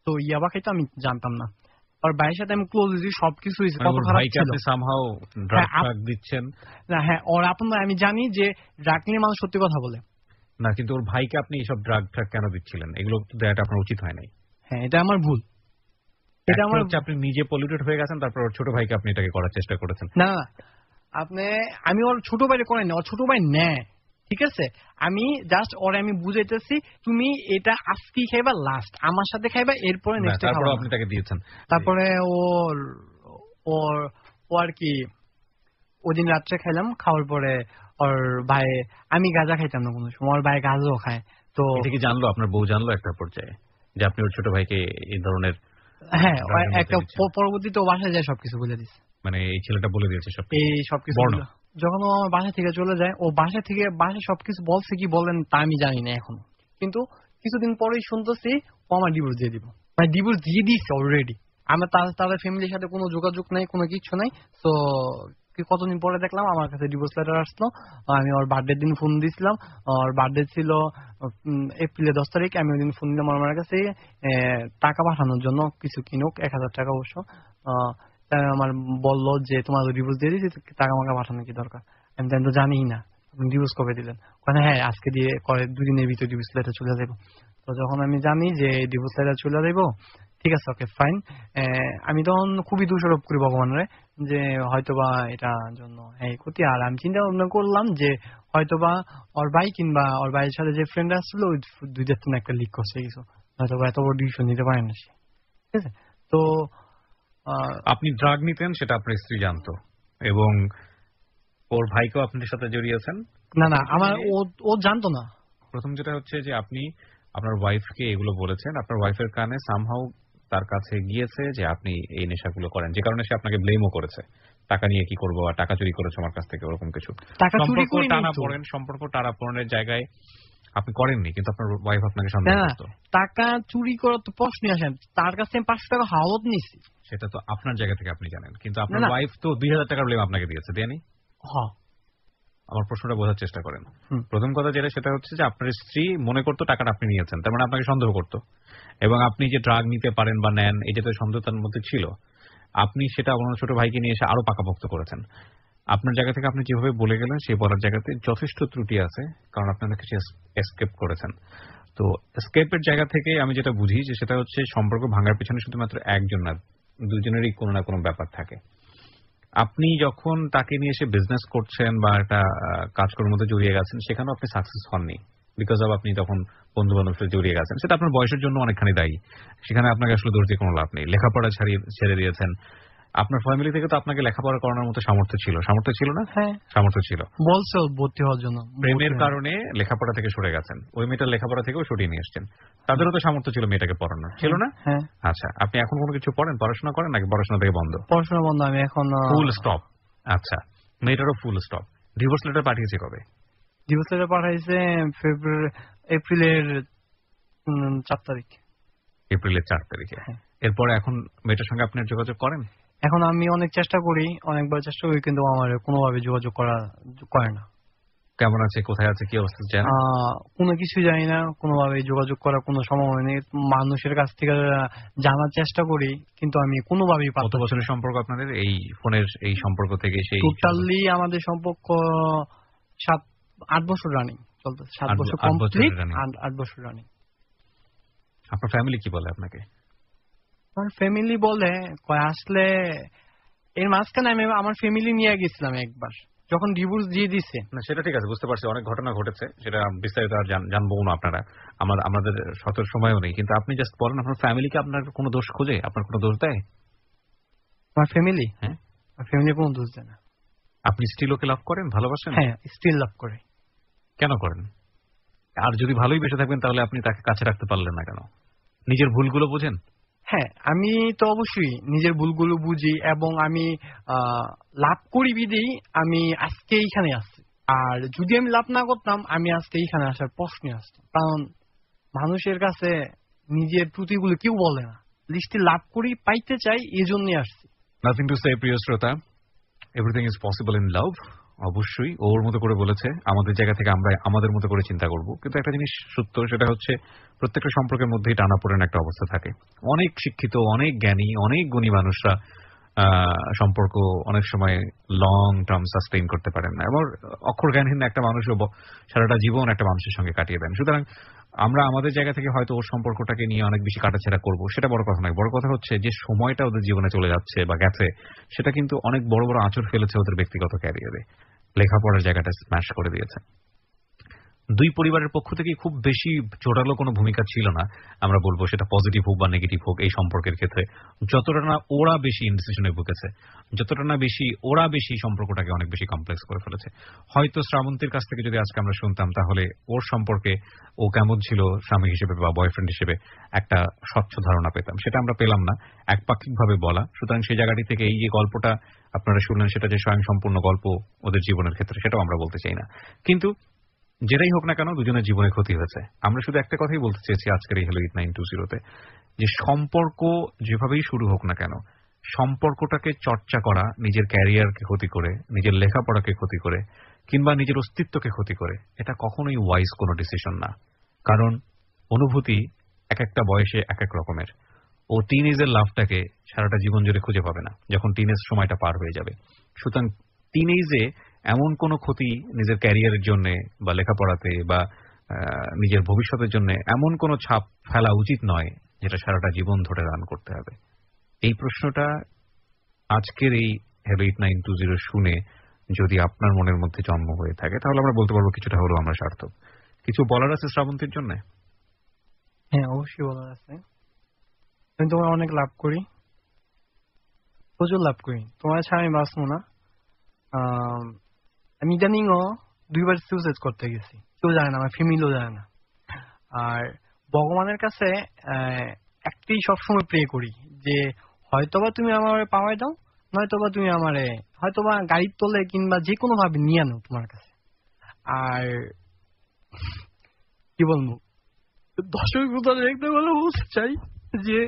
তো ইয়াবা খাইতো আমি জানতাম না। আর ভাইয়ের সাথে আমি ক্লোজ হয়েছি, সবকিছু কত খারাপ ছিল। দিচ্ছেন না হ্যাঁ, ওর আপনার আমি জানি যে ড্রাগ নিয়ে মানুষ সত্যি কথা বলে না, কিন্তু ওর ভাইকে আপনি এইসব ড্রাগ কেন দিচ্ছিলেন? এগুলো তো দেওয়াটা আপনার উচিত হয় নাই। হ্যাঁ, এটা আমার ভুল। এটা আমার হচ্ছে আপনি নিজে পলিউটেড হয়ে গেছেন, তারপর ওর ছোট ভাইকে আপনি এটাকে করার চেষ্টা করেছেন। না আমি ওর ছোট ভাইকে করাই না, ওর ছোট ভাই নেয়, ঠিক আছে। আমি জাস্ট ওরে আমি বুঝাইতেছি তুমি এটা আজকে খাইবা, লাস্ট আমার সাথে খাইবা, এরপরে নেক্সট ডে খাবা। আপনি তাকে দিয়েছেন। তারপরে ওর ওর ও আর কি ওদিন রাত্রে খাইলাম, খাওয়ার পরে ওর ভাই, আমি গাঁজা খাইতাম না কোনো সময়, ওর ভাই গাঁজাও খায়। তো এটা কি জানলো আপনার বউ, জানলো একটা পর্যায়ে যে আপনি ওর ছোট ভাইকে এই ধরনের? হ্যাঁ, একটা পরবর্তীতে ও বাসায় যায় সবকিছু বলে দিচ্ছে, মানে এই ছেলেটা বলে দিয়েছে সবকিছু। যখন ও আমার বাসা থেকে চলে যায়, ও বাসায় সবকিছু বলছে কি বলেন তা আমি জানি না এখনো, কিন্তু কিছুদিন পরেই শুনতেছি ও আমার ডিভোর্স দিয়ে দিব, মানে ডিভোর্স দিয়ে দিচ্ছে অলরেডি। আমার তাদের ফ্যামিলির সাথে কোনো যোগাযোগ নাই, কোনো কিছু নাই। তো কতদিন পরে দেখলাম আমার কাছে ডিভোর্স লেটার আসলো। আমি ওর বার্থডে দিন ফোন দিয়েছিলাম, ওর বার্থডে ছিল এপ্রিলের 10 তারিখ। আমি ওই দিন ফোন দিলাম আমার কাছে টাকা পাঠানোর জন্য, কিছু কিনুক, 1000 টাকা অবশ্য। আমার বললো যে তোমার ডিভোর্স দিয়ে দিয়েছি, টাকা মাকা পাঠানো কি দরকার? আমি তো জানি না আপনি ডিভোর্স কবে দিলেন। হ্যাঁ আজকে দিয়ে, 2 দিনের ভিতরে ডিভোর্স লেটার চলে যাবো। তো যখন আমি জানি যে ডিভোর্স লেটার চলে যাবো, ঠিক আছে ওকে ফাইন, আমি তখন খুবই দোষারোপ করি ভগবানের যে হয়তোবা এটার জন্য এই ক্ষতি। আর আমি চিন্তা ভাবনা করলাম যে হয়তোবা ওর ভাই কিংবা ওর ভাইয়ের সাথে যে ফ্রেন্ড আসছিল ওই দুইটার জন্য একটা লিক করছে কিছু, হয়তোবা এত বড় ডিসিশন নিতে পারে না সে, ঠিক আছে। তো আপনি ড্রাগ নিতেন সেটা আপনার স্ত্রী জানতো, এবং ওর ভাইকেও আপনার সাথে জড়িয়েছেন? না আমার ও জানতো না। প্রথম যেটা হচ্ছে যে আপনি আপনার ওয়াইফকে এগুলো বলেছেন, আপনার ওয়াইফের কানে সামহাউ তার কাছে গিয়েছে যে আপনি এই নেশাগুলো করেন, যে কারণে সে আপনাকে ব্লেমও করেছে, টাকা নিয়ে কি করবো, আর টাকা চুরি করেছে আমার কাছ থেকে, ওরকম কিছু। সম্পর্ক টানাপোড়েনের জায়গায় আপনি করেননি, কিন্তু আপনার ওয়াইফ আপনাকে সন্দেহ করতো। টাকা চুরি করার তো প্রশ্নই আসে না, তার কাছে 500 টাকা হাওলাত নিছি, সেটা তো আপনার জায়গা থেকে আপনি জানেন, কিন্তু আপনার ওয়াইফ তো 2000 টাকার ব্লেম আপনাকে দিয়েছে, দেয়নি? হ্যাঁ, আমার প্রশ্নটা বোঝার চেষ্টা করেন। প্রথম কথা যেটা, সেটা হচ্ছে যে আপনার স্ত্রী মনে করতো টাকাটা আপনি নিয়েছেন, তার মানে আপনাকে সন্দেহ করতো, এবং আপনি যে ড্রাগ নিতে পারেন বা নেন এটা তো সন্দেহ তার মধ্যে ছিল। আপনি সেটা আপনার ছোট ভাইকে নিয়ে এসে আরো পাকাপোক্ত করেছেন। আপনার জায়গা থেকে আপনি যেভাবে বলে গেলেন সেই বলার জায়গাতে যথেষ্ট ত্রুটি আছে, কারণ আপনি অনেক কিছু এসকেপ করেছেন। তো এসকেপের জায়গা থেকে আমি যেটা বুঝি যে সেটা হচ্ছে সম্পর্ক ভাঙার পেছনে শুধুমাত্র একজন না, দুজনেরই কোনো না কোনো ব্যাপার থাকে। আপনি যখন তাকে নিয়ে এসে বিজনেস করছেন বা একটা কাজকর্মের মধ্যে জড়িয়ে গেছেন, সেখানেও আপনি সাকসেস হননি, বিকজ অফ আপনি তখন বন্ধু বান্ধবের সাথে জড়িয়ে গেছেন। সেটা আপনার বয়সের জন্য অনেকখানি দায়ী, সেখানে আপনাকে আসলে দোষ দিয়ে কোনো লাভ নেই। লেখাপড়া ছেড়ে দিয়েছেন, আপনার ফ্যামিলি থেকে তো আপনাকে লেখাপড়া করানোর মতো সামর্থ্য ছিল না? হ্যাঁ, সামর্থ্য ছিল, বলছো ভর্তি হওয়ার জন্য। প্রেমের কারণে লেখাপড়া থেকে সরে গেছেন, ওই মেয়েটার লেখাপড়া থেকেও সরিয়ে নিয়ে এসছেন। তাদেরও তো সামর্থ্য ছিল মেয়েটাকে পড়ানোর, ছিল না? হ্যাঁ। আচ্ছা, আপনি এখন কোনো কিছু পড়েন, পড়াশোনা করেন নাকি পড়াশোনা থেকে বন্ধ? পড়াশোনা বন্ধ, আমি এখন ফুল স্টপ। আচ্ছা, মেয়েটারও ফুল স্টপ। ডিভোর্স লেটার পাঠিয়েছে কবে? ডিভোর্স লেটার পাঠাইছে এপ্রিলের 4 তারিখ। এপ্রিলের 4 তারিখে। এরপরে এখন মেয়েটার সঙ্গে আপনার যোগাযোগ করেন? এখন আমি অনেক চেষ্টা করি, অনেকবার চেষ্টা করি, কিন্তু আমার কোনোভাবে যোগাযোগ করে না। কেমন আছে, কোথায় আছে, কি অবস্থা জানেন? কোনো কিছু জানি না, কোনোভাবে যোগাযোগ করার কোনো সম্ভাবনা নেই। মানুষের কাছ থেকে জানার চেষ্টা করি, কিন্তু আমি কোনোভাবেই পাচ্ছি না। কত বছরের সম্পর্ক আপনাদের এই ফোনের এই সম্পর্ক থেকে? সেই টোটালি আমাদের সম্পর্ক 7-8 বছর রানিং চলতেছে। 7 বছর কমপ্লিট, 8 বছর রানিং। আপনার ফ্যামিলি কি বলে আপনাকে? আমার ফ্যামিলি বলে আসলে এর মাঝখানে আমি আমার ফ্যামিলি নিয়ে গেছিলাম একবার, যখন ডিভোর্স দিয়ে দিছে। না সেটা ঠিক আছে, বুঝতে পারছি, অনেক ঘটনা ঘটেছে, সেটা বিস্তারিত আর জানবো না আপনারা, আমাদের সতের সময়ও নেই, কিন্তু আপনি জাস্ট বলেন আপনার ফ্যামিলিকে আপনার কোনো দোষ খোঁজে, আপনার কোনো দোষ দেয়? আমার ফ্যামিলি? হ্যাঁ, ফ্যামিলি কোনো দোষ দেয় না। আপনি স্টিল ওকে লাভ করেন, ভালোবাসেন? হ্যাঁ, স্টিল লাভ করে। কেন করেন? আর যদি ভালোই বেসে থাকবেন তাহলে আপনি তাকে কাছে রাখতে পারলেন না কেন? নিজের ভুলগুলো বোঝেন? হ্যাঁ, আমি তো অবশ্যই নিজের ভুলগুলো বুঝি, এবং আমি লাভ করি বিধেই আমি আজকে এইখানে আসছি। আর যদি আমি লাভ না করতাম, আমি আজকে এইখানে আসার প্রশ্নই আসতো। কারণ মানুষের কাছে নিজের ত্রুটিগুলো কেউ বলে না, লিস্টে লাভ করি, পাইতে চাই, এই জন্যই আসছি। নাথিং টু সে, প্রিয় শ্রোতা, everything is possible in love. অবশ্যই ওর মতো করে বলেছে, আমাদের জায়গা থেকে আমরা আমাদের মতো করে চিন্তা করব, কিন্তু একটা জিনিস সত্য, সেটা হচ্ছে প্রত্যেকটা সম্পর্কের মধ্যেই টানাপোড়েন একটা অবস্থা থাকে। অনেক শিক্ষিত, অনেক জ্ঞানী, অনেক গুণী মানুষরা সম্পর্ক অনেক সময় লং টার্ম সাস্টেইন করতে পারেন না, এবং অক্ষর জ্ঞানহীন একটা মানুষও সারাটা জীবন একটা মানুষের সঙ্গে কাটিয়ে দেন। সুতরাং আমরা আমাদের জায়গা থেকে হয়তো ওর সম্পর্কটাকে নিয়ে অনেক বেশি কাটাছেড়া করবো, সেটা বড় কথা নয়। বড় কথা হচ্ছে যে সময়টা ওদের জীবনে চলে যাচ্ছে বা গেছে, সেটা কিন্তু অনেক বড় বড় আঁচড় ফেলেছে ওদের ব্যক্তিগত ক্যারিয়ারে, লেখাপড়ার জায়গাটা স্ম্যাশ করে দিয়েছে। দুই পরিবারের পক্ষ থেকে খুব বেশি জোরালো কোনো ভূমিকা ছিল না, আমরা বলবো, সেটা পজিটিভ হোক বা নেগেটিভ হোক এই সম্পর্কের ক্ষেত্রে। যতটা না ওরা বেশি ইনডিসিশনে ভুগেছে, যতটা না বেশি ওরা বেশি সম্পর্কটাকে অনেক বেশি কমপ্লেক্স করে ফেলেছে। হয়তো শ্রাবন্তীর কাছ থেকে যদি আজকে আমরা শুনতাম, তাহলে ওর সম্পর্কে ও কেমন ছিল স্বামী হিসেবে বা বয়ফ্রেন্ড হিসেবে একটা স্বচ্ছ ধারণা পেতাম, সেটা আমরা পেলাম না, একপাক্ষিকভাবে বলা। সুতরাং সেই জায়গাটি থেকে এই যে গল্পটা আপনারা শুনলেন, সেটা যে স্বয়ংসম্পূর্ণ গল্প ওদের জীবনের ক্ষেত্রে, সেটাও আমরা বলতে চাই না। কিন্তু যেটাই হোক না কেন, দুজনের জীবনে ক্ষতি হয়েছে। আমরা শুধু একটা কথাই বলতে চেয়েছি আজকের এই হ্যালো 8920-তে, যে সম্পর্ক যেভাবেই শুরু হোক না কেন, সম্পর্কটাকে চর্চা করা নিজের ক্যারিয়ারকে ক্ষতি করে, নিজের লেখাপড়াকে ক্ষতি করে, কিংবা নিজের অস্তিত্বকে ক্ষতি করে, এটা কখনোই ওয়াইজ কোনো ডিসিশন না। কারণ অনুভূতি এক একটা বয়সে এক এক রকমের। ও টিনেজের লাভটাকে সারাটা জীবন জুড়ে খুঁজে পাবে না যখন টিনেজ সময়টা পার হয়ে যাবে। সুতরাং টিনেজে এমন কোনো ক্ষতি নিজের ক্যারিয়ারের জন্য বা লেখাপড়াতে বা নিজের ভবিষ্যতের জন্য এমন কোনো ছাপ ফেলা উচিত নয় যেটা সারাটা জীবন ধরে রান করতে হবে। এই প্রশ্নটা আজকের এই হ্যালো 8920 শুনে যদি আপনার মনের মধ্যে জন্ম হয়ে থাকে, তাহলে আমরা বলতে পারবো কিছুটা হলেও আমরা সার্থক। কিছু বলার আছে শ্রাবন্তীর জন্য? হ্যাঁ, অবশ্যই বলার আছে। আমি তোমার অনেক লাভ করি, প্রচুর লাভ করি, তোমার ছাড়া আমি বাঁচবো না। আমি ইদানিংও 2বার সুইসাইড করতে গেছি, কেউ জানে না, আমার ফ্যামিলিও জানে না। আর ভগবানের কাছে একটাই সবসময় প্রে করি যে হয়তোবা তুমি আমার পাওয়ায় দাও, নয়তোবা তুমি আমারে হয়তোবা গাড়ির তোলে কিংবা যে কোনো ভাবে নিয়ে আনো তোমার কাছে। আর কি বলবো, দর্শক দেখতে বলে বলতে চাই যে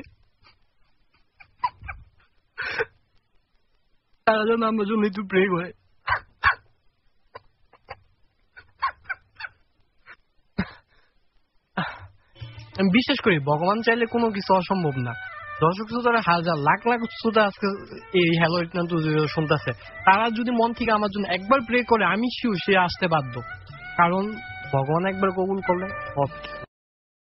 তারা যেন আমার জন্য একটু প্রে করে। আমি বিশ্বাস করি ভগবান চাইলে কোনো কিছু অসম্ভব না। দর্শক শ্রোতারা হাজার লাখ লাখ শ্রোতা আজকে এই হ্যালো 8920 শুনতেছে, তারা যদি মন থেকে আমার জন্য একবার প্রে করে, আমি শিওর সে আসতে বাধ্য। কারণ ভগবান একবার কবুল করলে